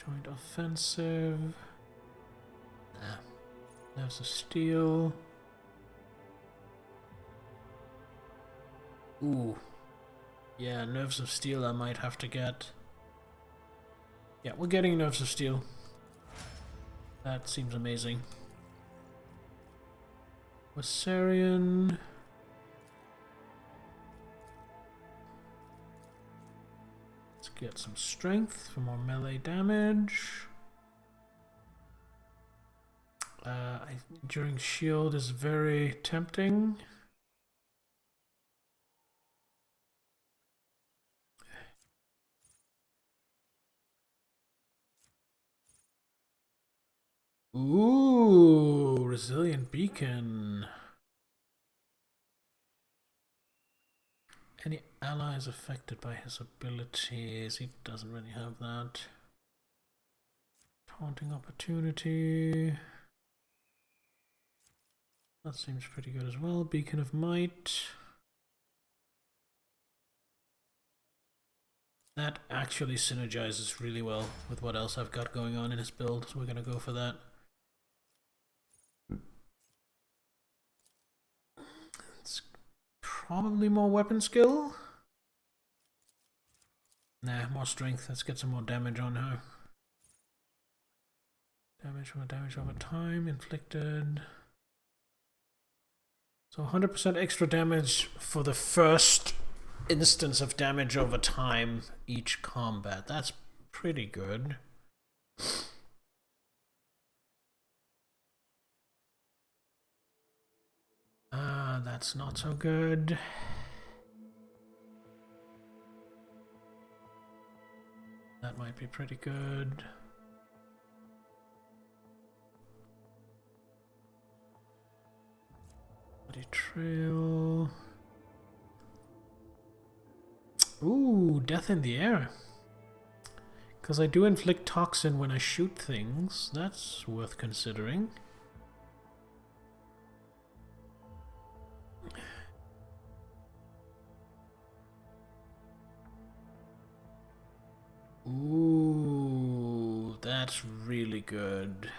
Joint offensive. Nah. Nerves of steel. Ooh. Yeah, nerves of steel I might have to get. Yeah, we're getting nerves of steel. That seems amazing. Wassarian. Let's get some strength for more melee damage. During shield is very tempting. Ooh, resilient beacon. Any allies affected by his abilities? He doesn't really have that. Taunting opportunity. That seems pretty good as well. Beacon of Might. That actually synergizes really well with what else I've got going on in his build, so we're gonna go for that. It's probably more weapon skill. Nah, more strength. Let's get some more damage on her. Damage over time inflicted. So 100% extra damage for the first instance of damage over time each combat. That's pretty good. That's not so good. That might be pretty good. Bloody trail. Ooh, death in the air. Because I do inflict toxin when I shoot things. That's worth considering. Ooh, that's really good.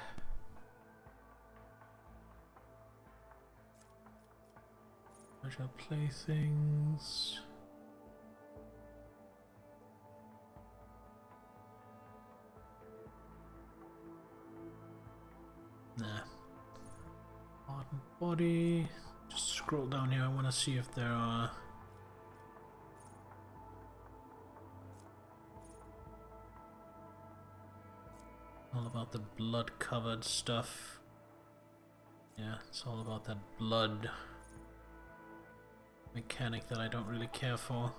Magical playthings. Nah. Heart and body. Just scroll down here. I want to see if there are. All about the blood-covered stuff. Yeah, it's all about that blood mechanic that I don't really care for.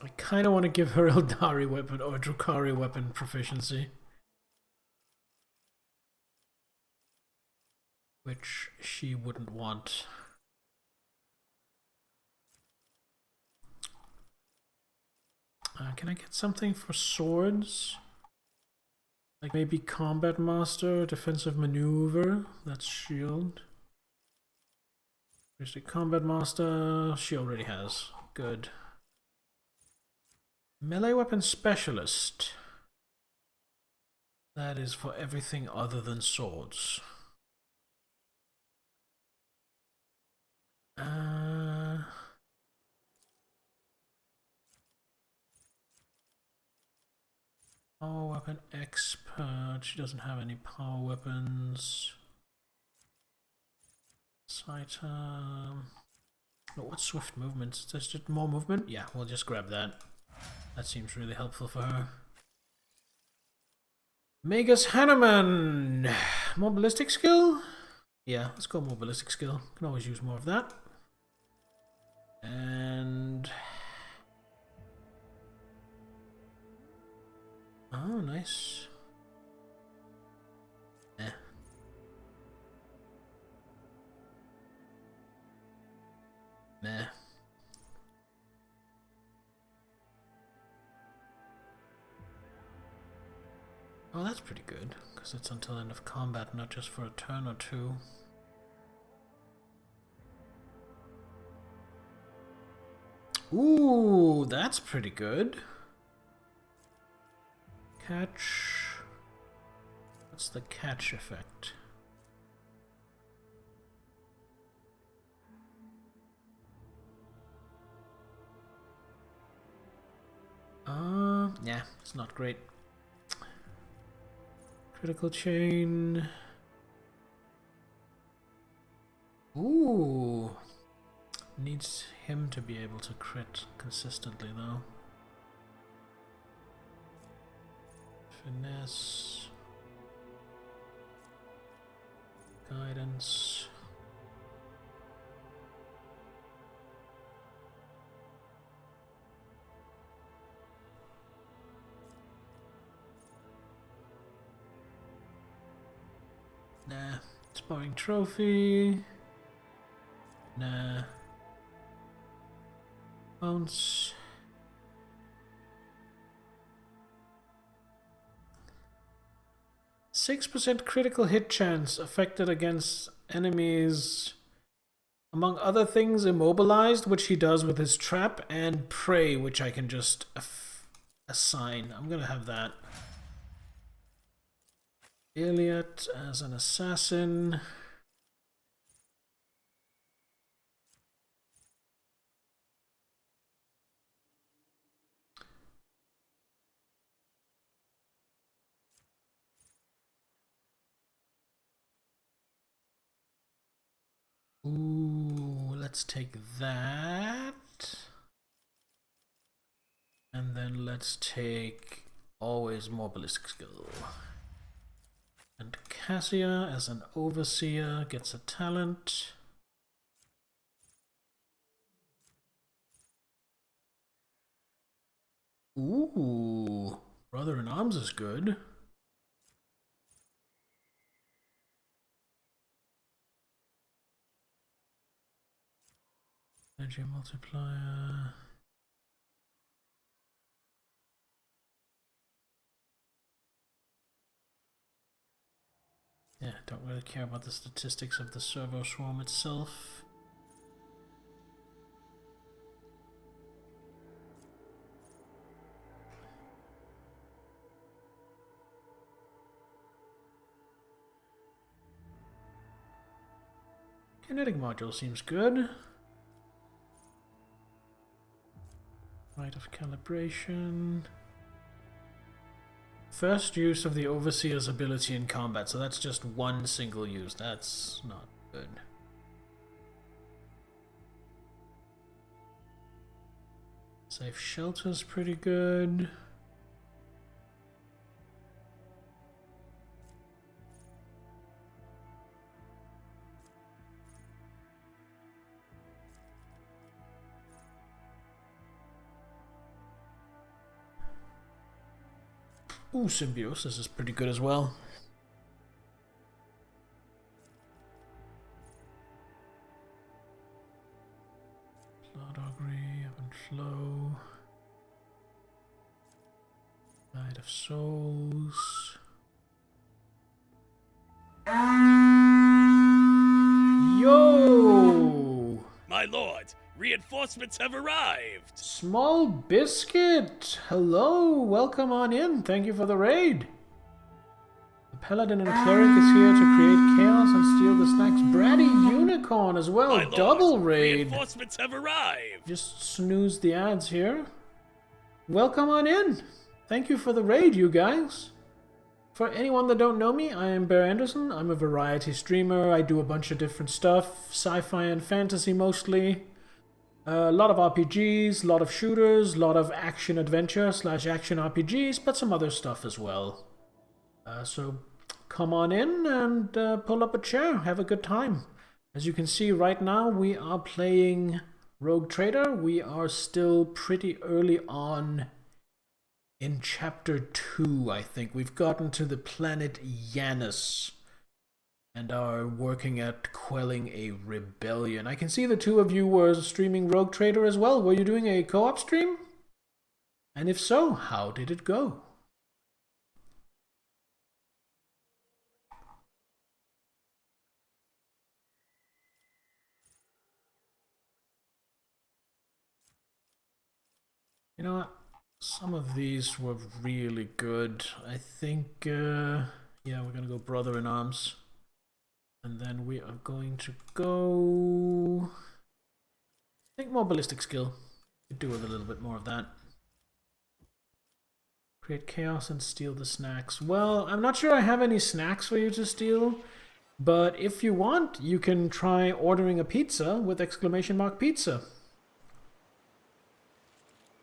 I kind of want to give her Eldari weapon or Drukhari weapon proficiency. Which she wouldn't want. Can I get something for swords? Like maybe Combat Master, Defensive Maneuver, that's shield. Where's the Combat Master? She already has. Good. Melee Weapon Specialist. That is for everything other than swords. Power Weapon Expert. She doesn't have any power weapons. Sight. Oh, what's swift movement? Is this just more movement? Yeah, we'll just grab that. That seems really helpful for her. Magus Hanuman. More ballistic skill? Yeah, let's go more ballistic skill. Can always use more of that. And oh, nice. Eh. Meh. Oh, that's pretty good, because it's until end of combat, not just for a turn or two. Ooh, that's pretty good. Catch. What's the catch effect? Yeah, it's not great. Critical chain. Ooh. Needs him to be able to crit consistently though. Finesse. Guidance. Nah. Sparring trophy. Nah. Bounce. %6 critical hit chance affected against enemies, among other things, immobilized, which he does with his trap, and prey, which I can just assign. I'm gonna have that. Iliad as an assassin. let's take that. And then let's take always more ballistic skill. And Cassia as an overseer gets a talent. Ooh, Brother-in-Arms is good. Energy multiplier. Yeah, don't really care about the statistics of the servo swarm itself. Kinetic module seems good. Right of calibration. First use of the Overseer's ability in combat, so that's just one single use. That's not good. Safe shelter's pretty good. Ooh, Symbiosis is pretty good as well. Blood Augury, Ebb and Flow. Light of Souls. Yo! My lord, reinforcements have arrived! Small Biscuit! Hello, welcome on in. Thank you for the raid. The Paladin and Cleric is here to create chaos and steal the snacks. Bratty Unicorn as well. My lord, double raid. Reinforcements have arrived! Just snooze the ads here. Welcome on in. Thank you for the raid, you guys. For anyone that don't know me, I am Bear Anderson. I'm a variety streamer. I do a bunch of different stuff. Sci-fi and fantasy mostly. A lot of RPGs, a lot of shooters, a lot of action-adventure / action RPGs, but some other stuff as well. So come on in and pull up a chair. Have a good time. As you can see right now, we are playing Rogue Trader. We are still pretty early on in Chapter 2, I think. We've gotten to the planet Janus and are working at quelling a rebellion. I can see the two of you were streaming Rogue Trader as well. Were you doing a co-op stream? And if so, how did it go? You know what? Some of these were really good. I think, yeah, we're gonna go Brother-in-Arms. And then we are going to go... I think more ballistic skill. Could do with a little bit more of that. Create chaos and steal the snacks. Well, I'm not sure I have any snacks for you to steal. But if you want, you can try ordering a pizza with !pizza.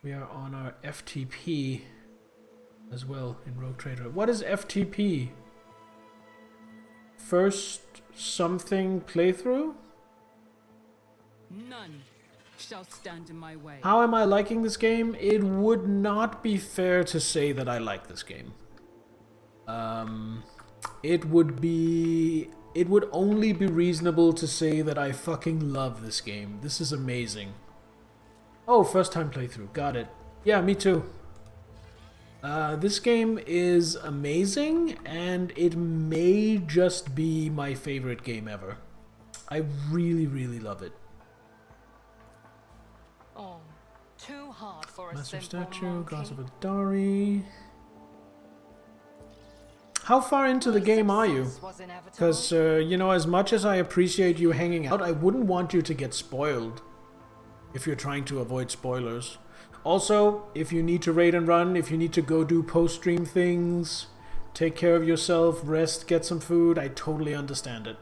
We are on our FTP as well in Rogue Trader. What is FTP? First something playthrough? None shall stand in my way. How am I liking this game? It would not be fair to say that I like this game. It would only be reasonable to say that I fucking love this game. This is amazing. Oh, first time playthrough. Got it. Yeah, me too. This game is amazing, and it may just be my favorite game ever. I really, really love it. Oh, too hard for a Master simple Statue, monkey. Gods of Adari. How far into the game are you? Because, you know, as much as I appreciate you hanging out, I wouldn't want you to get spoiled. If you're trying to avoid spoilers. Also, if you need to raid and run, if you need to go do post-stream things, take care of yourself, rest, get some food, I totally understand it.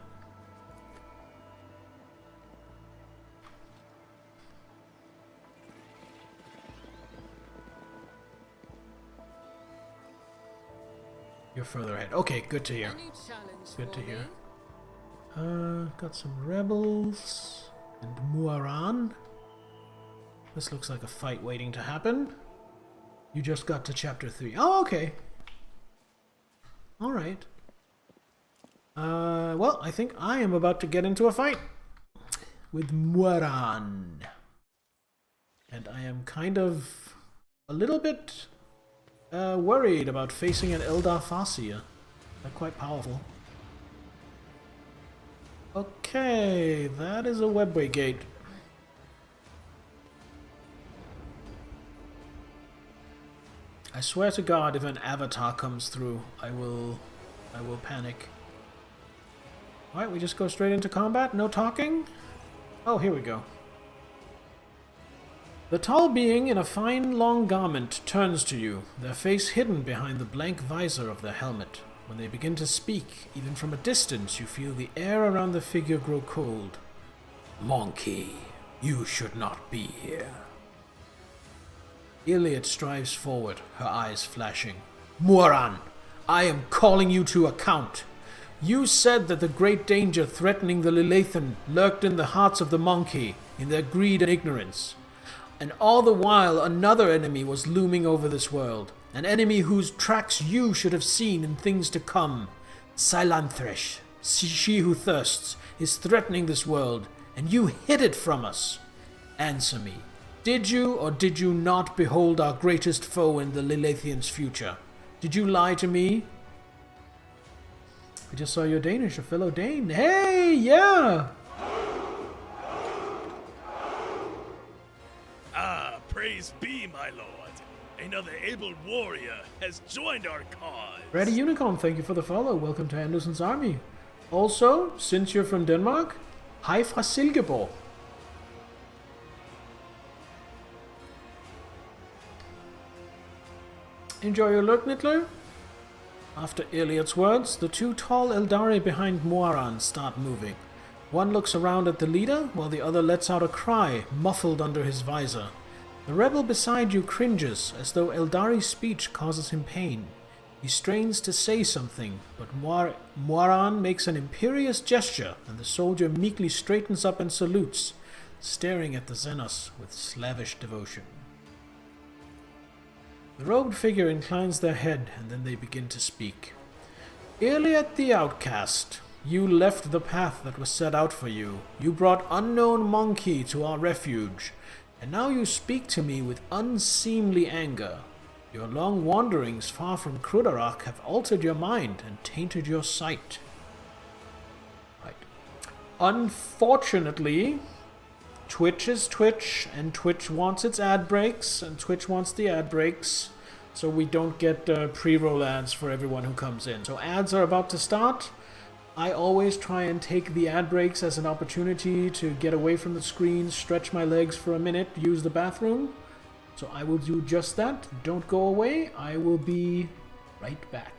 You're further ahead. Okay, good to hear. Any challenge Good for to me? hear. Got some rebels and Muaran. This looks like a fight waiting to happen. You just got to chapter 3. Oh, okay. Alright. Well, I think I am about to get into a fight with Muaran. And I am kind of a little bit worried about facing an Eldar Farseer. They're quite powerful. Okay, that is a webway gate. I swear to God, if an avatar comes through, I will panic. Alright, we just go straight into combat? No talking? Oh, here we go. The tall being in a fine long garment turns to you, their face hidden behind the blank visor of their helmet. When they begin to speak, even from a distance, you feel the air around the figure grow cold. Monkey, you should not be here. Iliad strives forward, her eyes flashing. Muaran, I am calling you to account. You said that the great danger threatening the Lilathan lurked in the hearts of the monkey, in their greed and ignorance. And all the while another enemy was looming over this world, an enemy whose tracks you should have seen in things to come. Silanthresh, she who thirsts, is threatening this world, and you hid it from us. Answer me. Did you or did you not behold our greatest foe in the Lilathians' future? Did you lie to me? I just saw you're Danish, a fellow Dane. Hey, yeah! Ah, praise be, my lord. Another able warrior has joined our cause. Ready Unicorn, thank you for the follow. Welcome to Anderson's army. Also, since you're from Denmark, hej fra Silkeborg. Enjoy your look, Nittler. After Iliad's words, the two tall Eldari behind Muaran start moving. One looks around at the leader, while the other lets out a cry, muffled under his visor. The rebel beside you cringes, as though Eldari's speech causes him pain. He strains to say something, but Muaran makes an imperious gesture, and the soldier meekly straightens up and salutes, staring at the Xenos with slavish devotion. The robed figure inclines their head, and then they begin to speak. Iliad the Outcast, you left the path that was set out for you. You brought unknown monkey to our refuge, and now you speak to me with unseemly anger. Your long wanderings far from Krudarak have altered your mind and tainted your sight. Right. Unfortunately, Twitch is Twitch, and Twitch wants its ad breaks, and Twitch wants the ad breaks, so we don't get pre-roll ads for everyone who comes in. So ads are about to start. I always try and take the ad breaks as an opportunity to get away from the screen, stretch my legs for a minute, use the bathroom. So I will do just that. Don't go away. I will be right back.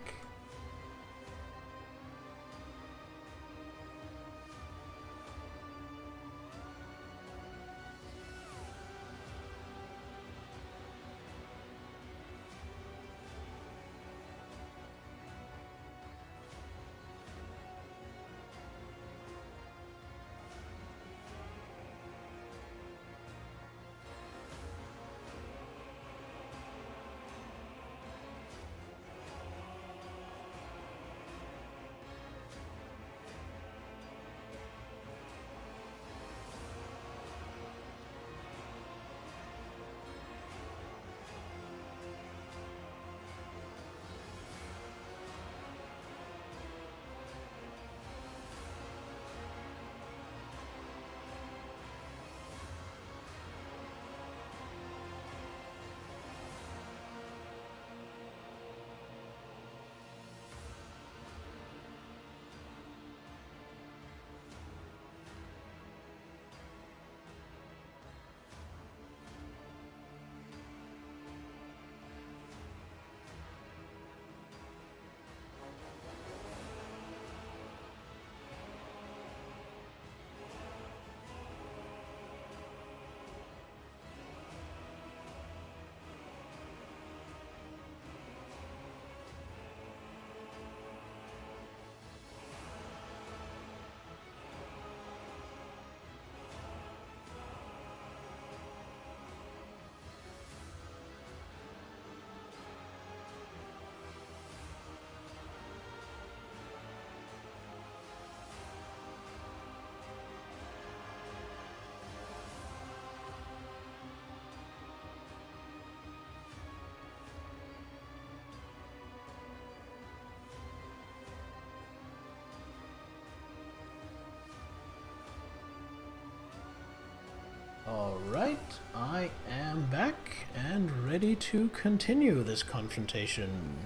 Alright, I am back and ready to continue this confrontation.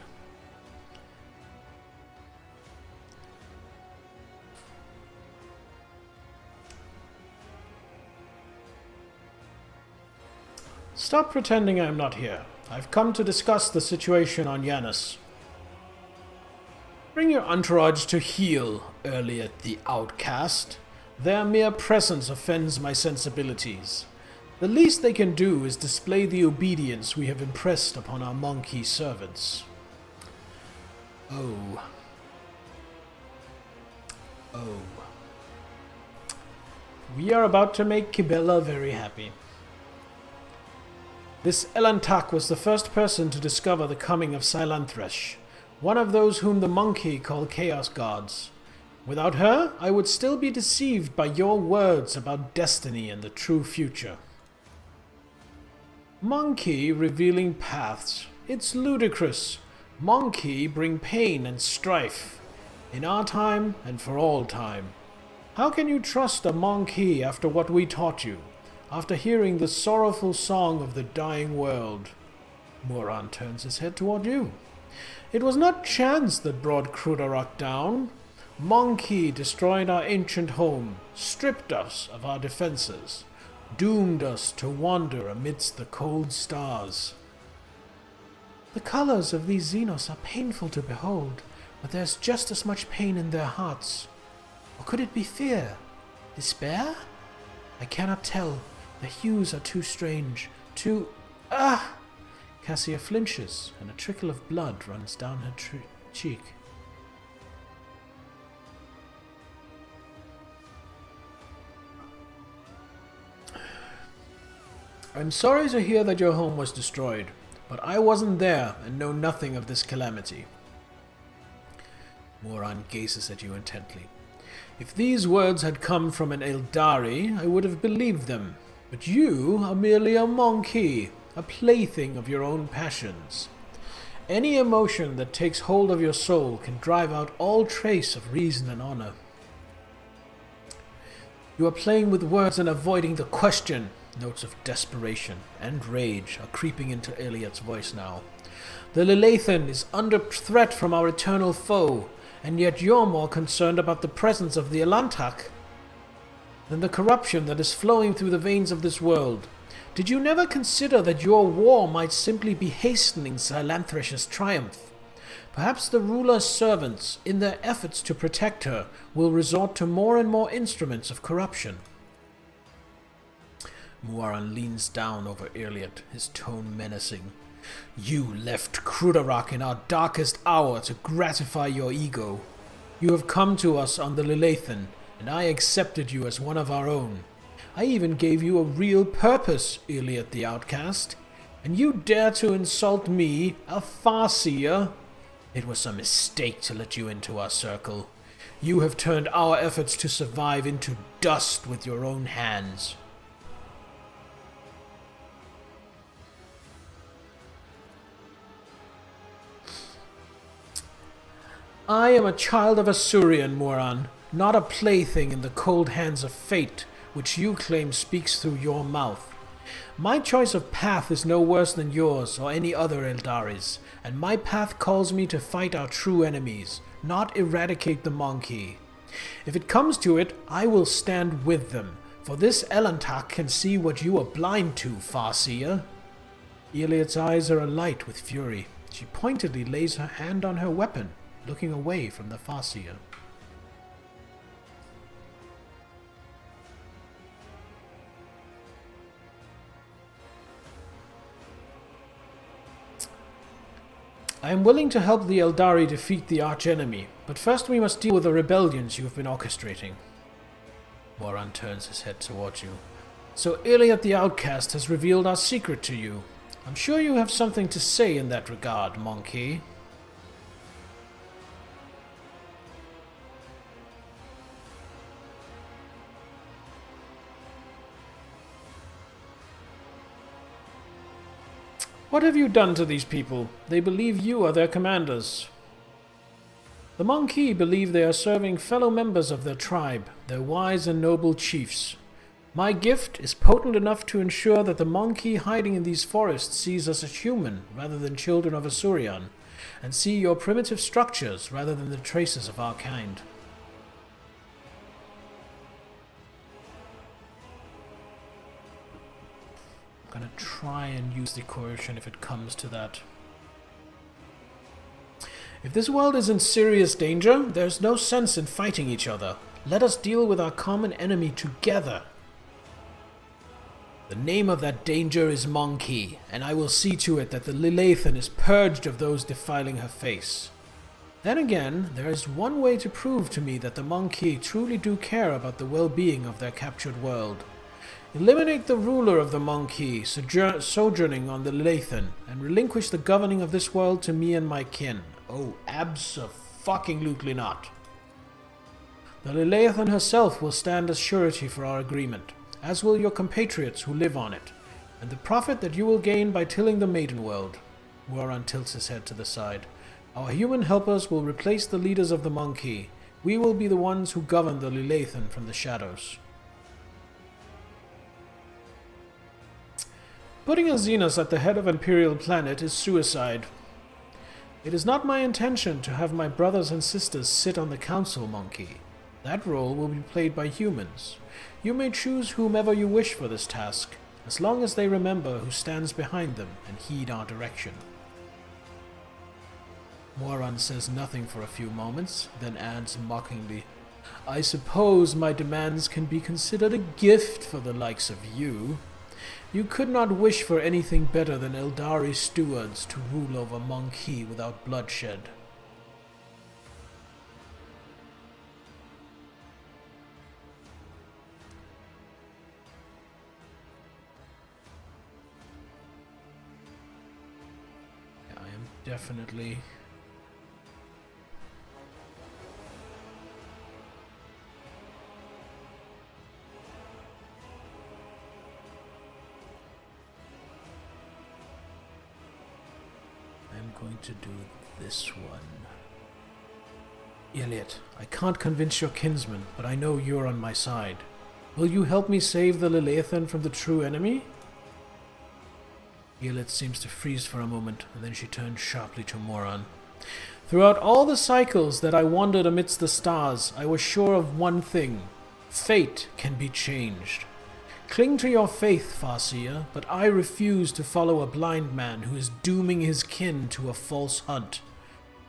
Stop pretending I'm not here. I've come to discuss the situation on Yanis. Bring your entourage to heel, Elliot the Outcast. Their mere presence offends my sensibilities. The least they can do is display the obedience we have impressed upon our monkey servants. Oh. We are about to make Kibella very happy. This Elantak was the first person to discover the coming of Silanthresh, one of those whom the monkey call Chaos Gods. Without her, I would still be deceived by your words about destiny and the true future. Monkey revealing paths. It's ludicrous. Monkey bring pain and strife. In our time and for all time. How can you trust a monkey after what we taught you? After hearing the sorrowful song of the dying world? Moran turns his head toward you. It was not chance that brought Krudarok down. Monkey destroyed our ancient home, stripped us of our defenses, doomed us to wander amidst the cold stars. The colors of these Xenos are painful to behold, but there's just as much pain in their hearts. Or could it be fear? Despair? I cannot tell. The hues are too strange, too... Cassia flinches, and a trickle of blood runs down her cheek. I'm sorry to hear that your home was destroyed, but I wasn't there and know nothing of this calamity. Moran gazes at you intently. If these words had come from an Eldari, I would have believed them. But you are merely a monkey, a plaything of your own passions. Any emotion that takes hold of your soul can drive out all trace of reason and honor. You are playing with words and avoiding the question. Notes of desperation and rage are creeping into Elliot's voice now. The Lilithan is under threat from our eternal foe, and yet you're more concerned about the presence of the Elantak than the corruption that is flowing through the veins of this world. Did you never consider that your war might simply be hastening Silanthresh's triumph? Perhaps the ruler's servants, in their efforts to protect her, will resort to more and more instruments of corruption. Muaran leans down over Elliot, his tone menacing. You left Krudarok in our darkest hour to gratify your ego. You have come to us on the Lilithan, and I accepted you as one of our own. I even gave you a real purpose, Elliot the Outcast. And you dare to insult me, a Farseer? It was a mistake to let you into our circle. You have turned our efforts to survive into dust with your own hands. I am a child of Asurian, Moran, not a plaything in the cold hands of fate, which you claim speaks through your mouth. My choice of path is no worse than yours or any other Eldari's, and my path calls me to fight our true enemies, not eradicate the monkey. If it comes to it, I will stand with them, for this Elantak can see what you are blind to, Farseer. Elliot's eyes are alight with fury. She pointedly lays her hand on her weapon, looking away from the Farseer. I am willing to help the Eldari defeat the archenemy, but first we must deal with the rebellions you have been orchestrating. Moran turns his head towards you. So Elliot the Outcast has revealed our secret to you. I'm sure you have something to say in that regard, monkey. What have you done to these people? They believe you are their commanders. The Monkey believe they are serving fellow members of their tribe, their wise and noble chiefs. My gift is potent enough to ensure that the monkey hiding in these forests sees us as human rather than children of Asurion, and see your primitive structures rather than the traces of our kind. I'm gonna try and use the coercion if it comes to that. If this world is in serious danger, there's no sense in fighting each other. Let us deal with our common enemy together. The name of that danger is Monkey, and I will see to it that the Lilithan is purged of those defiling her face. Then again, there is one way to prove to me that the Monkey truly do care about the well-being of their captured world. Eliminate the ruler of the Monkey sojourning on the Lilithan, and relinquish the governing of this world to me and my kin. Oh, abso-fucking-lutely not. The Lilithan herself will stand as surety for our agreement, as will your compatriots who live on it, and the profit that you will gain by tilling the Maiden World. Warren tilts his head to the side. Our human helpers will replace the leaders of the Monkey. We will be the ones who govern the Lilithan from the shadows. Putting a Xenos at the head of an Imperial planet is suicide. It is not my intention to have my brothers and sisters sit on the Council, Monkey. That role will be played by humans. You may choose whomever you wish for this task, as long as they remember who stands behind them and heed our direction. Moran says nothing for a few moments, then adds mockingly, I suppose my demands can be considered a gift for the likes of you. You could not wish for anything better than Eldari stewards to rule over Monkey without bloodshed. I am definitely... going to do this one. Iliad, I can't convince your kinsman, but I know you're on my side. Will you help me save the Lilithan from the true enemy? Iliad seems to freeze for a moment, and then she turns sharply to Moran. Throughout all the cycles that I wandered amidst the stars, I was sure of one thing. Fate can be changed. Cling to your faith, Farseer, but I refuse to follow a blind man who is dooming his kin to a false hunt.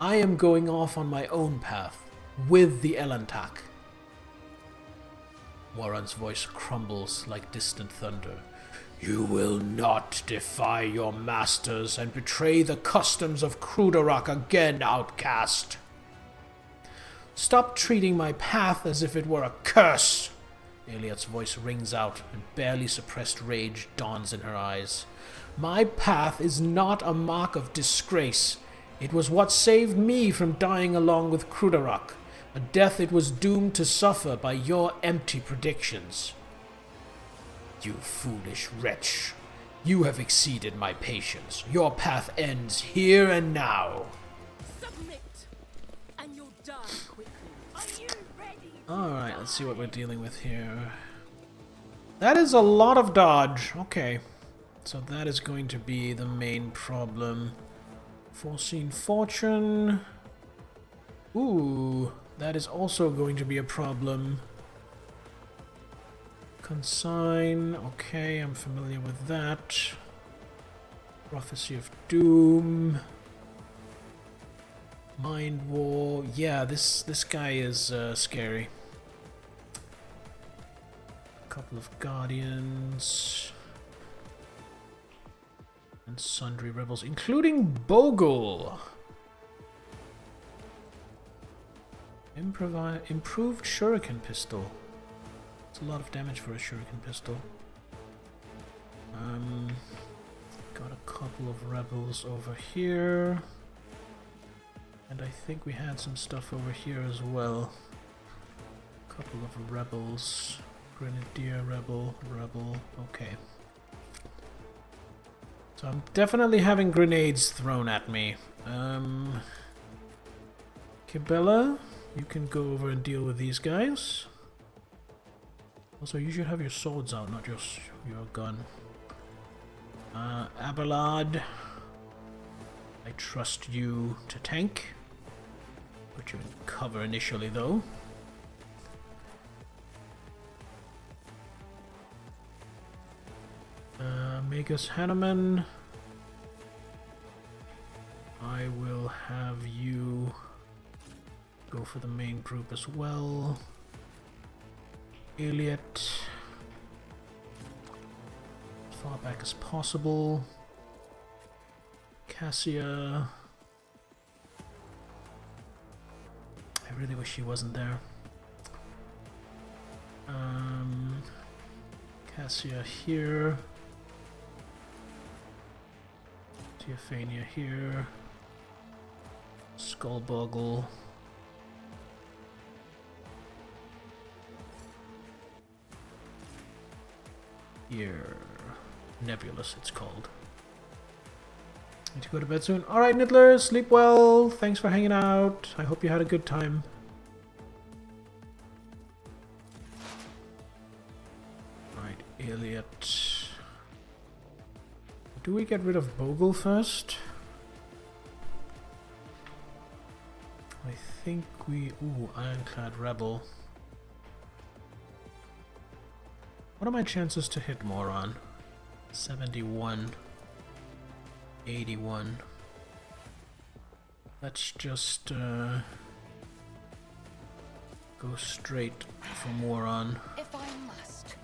I am going off on my own path, with the Elantak. Warren's voice crumbles like distant thunder. You will not defy your masters and betray the customs of Krudarak again, outcast. Stop treating my path as if it were a curse. Iliad's voice rings out, and barely suppressed rage dawns in her eyes. My path is not a mark of disgrace. It was what saved me from dying along with Krudarak, a death it was doomed to suffer by your empty predictions. You foolish wretch. You have exceeded my patience. Your path ends here and now. Submit, and you'll die quickly. Are you ready? Alright, let's see what we're dealing with here. That is a lot of dodge. Okay. So that is going to be the main problem. Foreseen fortune. Ooh, that is also going to be a problem. Consign. Okay, I'm familiar with that. Prophecy of Doom. Mind War. Yeah, this guy is scary. Couple of Guardians. And sundry rebels, including Bogle. Improved Shuriken Pistol. It's a lot of damage for a Shuriken Pistol. Got a couple of rebels over here. And I think we had some stuff over here as well. Couple of rebels. Grenadier, rebel. Okay. So I'm definitely having grenades thrown at me. Kibella, you can go over and deal with these guys. Also, you should have your swords out, not just your gun. Abelard, I trust you to tank. Put you in cover initially, though. Magus Hanneman, I will have you go for the main group as well. Elliot, as far back as possible. Cassia, I really wish she wasn't there. Cassia here. Theophania here. Skullboggle. Here. Nebulous, it's called. Need to go to bed soon. Alright, Niddler, sleep well. Thanks for hanging out. I hope you had a good time. Alright, Elliot. Do we get rid of Bogle first? I think we... Ooh, Ironclad Rebel. What are my chances to hit more on? 71. 81. Let's just go straight for Moron. If I must.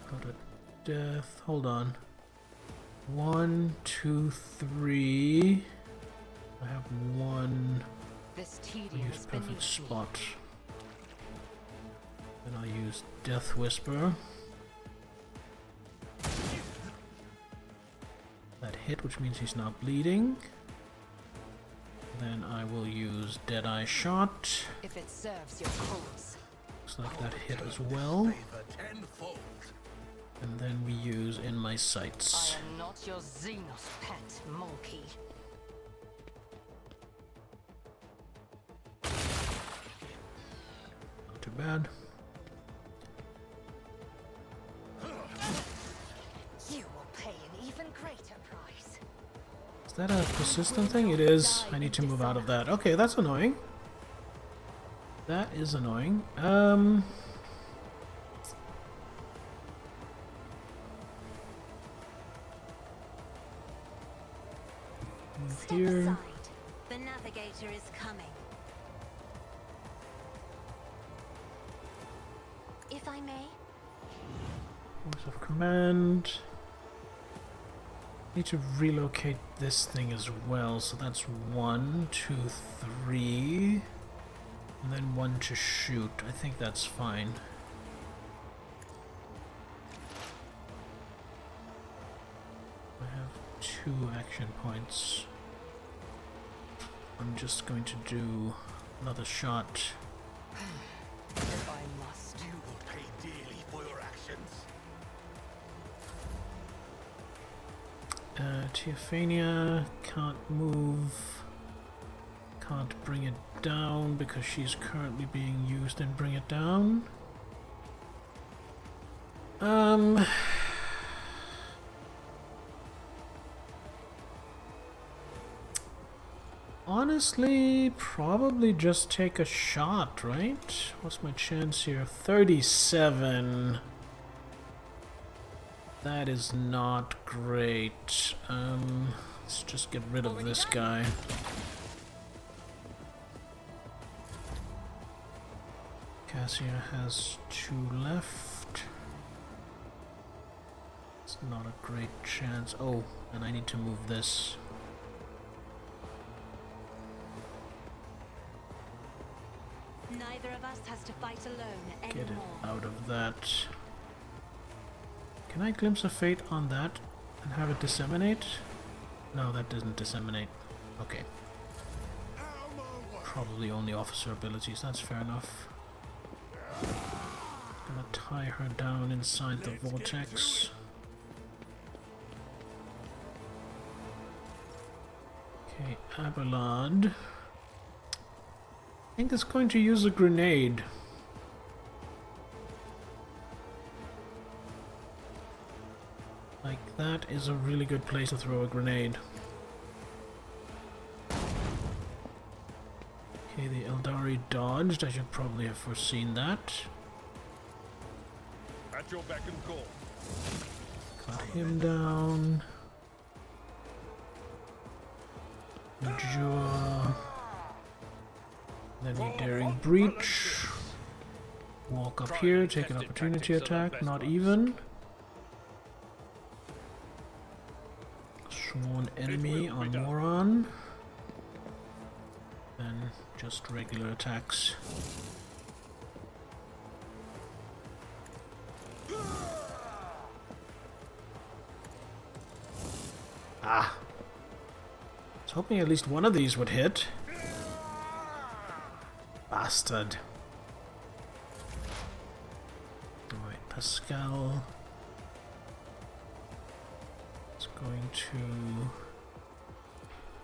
Go to death. Hold on. 1, 2, 3. I have one. This I'll tedium use is perfect beneath spot. Then I'll use Death Whisper. That hit, which means he's not bleeding. Then I will use Deadeye Shot. if it serves your cause. Looks like that hit as well. And then we use In My Sights. I am not your Xenos pet, monkey. Not too bad. You will pay an even greater price. Is that a persistent thing? It is. I need to move out of that. Okay, that's annoying. That is annoying. Move Step here. aside. The navigator is coming. If I may. Force of command. Need to relocate this thing as well, so that's 1, 2, 3. And then 1 to shoot. I think that's fine. I have 2 action points. I'm just going to do another shot. If I must. You will pay dearly for your actions. Teophania can't move. Can't bring it down because she's currently being used in Bring It Down. Honestly, probably just take a shot, right? What's my chance here? 37. That is not great. Let's just get rid of this guy. Cassia has 2 left. It's not a great chance. Oh, and I need to move this. Neither of us has to fight alone Get it anymore. out of that. Can I glimpse a fate on that and have it disseminate? No, that doesn't disseminate. Okay. Probably only officer abilities, that's fair enough. Gonna tie her down inside the vortex. Okay, Abelard. think it's going to use a grenade. Like, that is a really good place to throw a grenade. Okay, the Eldari dodged. I should probably have foreseen that. At your beck and call. Cut him down. Jaw. Then we daring breach. Walk up here, take an opportunity attack, not even. Sworn enemy on Moron. Then just regular attacks. Ah. I was hoping at least one of these would hit. Bastard. Alright, Pascal is going to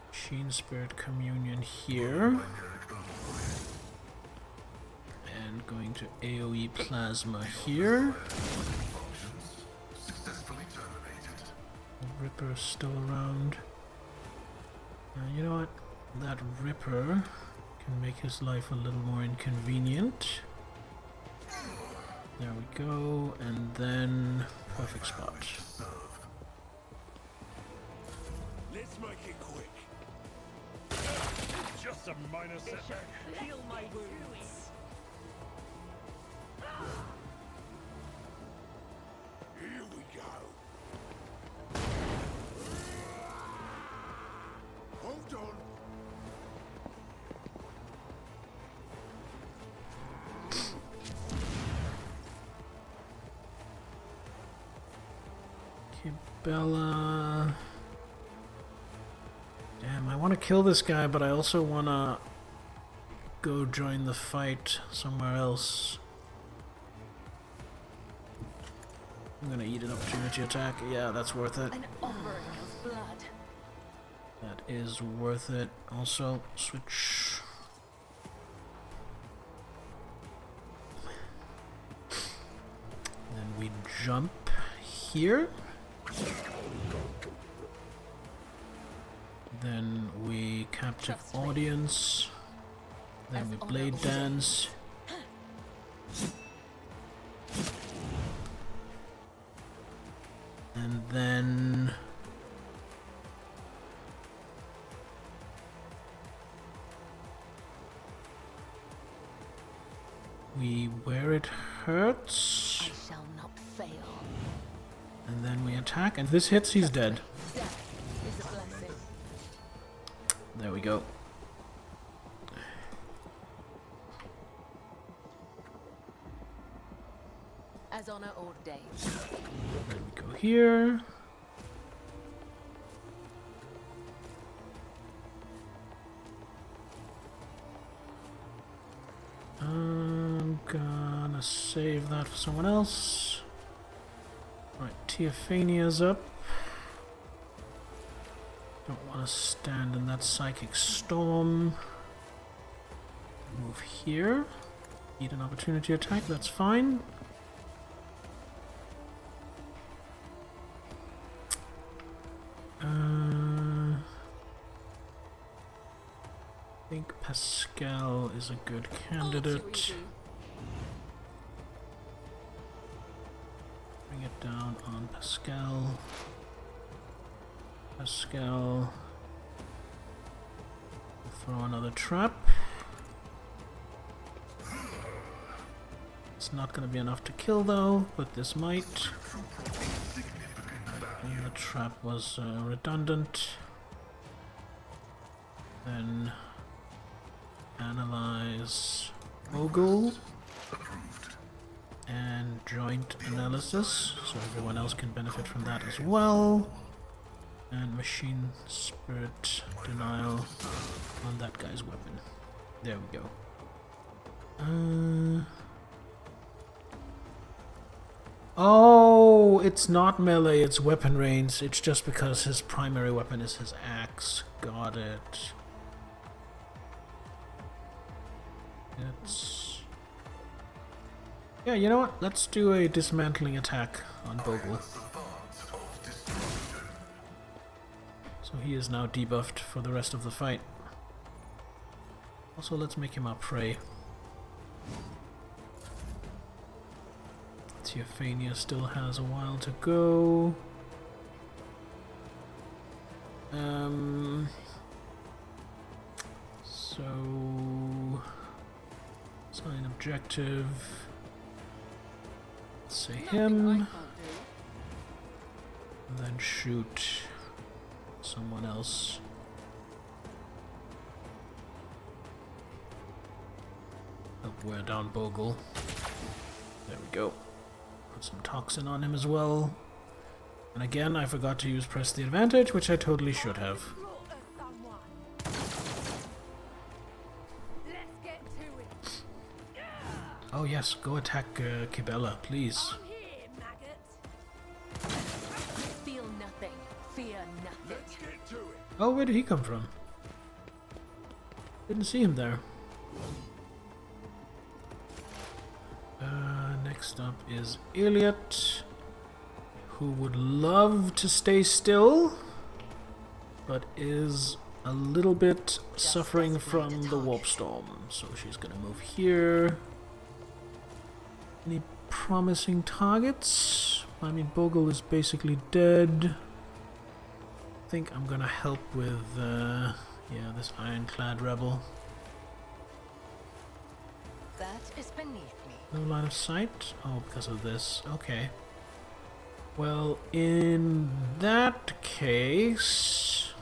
Machine Spirit Communion here. And going to AoE Plasma here. The Ripper's still around. You know what? That Ripper can make his life a little more inconvenient. There we go, and then perfect spot. Let's make it quick. Just a minor setback. Heal my wounds. Here we go. Hold on. Okay, Bella. Damn, I want to kill this guy, but I also want to go join the fight somewhere else. I'm gonna eat an opportunity attack. Yeah, that's worth it. An offering of blood. That is worth it. Also, switch. Then we jump here. Then we captive audience. Then we blade dance. And then we where it hurts. I shall not fail. And then we attack, and if this hits, he's dead. Death is a blessing. There we go. As honor ordained. Then we go here. I'm gonna save that for someone else. Right, Teophania's up. Don't want to stand in that psychic storm. Move here. Eat an opportunity attack, that's fine. I think Pascal is a good candidate. Bring it down on Pascal. Pascal. Throw another trap. It's not going to be enough to kill though, but this might. And the trap was redundant. Then analyze Mogul and joint analysis, so everyone else can benefit from that as well. And machine spirit denial on that guy's weapon. There we go. Oh, it's not melee, it's weapon range. It's just because his primary weapon is his axe. Got it. It's... Yeah, you know what? Let's do a dismantling attack on Bogle. So he is now debuffed for the rest of the fight. Also, let's make him our prey. Theophania still has a while to go. So... Sign objective. Let's say him. And then shoot someone else. Help wear down Bogle. There we go. Put some toxin on him as well. And again, I forgot to use press the advantage, which I totally should have. Oh yes, go attack Kibella, please. Feel nothing, fear nothing. Oh, where did he come from? Didn't see him there. Next up is Elliot, who would love to stay still, but is a little bit suffering from the warp storm. So she's gonna move here. Any promising targets? I mean, Bogle is basically dead. I think I'm gonna help with, yeah, this ironclad rebel. That is beneath me. No line of sight? Oh, because of this. Okay. Well, in that case...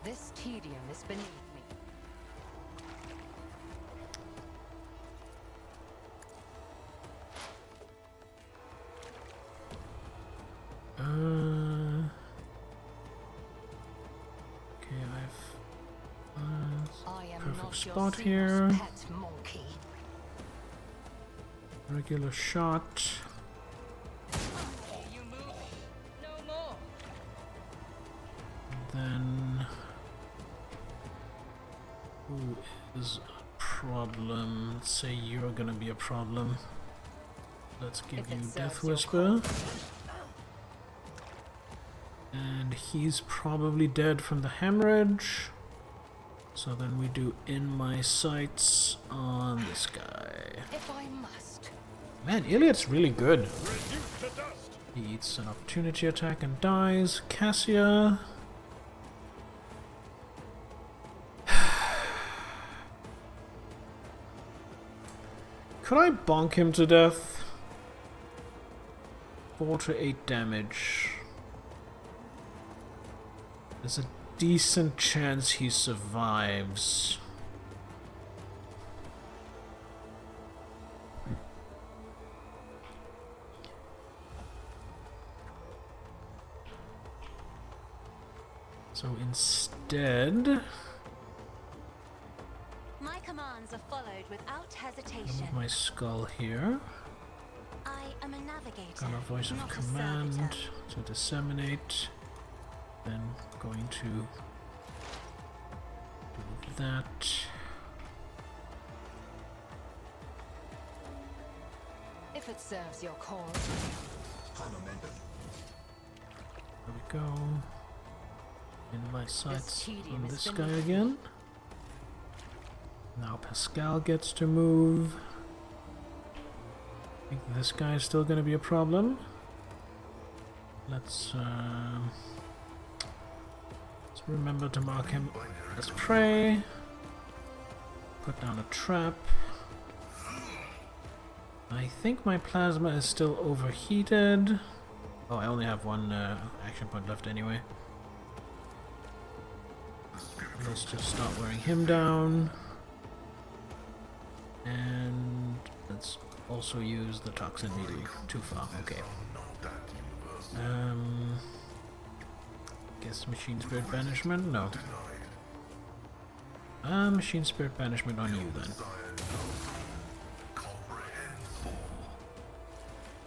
This tedium is beneath me. Okay, I am perfect not your spot Xenos here. pet monkey. Regular shot. You move no more. Then... Who is a problem? Let's say you're gonna be a problem. Let's give you Death Whisper. And he's probably dead from the hemorrhage. So then we do in my sights on this guy. If I must. Man, Iliad's really good. He eats an opportunity attack and dies. Cassia. Could I bonk him to death? 4 to 8 damage. There's a decent chance he survives. So instead, My commands are followed without I hesitation. move my skull here. I am a navigator. Got a voice of not a command servitor. to disseminate. Then going to do that. If it serves your cause. There we go. In my sights tedium on is this beneath guy me. again. Now Pascal gets to move. I think this guy is still going to be a problem. Let's remember to mark him as prey. Put down a trap. I think my plasma is still overheated. Oh, I only have one action point left anyway. Let's just start wearing him down. And let's also use the toxin needle. Too far, okay. Guess machine spirit banishment? No. Machine spirit banishment on you then.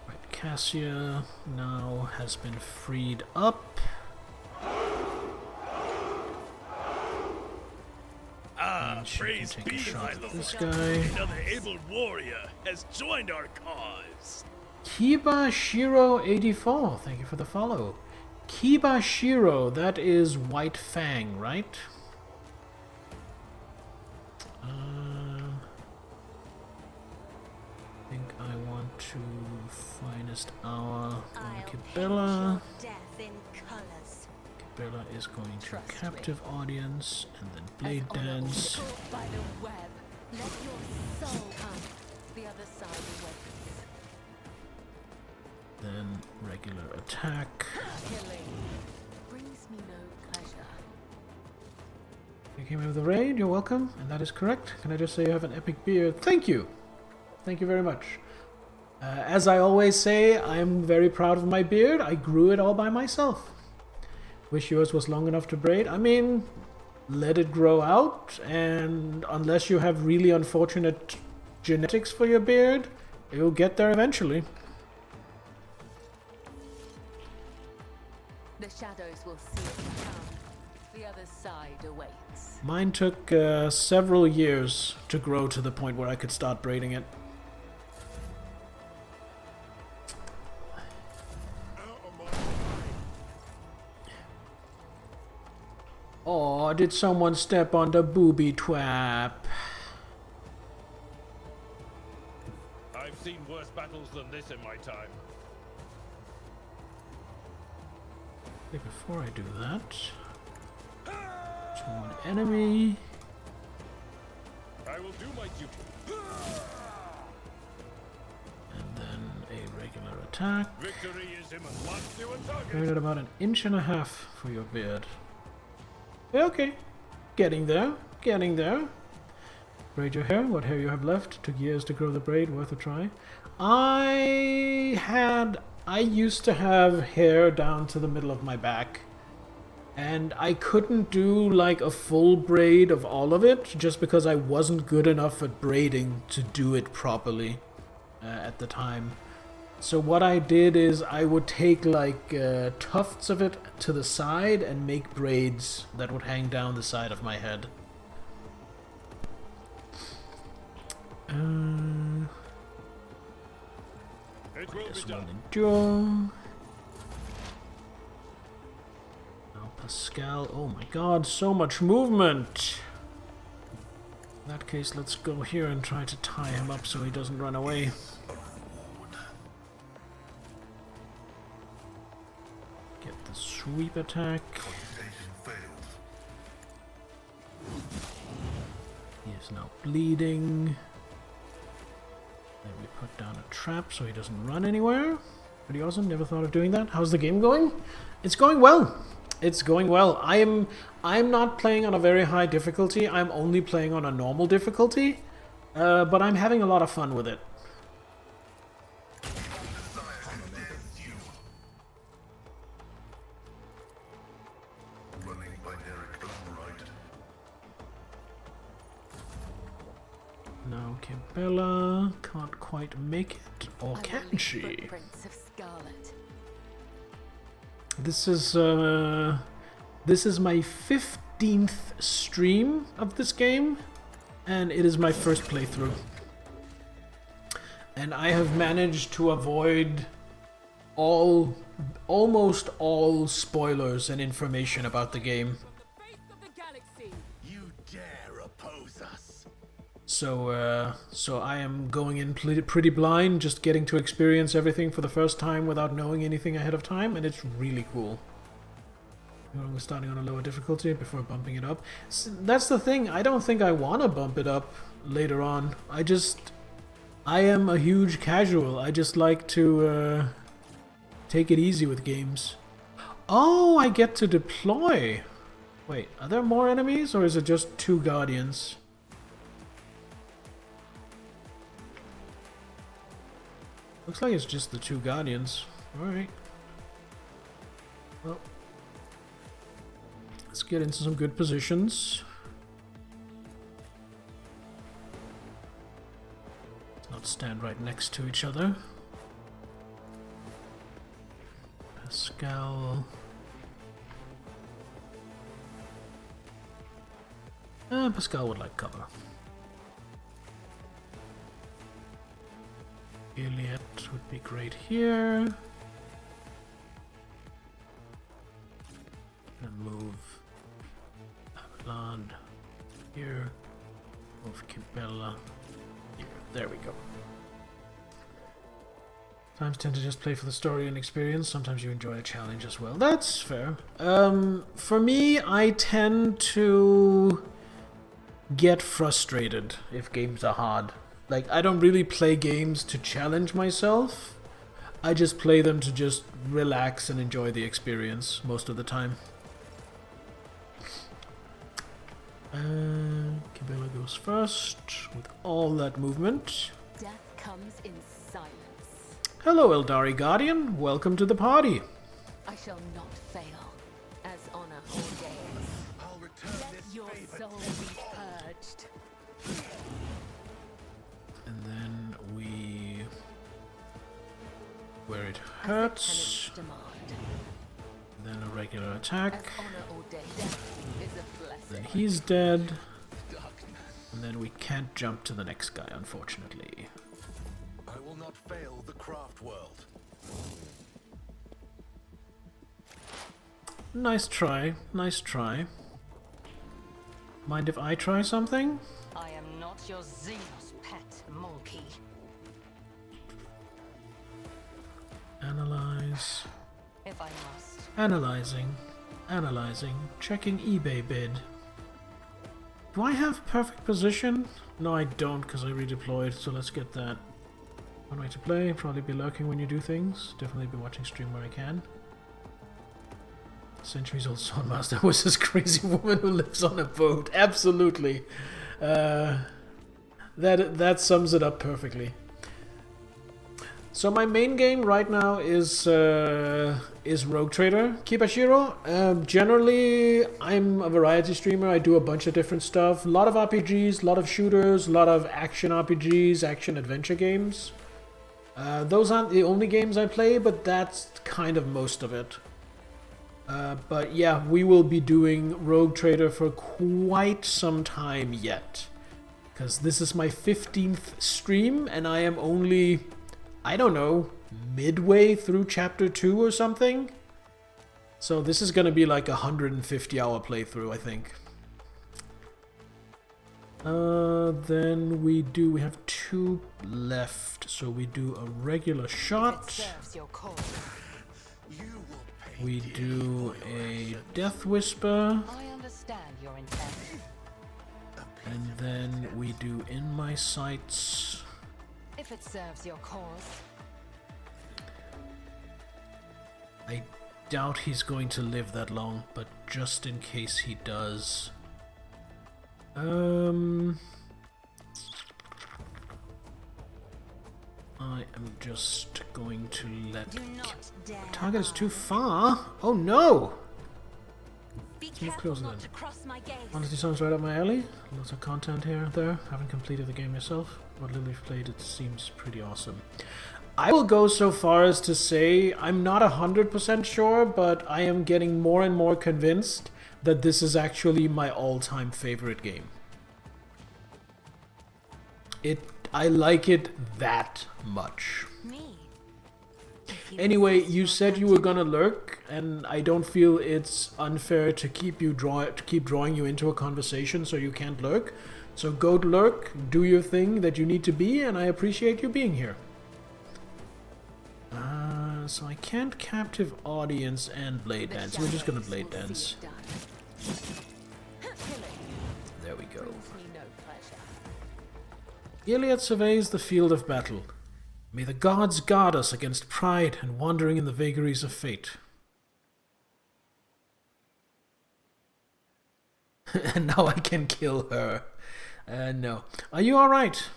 Right, Cassia now has been freed up. she can Praise take a be shot my at lord. this guy. Another able warrior has joined our cause. Kiba Shiro 84, thank you for the follow. Kiba Shiro, that is White Fang, right? I think I want to finest hour on Kibella. Kibella is going to captive audience and then blade dance. By the web, let your soul come. The other side awaits. Then regular attack. Killing brings me no pleasure. You came in with the raid, you're welcome, and that is correct. Can I just say you have an epic beard? Thank you! Thank you very much. As I always say, I'm very proud of my beard. I grew it all by myself. Wish yours was long enough to braid. I mean, let it grow out, and unless you have really unfortunate genetics for your beard, it'll get there eventually. The shadows will see it come. The other side awaits. Mine took several years to grow to the point where I could start braiding it. Oh, did someone step on the booby twap? I've seen worse battles than this in my time. Okay, before I do that, to one enemy. I will do my duty. And then a regular attack. Victory is imminent. Locked to a target. Going at about 1.5 inches for your beard. Okay, getting there, getting there. Braid your hair. What hair you have left? Took years to grow the braid. Worth a try. I used to have hair down to the middle of my back, and I couldn't do like a full braid of all of it just because I wasn't good enough at braiding to do it properly at the time. So what I did is I would take like tufts of it to the side and make braids that would hang down the side of my head. This will endure. Now Pascal, oh my god, so much movement! In that case, let's go here and try to tie him up so he doesn't run away. Get the sweep attack. He is now bleeding. Then we put down a trap so he doesn't run anywhere. Pretty awesome. Never thought of doing that. How's the game going? It's going well. It's going well. I'm not playing on a very high difficulty. I'm only playing on a normal difficulty. But I'm having a lot of fun with it. Now Kibella can't quite make it, or can she? Footprints of scarlet. This is my 15th stream of this game, and it is my first playthrough. And I have managed to avoid almost all spoilers and information about the game. You dare oppose us? So I am going in pretty blind, just getting to experience everything for the first time without knowing anything ahead of time, and it's really cool. We're starting on a lower difficulty before bumping it up. That's the thing, I don't think I want to bump it up later on. I am a huge casual. I just like to take it easy with games. Oh, I get to deploy! Wait, are there more enemies, or is it just 2 guardians? Looks like it's just the 2 guardians. Alright. Well, let's get into some good positions. Let's not stand right next to each other. Pascal. Pascal would like cover. Iliad would be great here. And move Avalon here. Move Kibella here. There we go. Sometimes tend to just play for the story and experience. Sometimes you enjoy a challenge as well. That's fair. For me, I tend to get frustrated if games are hard. Like, I don't really play games to challenge myself. I just play them to just relax and enjoy the experience most of the time. Kibella goes first with all that movement. Death comes in silence. Hello, Eldari Guardian. Welcome to the party. I shall not fail, as honor ordains. I'll return Let this your favor soul to be you. purged. And then we... where it hurts. Then a regular attack. As honor ordained, death is a blessing. Then he's dead. And then we can't jump to the next guy, unfortunately. I will not fail the craft world. Nice try. Nice try. Mind if I try something? I am not your Xenos pet monkey. Analyze. If I must. Analyzing. Analyzing. Checking eBay bid. Do I have perfect position? No, I don't, because I redeployed, so let's get that. One way to play, probably be lurking when you do things. Definitely be watching stream where I can. Centuries old Swordmaster was this crazy woman who lives on a boat. Absolutely. That sums it up perfectly. So my main game right now is Rogue Trader, Kibashiro. Generally, I'm a variety streamer. I do a bunch of different stuff. A lot of RPGs, a lot of shooters, a lot of action RPGs, action adventure games. Those aren't the only games I play, but that's kind of most of it. But yeah, we will be doing Rogue Trader for quite some time yet. Because this is my 15th stream, and I am only... I don't know, midway through chapter 2 or something. So this is going to be like a 150-hour playthrough, I think. Then we have 2 left. So we do a regular shot. We do a Death Whisper. I understand your intent. And then we do In My Sights. If it serves your cause. I doubt he's going to live that long, but just in case he does. I am just going to let... Target is too far? Oh no! Let's move closer then. Honestly sounds right up my alley. Lots of content here and there. Haven't completed the game myself. What little we've played, it seems pretty awesome. I will go so far as to say I'm not 100% sure, but I am getting more and more convinced that this is actually my all-time favorite game. I like it that much. Anyway, you said you were gonna lurk, and I don't feel it's unfair to keep drawing you into a conversation so you can't lurk. So go lurk, do your thing that you need to be, and I appreciate you being here. So I can't captive audience and blade dance. We're just gonna blade dance. There we go. Iliad surveys the field of battle. May the gods guard us against pride and wandering in the vagaries of fate. And now I can kill her. No. Are you alright?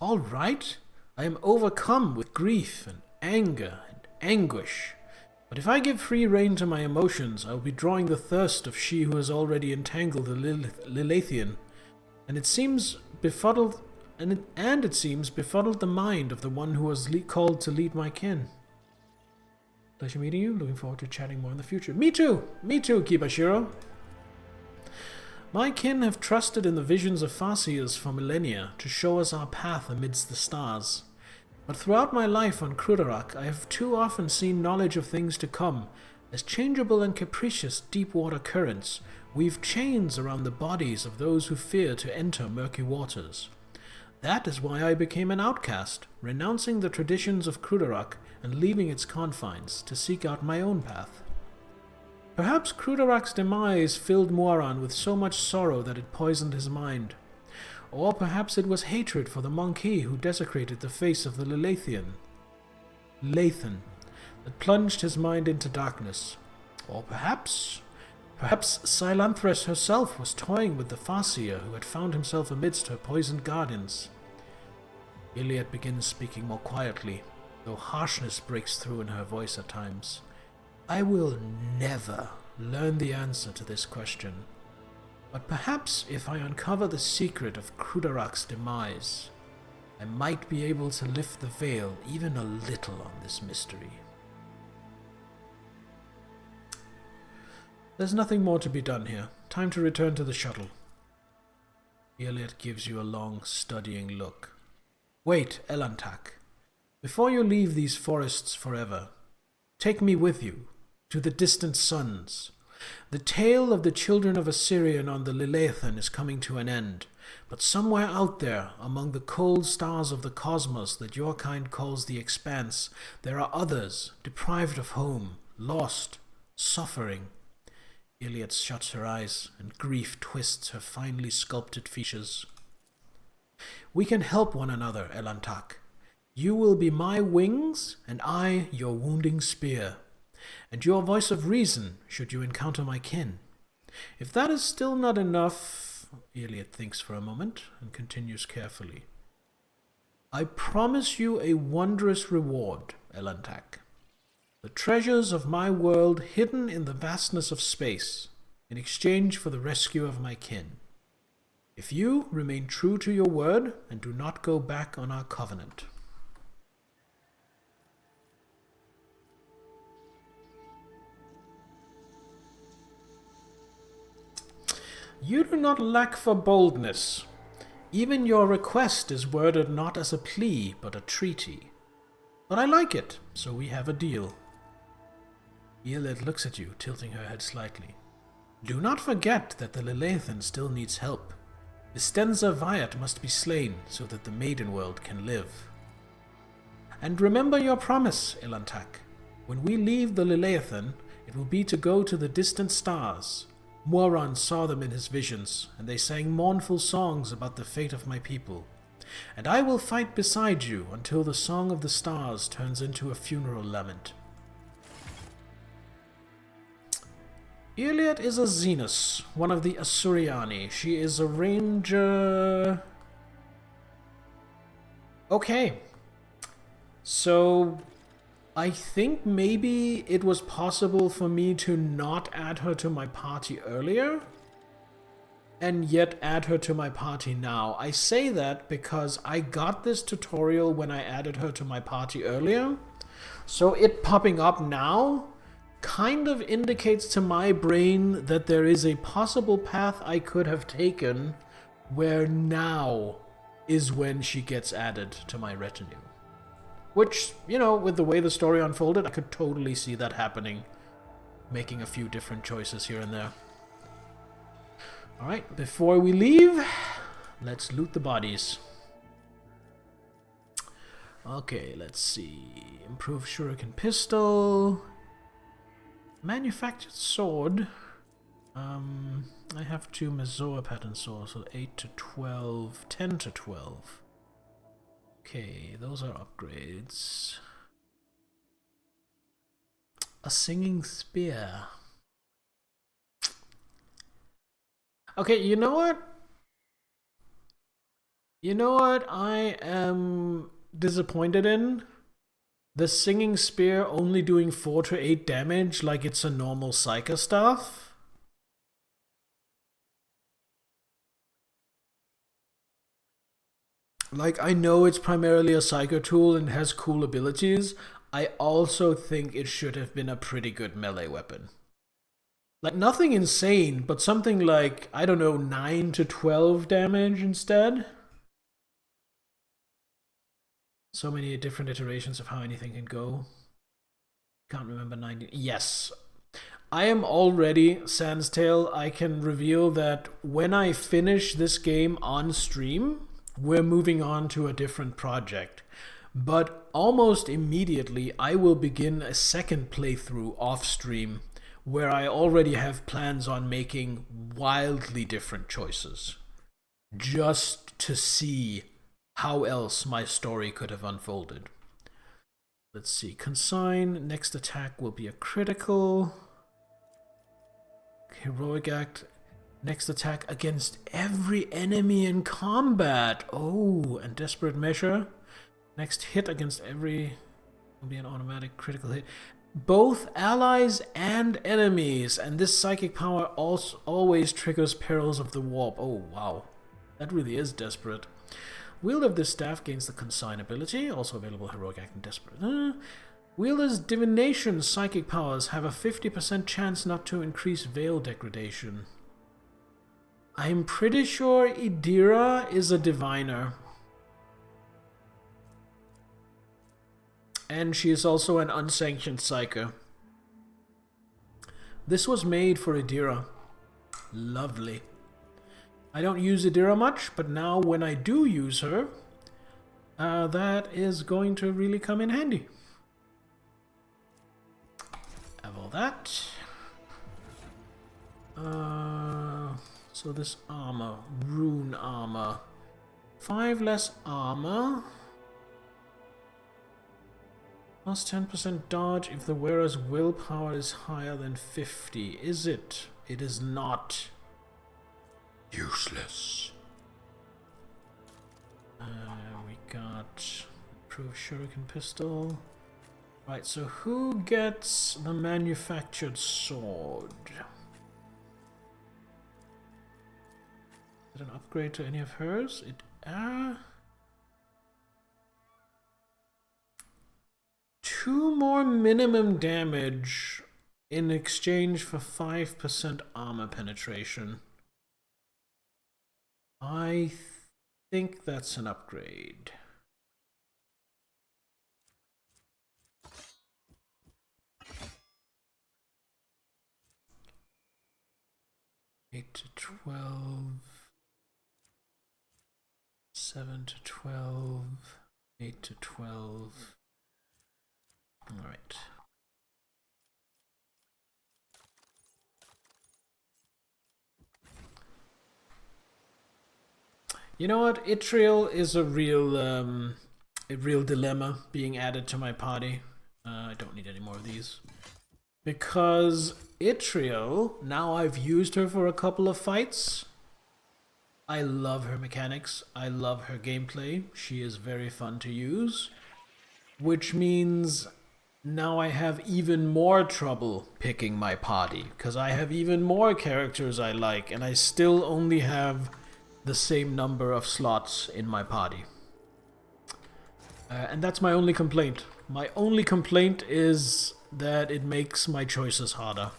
Alright? I am overcome with grief and anger and anguish. But if I give free rein to my emotions, I will be drawing the thirst of she who has already entangled the Lilithian. And it seems befuddled... And it seems befuddled the mind of the one who was called to lead my kin. Pleasure meeting you. Looking forward to chatting more in the future. Me too! Me too, Kibashiro! My kin have trusted in the visions of Farseers for millennia to show us our path amidst the stars. But throughout my life on Crudarak, I have too often seen knowledge of things to come as changeable and capricious deep-water currents weave chains around the bodies of those who fear to enter murky waters. That is why I became an outcast, renouncing the traditions of Crudarak and leaving its confines to seek out my own path. Perhaps Crudarak's demise filled Moiran with so much sorrow that it poisoned his mind. Or perhaps it was hatred for the monkey who desecrated the face of the Lathan, that plunged his mind into darkness. Or perhaps Silanthress herself was toying with the Farseer who had found himself amidst her poisoned gardens. Iliad begins speaking more quietly, though harshness breaks through in her voice at times. I will never learn the answer to this question, but perhaps if I uncover the secret of Crudarak's demise, I might be able to lift the veil even a little on this mystery. There's nothing more to be done here. Time to return to the shuttle. Iliad gives you a long, studying look. Wait, Elantak. Before you leave these forests forever, take me with you to the distant suns. The tale of the children of Assyrian on the Lathan is coming to an end, but somewhere out there, among the cold stars of the cosmos that your kind calls the Expanse, there are others, deprived of home, lost, suffering. Iliad shuts her eyes, and grief twists her finely sculpted features. We can help one another, Elantak. You will be my wings, and I your wounding spear, and your voice of reason should you encounter my kin. If that is still not enough, Iliad thinks for a moment and continues carefully. I promise you a wondrous reward, Elantak. The treasures of my world hidden in the vastness of space, in exchange for the rescue of my kin. If you remain true to your word and do not go back on our covenant. You do not lack for boldness. Even your request is worded not as a plea, but a treaty. But I like it, so we have a deal. Iliad looks at you, tilting her head slightly. Do not forget that the Lathan still needs help. Vistenza Viat must be slain so that the Maiden World can live. And remember your promise, Elantak. When we leave the Lathan, it will be to go to the distant stars. Moiran saw them in his visions, and they sang mournful songs about the fate of my people. And I will fight beside you until the song of the stars turns into a funeral lament. Iliad is a Zenus, one of the Asuriani. She is a ranger. Okay. So, I think maybe it was possible for me to not add her to my party earlier, and yet add her to my party now. I say that because I got this tutorial when I added her to my party earlier, so it popping up now kind of indicates to my brain that there is a possible path I could have taken where now is when she gets added to my retinue. Which, you know, with the way the story unfolded, I could totally see that happening. Making a few different choices here and there. Alright, before we leave, let's loot the bodies. Okay, let's see. Improved shuriken pistol. Manufactured sword. I have 2 Mezoa pattern swords, so 8 to 12, 10 to 12. Okay, those are upgrades. A singing spear. Okay, you know what? You know what I am disappointed in? The singing spear only doing 4 to 8 damage like it's a normal Psyker stuff. Like, I know it's primarily a Psyker tool and has cool abilities. I also think it should have been a pretty good melee weapon. Like, nothing insane, but something like, I don't know, 9 to 12 damage instead. So many different iterations of how anything can go. Can't remember 90. Yes. I am already, Sandstail, I can reveal that when I finish this game on stream, we're moving on to a different project. But almost immediately, I will begin a second playthrough off stream where I already have plans on making wildly different choices. Just to see how else my story could have unfolded. Let's see. Consign. Next attack will be a critical. Heroic act. Next attack against every enemy in combat. Oh, and desperate measure. Next hit against every will be an automatic critical hit. Both allies and enemies. And this psychic power also always triggers perils of the warp. Oh, wow. That really is desperate. Wield of this staff gains the consign ability, also available heroic act and desperate. Wielder's divination psychic powers have a 50% chance not to increase veil degradation. I'm pretty sure Idira is a diviner. And she is also an unsanctioned psyker. This was made for Idira. Lovely. I don't use Idira much, but now when I do use her, that is going to really come in handy. Have all that. So this armor, rune armor. 5 less armor. Plus 10% dodge if the wearer's willpower is higher than 50. Is it? It is not. Useless. We got improved shuriken pistol. Right, so who gets the manufactured sword? Is it an upgrade to any of hers? It 2 more minimum damage in exchange for 5% armor penetration. I think that's an upgrade. Eight to 12. 7 to 12. 8 to 12. All right. You know what? Itriel is a real dilemma being added to my party. I don't need any more of these. Because Itriel, now I've used her for a couple of fights. I love her mechanics. I love her gameplay. She is very fun to use. Which means now I have even more trouble picking my party. Because I have even more characters I like. And I still only have the same number of slots in my party. And that's my only complaint. My only complaint is that it makes my choices harder.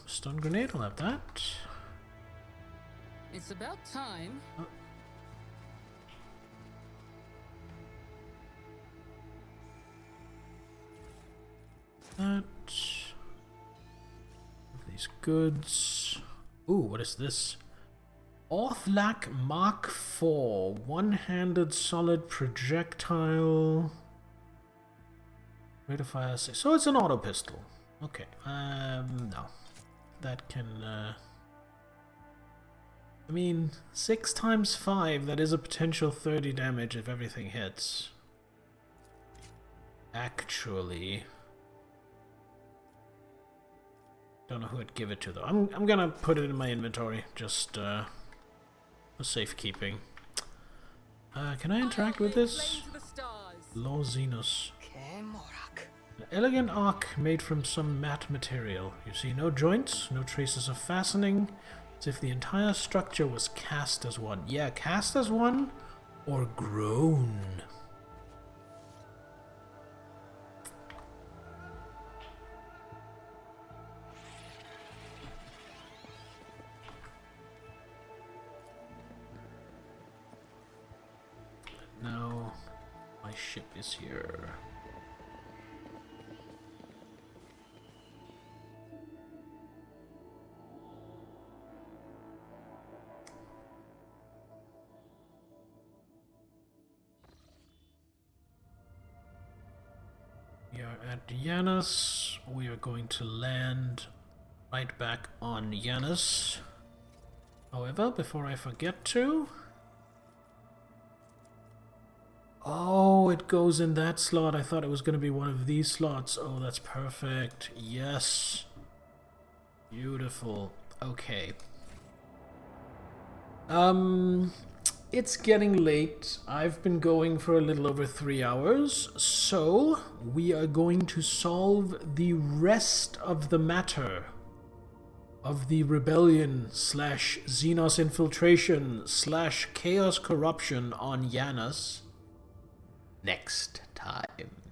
Stun grenade, I'll have that. It's about time. That. These goods. Ooh, what is this? Orthlak Mark IV. One-handed solid projectile. Rate of fire 6. So it's an auto pistol. Okay. No. That can, I mean, 6 times 5, that is a potential 30 damage if everything hits. Actually. Don't know who I'd give it to though. I'm gonna put it in my inventory, just for safekeeping. Can I interact with this? Law Xenos. An elegant arc made from some matte material. You see no joints, no traces of fastening. As if the entire structure was cast as one. Yeah, cast as one or grown. ship is here. We are at Janus. We are going to land right back on Janus. However, before I forget to... Oh, it goes in that slot. I thought it was going to be one of these slots. Oh, that's perfect. Yes. Beautiful. Okay. It's getting late. I've been going for a little over 3 hours, so we are going to solve the rest of the matter of the rebellion / Xenos infiltration / chaos corruption on Janus next time.